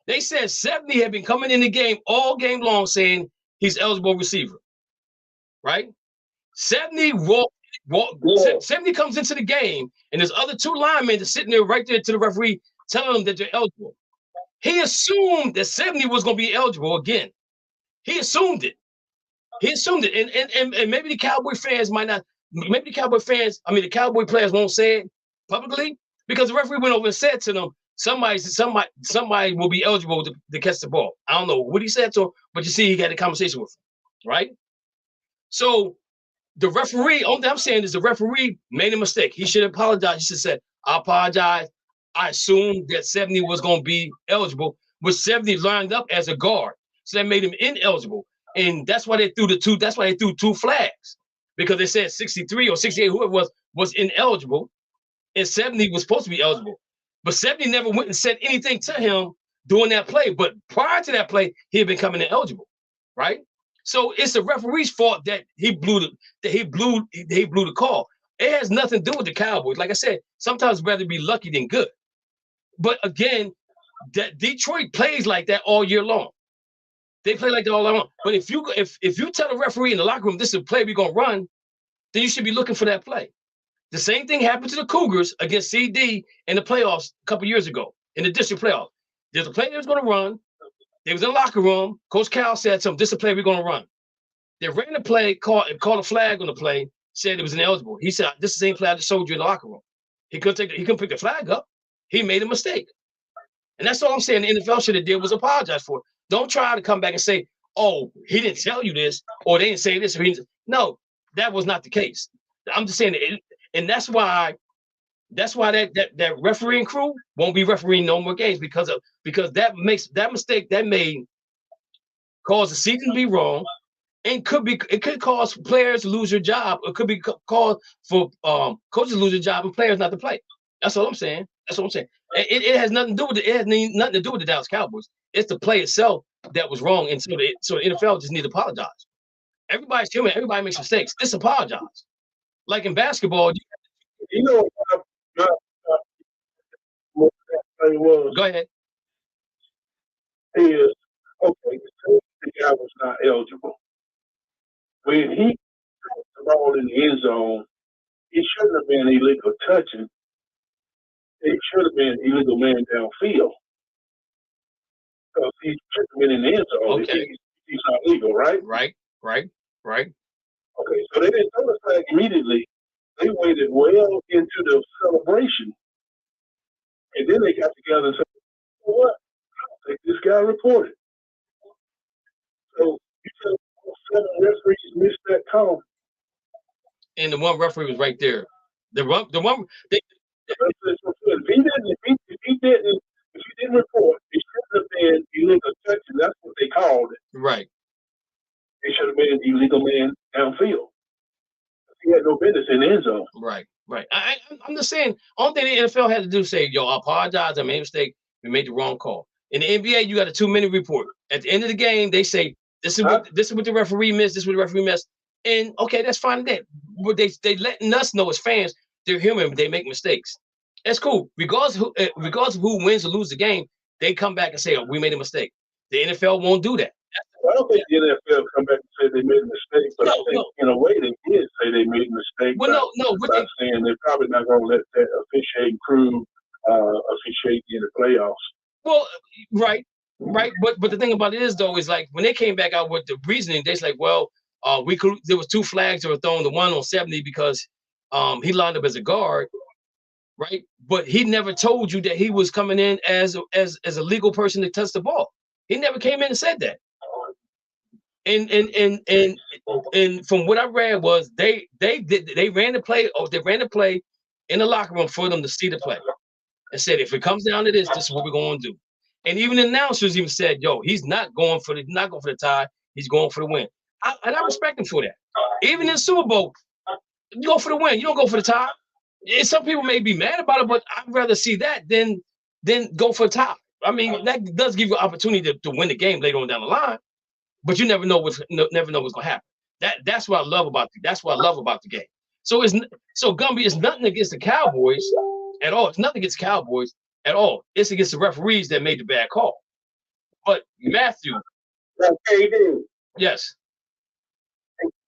They said 70 had been coming in the game all game long saying he's eligible receiver, right? 70 70 comes into the game, and there's other 2 linemen that's sitting there right there to the referee telling them that they're eligible. He assumed that 70 was going to be eligible again. He assumed it. And maybe the Cowboy fans might not. Maybe the Cowboy players won't say it publicly because the referee went over and said to them, somebody will be eligible to catch the ball. I don't know what he said to him, but you see, he had a conversation with him, right? So the referee, only thing I'm saying is the referee made a mistake. He should apologize. He should have said, "I apologize. I assumed that 70 was going to be eligible, but 70 lined up as a guard. So that made him ineligible. And that's why they threw 2 flags. Because they said 63 or 68, whoever was ineligible, and 70 was supposed to be eligible. But 70 never went and said anything to him during that play. But prior to that play, he had been coming ineligible, right? So it's the referee's fault that he blew the call. It has nothing to do with the Cowboys. Like I said, sometimes it's better to be lucky than good. But again, that Detroit plays like that all year long. They play like that all along. But if you tell the referee in the locker room, "This is a play we're going to run," then you should be looking for that play. The same thing happened to the Cougars against CD in the playoffs a couple years ago, in the district playoffs. There's a play they was going to run. They was in the locker room. Coach Cal said to them, "This is a play we're going to run." They ran the play, called a flag on the play, said it was ineligible. He said, "This is the same play I just showed you in the locker room." He couldn't pick the flag up. He made a mistake. And that's all I'm saying the NFL should have did was apologize for it. Don't try to come back and say, "Oh, he didn't tell you this," or "They didn't say this." No, that was not the case. I'm just saying, and that's why that refereeing crew won't be refereeing no more games because that mistake that made cause the season to be wrong, and it could cause players to lose their job. It could be cause for coaches to lose their job and players not to play. That's all I'm saying. It has nothing to do with it. It has nothing to do with the Dallas Cowboys. It's the play itself that was wrong, and so the NFL just need to apologize. Everybody's human. Everybody makes mistakes. Just apologize. Like in basketball, You know what play was? Go ahead. Is okay. The guy was not eligible when he got the ball in the end zone. It shouldn't have been illegal touching. It should have been illegal man downfield. Because he should have been in the end zone. Okay. He's not legal, right? Right. Okay, so they didn't throw the flag immediately. They waited well into the celebration. And then they got together and said, "You know what? I don't think this guy reported." So you said 7 referees missed that call. And the one referee was right there. The one If he didn't report, it should have been illegal touching. That's what they called it. right. It should have been illegal man downfield. He had no business in the end zone. Right. I'm just saying, only thing the NFL had to do is say, "Yo, I apologize. I made a mistake. We made the wrong call." In the NBA, you got a 2-minute report. At the end of the game, they say, this is what the referee missed. This is what the referee missed. And okay, that's fine. But they letting us know as fans, they're human. They make mistakes. That's cool. Regardless of who wins or loses the game, they come back and say, "Oh, we made a mistake." The NFL won't do that. I don't think the NFL come back and say they made a mistake, but I think in a way they did say they made a mistake. Well, by saying they're probably not going to let that officiating crew officiate in the playoffs. Well, right. But the thing about it is, though, is like when they came back out with the reasoning, they're like, well, there was 2 flags that were thrown, the one on 70 because he lined up as a guard, right? But he never told you that he was coming in as a legal person to touch the ball. He never came in and said that. And from what I read was they ran the play in the locker room for them to see the play and said, if it comes down to this is what we're going to do. And even the announcers even said, yo, he's not going for the tie, he's going for the win. And I respect him for that. Even in Super Bowl, you go for the win, you don't go for the tie. And some people may be mad about it, but I'd rather see that than go for a tie. I mean, that does give you an opportunity to win the game later on down the line, but you never know what's going to happen. That's what I love about the game. So Gumby, it's nothing against the Cowboys at all. It's nothing against the Cowboys at all. It's against the referees that made the bad call. But Matthew, KD. Yes.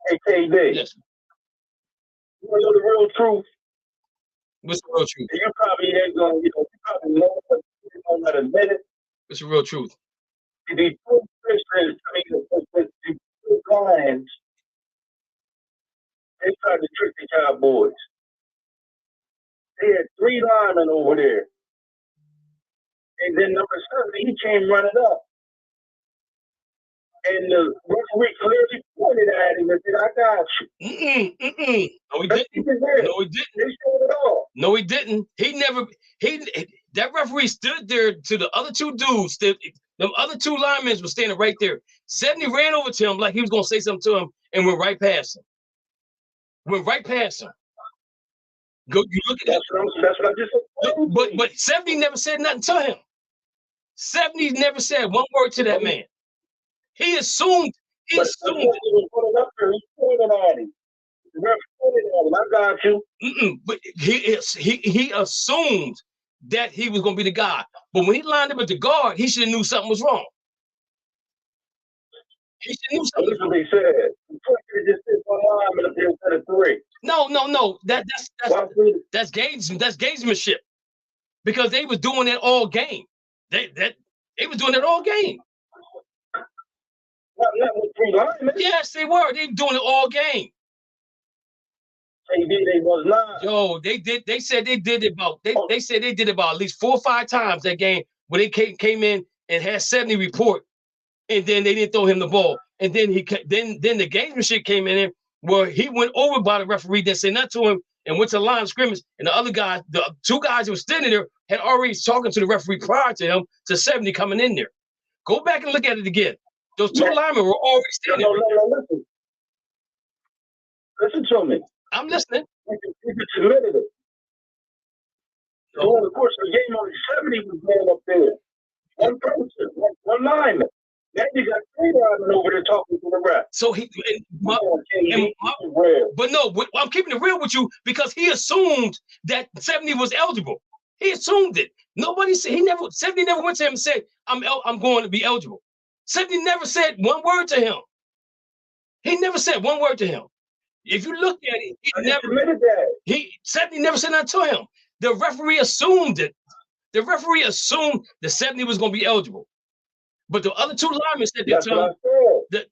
Hey, KD. Yes. You know the real truth. What's the real truth? You probably ain't gonna, you probably know, but you don't let admit it. What's the real truth? The two Christians, the two Lions, they tried to trick the Cowboys. They had 3 linemen over there. And then number 7, he came running up. And the referee clearly pointed at him and said, I got you. No, he didn't. No, he didn't. They showed it all. No, he didn't. That referee stood there to the other 2 dudes. The other 2 linemen were standing right there. 70 ran over to him like he was going to say something to him and went right past him. Go, you look at that. That's what I just said. But 70 never said nothing to him. 70 never said one word to that man. He assumed. He pointed at him. I got you. But he assumed that he was going to be the guy. But when he lined up at the guard, he should have knew something was wrong. He should have knew something. That's what they said. You could just sit one lineman up there instead of 3. No. That's gamesmanship. Because they was doing it all game. They was doing it all game. Not with 3 linemen. Yes, they were. They were doing it all game. They was not. Yo, they did. They said they did it about. They said they did it about at least 4 or 5 times that game when they came in and had 70 report, and then they didn't throw him the ball. And then then the gamesmanship came in where he went over by the referee, didn't say nothing to him, and went to the line of scrimmage. And the other guy, the 2 guys that were standing there, had already talking to the referee prior to him to 70 coming in there. Go back and look at it again. Those 2 linemen were already standing there. No, listen to me. I'm listening. You just admitted it. So, of course, the game only 70 was going up there. One person, one lineman. Now you got 3 linemen over there talking to the ref. So I'm keeping it real with you because he assumed that 70 was eligible. He assumed it. Nobody said 70 never went to him and said, I'm going to be eligible. 70 never said one word to him. He never said one word to him. If you look at it, he 70 never said nothing to him. The referee assumed it. The referee assumed that 70 was going to be eligible. But the other 2 linemen said that to him.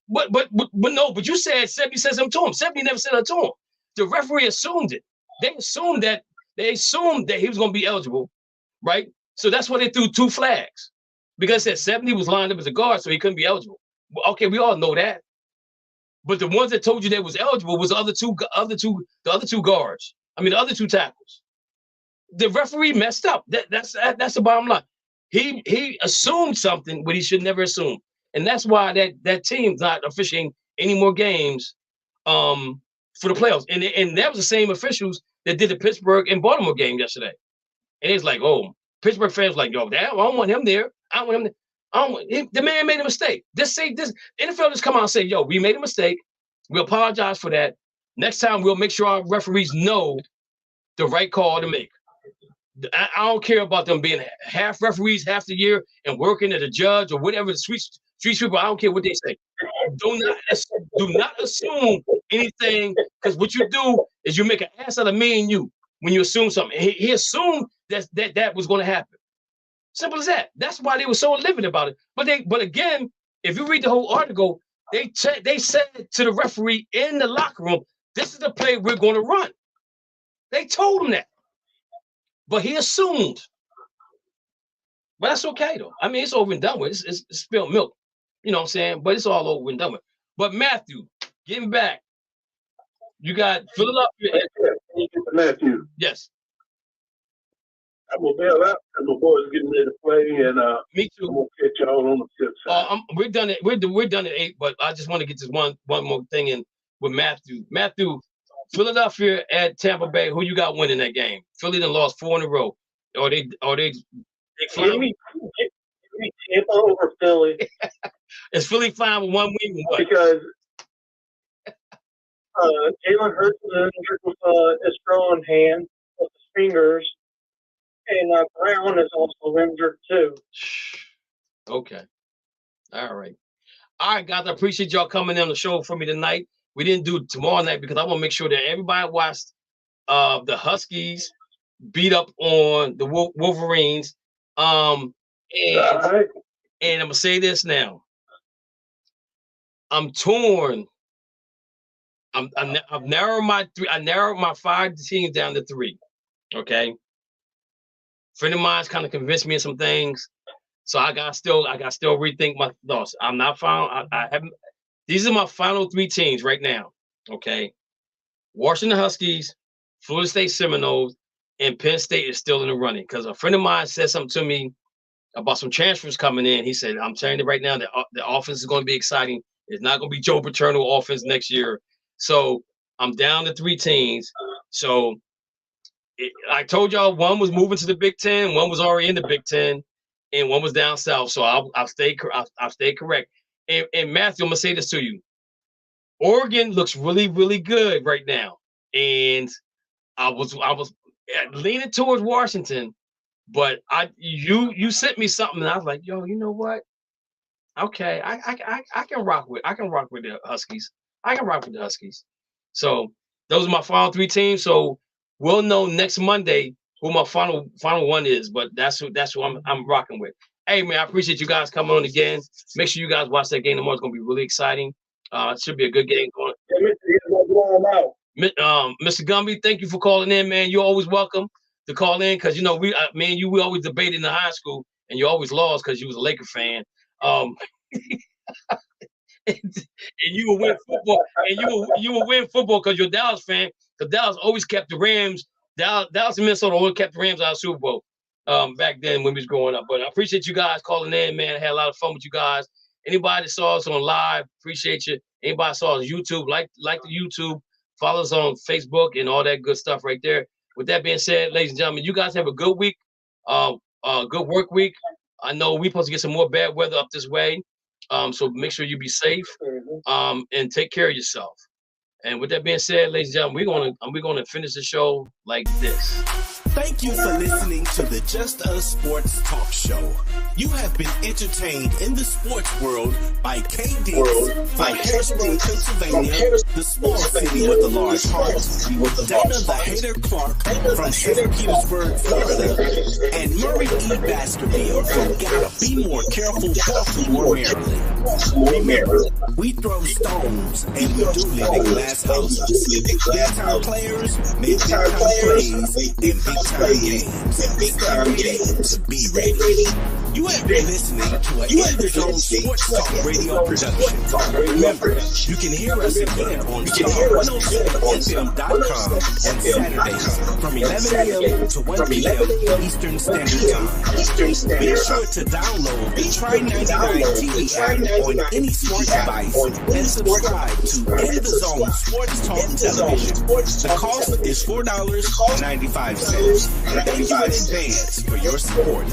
But you said 70 said something to him. 70 never said that to him. The referee assumed it. They assumed that he was going to be eligible, right? So that's why they threw 2 flags. Because it said 70 was lined up as a guard, so he couldn't be eligible. Well, okay, we all know that. But the ones that told you they was eligible was the other two guards. I mean, the other 2 tackles. The referee messed up. That's the bottom line. He assumed something, but he should never assume. And that's why that team's not officiating any more games for the playoffs. And that was the same officials that did the Pittsburgh and Baltimore game yesterday. And it's like, oh, Pittsburgh fans like, yo, I don't want him there. I don't want him there. The man made a mistake. NFL just come out and say, yo, we made a mistake. We apologize for that. Next time we'll make sure our referees know the right call to make. I don't care about them being half referees half the year and working as a judge or whatever the Street people, I don't care what they say. Do not assume anything, because what you do is you make an ass out of me and you when you assume something. He assumed that was going to happen. Simple as that. That's why they were so livid about it. But again, if you read the whole article, they said to the referee in the locker room, "This is the play we're going to run." They told him that, but he assumed. But that's okay though. I mean, it's over and done with. It's spilled milk. You know what I'm saying? But it's all over and done with. But Matthew, getting back, you got Philadelphia. Matthew. Yes. I'm gonna bail out because my boys getting ready to play, and me too. I'm gonna catch y'all on the flip side. We're done at 8, but I just want to get this one more thing in with Matthew. Matthew, Philadelphia at Tampa Bay. Who you got winning that game? Philly done lost 4 in a row. Or they Give me Tampa over Philly. Is Philly fine with 1 win? Because Jalen Hurts is injured with a strong hand with his fingers, and Brown is also injured too. Okay. All right, guys. I appreciate y'all coming on the show for me tonight. We didn't do it tomorrow night because I want to make sure that everybody watched the Huskies beat up on the Wolverines. And I'm gonna say this now. I'm torn. I've narrowed my 3. I narrowed my 5 teams down to 3. Okay. Friend of mine's kind of convinced me of some things, so I got still rethink my thoughts. I'm not found. I haven't. These are my final 3 teams right now. Okay. Washington Huskies, Florida State Seminoles, and Penn State is still in the running because a friend of mine said something to me about some transfers coming in. He said, "I'm telling you right now that the offense is going to be exciting. It's not going to be Joe Paterno offense next year." So I'm down to 3 teams. So I told y'all one was moving to the Big Ten, one was already in the Big Ten, and one was down south. So I'll stay correct. And Matthew, I'm gonna say this to you: Oregon looks really, really good right now, and I was leaning towards Washington, but you sent me something, and I was like, yo, you know what? Okay, I can rock with the Huskies. I can rock with the Huskies. So those are my final 3 teams. So we'll know next Monday who my final one is. But that's who I'm rocking with. Hey man, I appreciate you guys coming on again. Make sure you guys watch that game tomorrow. It's gonna be really exciting. It should be a good game going. Mr. Gumby, thank you for calling in, man. You're always welcome to call in because you know we always debated in the high school, and you always lost because you was a Laker fan. And you will win football, and you will win football because you're a Dallas fan. Because Dallas always kept the Rams. Dallas and Minnesota always kept the Rams out of Super Bowl back then when we was growing up. But I appreciate you guys calling in, man. I had a lot of fun with you guys. Anybody that saw us on live, appreciate you. Anybody saw us on YouTube, like the YouTube, follow us on Facebook and all that good stuff right there. With that being said, ladies and gentlemen, you guys have a good week, good work week. I know we're supposed to get some more bad weather up this way. So make sure you be safe and take care of yourself. And with that being said, ladies and gentlemen, we're gonna finish the show like this. Thank you for listening to the Just Us Sports Talk Show. You have been entertained in the sports world by K. Diggs from Harrisburg, Pennsylvania, the small city with a large heart, Dana the Hater Clark from St. Petersburg, Florida, and Murray E. Baskerville from Gotta Be More Careful, Baltimore, Maryland. Remember, we throw stones and we do live in glass houses. Big-time players make big-time plays and big-time games. Be ready. You have been listening to an In the Zone Sports Talk Radio production. Remember, you can hear us again on Star107FM.com on Saturdays from 11 a.m. to 1 p.m. Eastern Standard Time. Be sure to download the Try 99 TV app on any smart device and subscribe to In the Zone Sports Talk Television. The cost is $4.95. Thank you in advance for your support.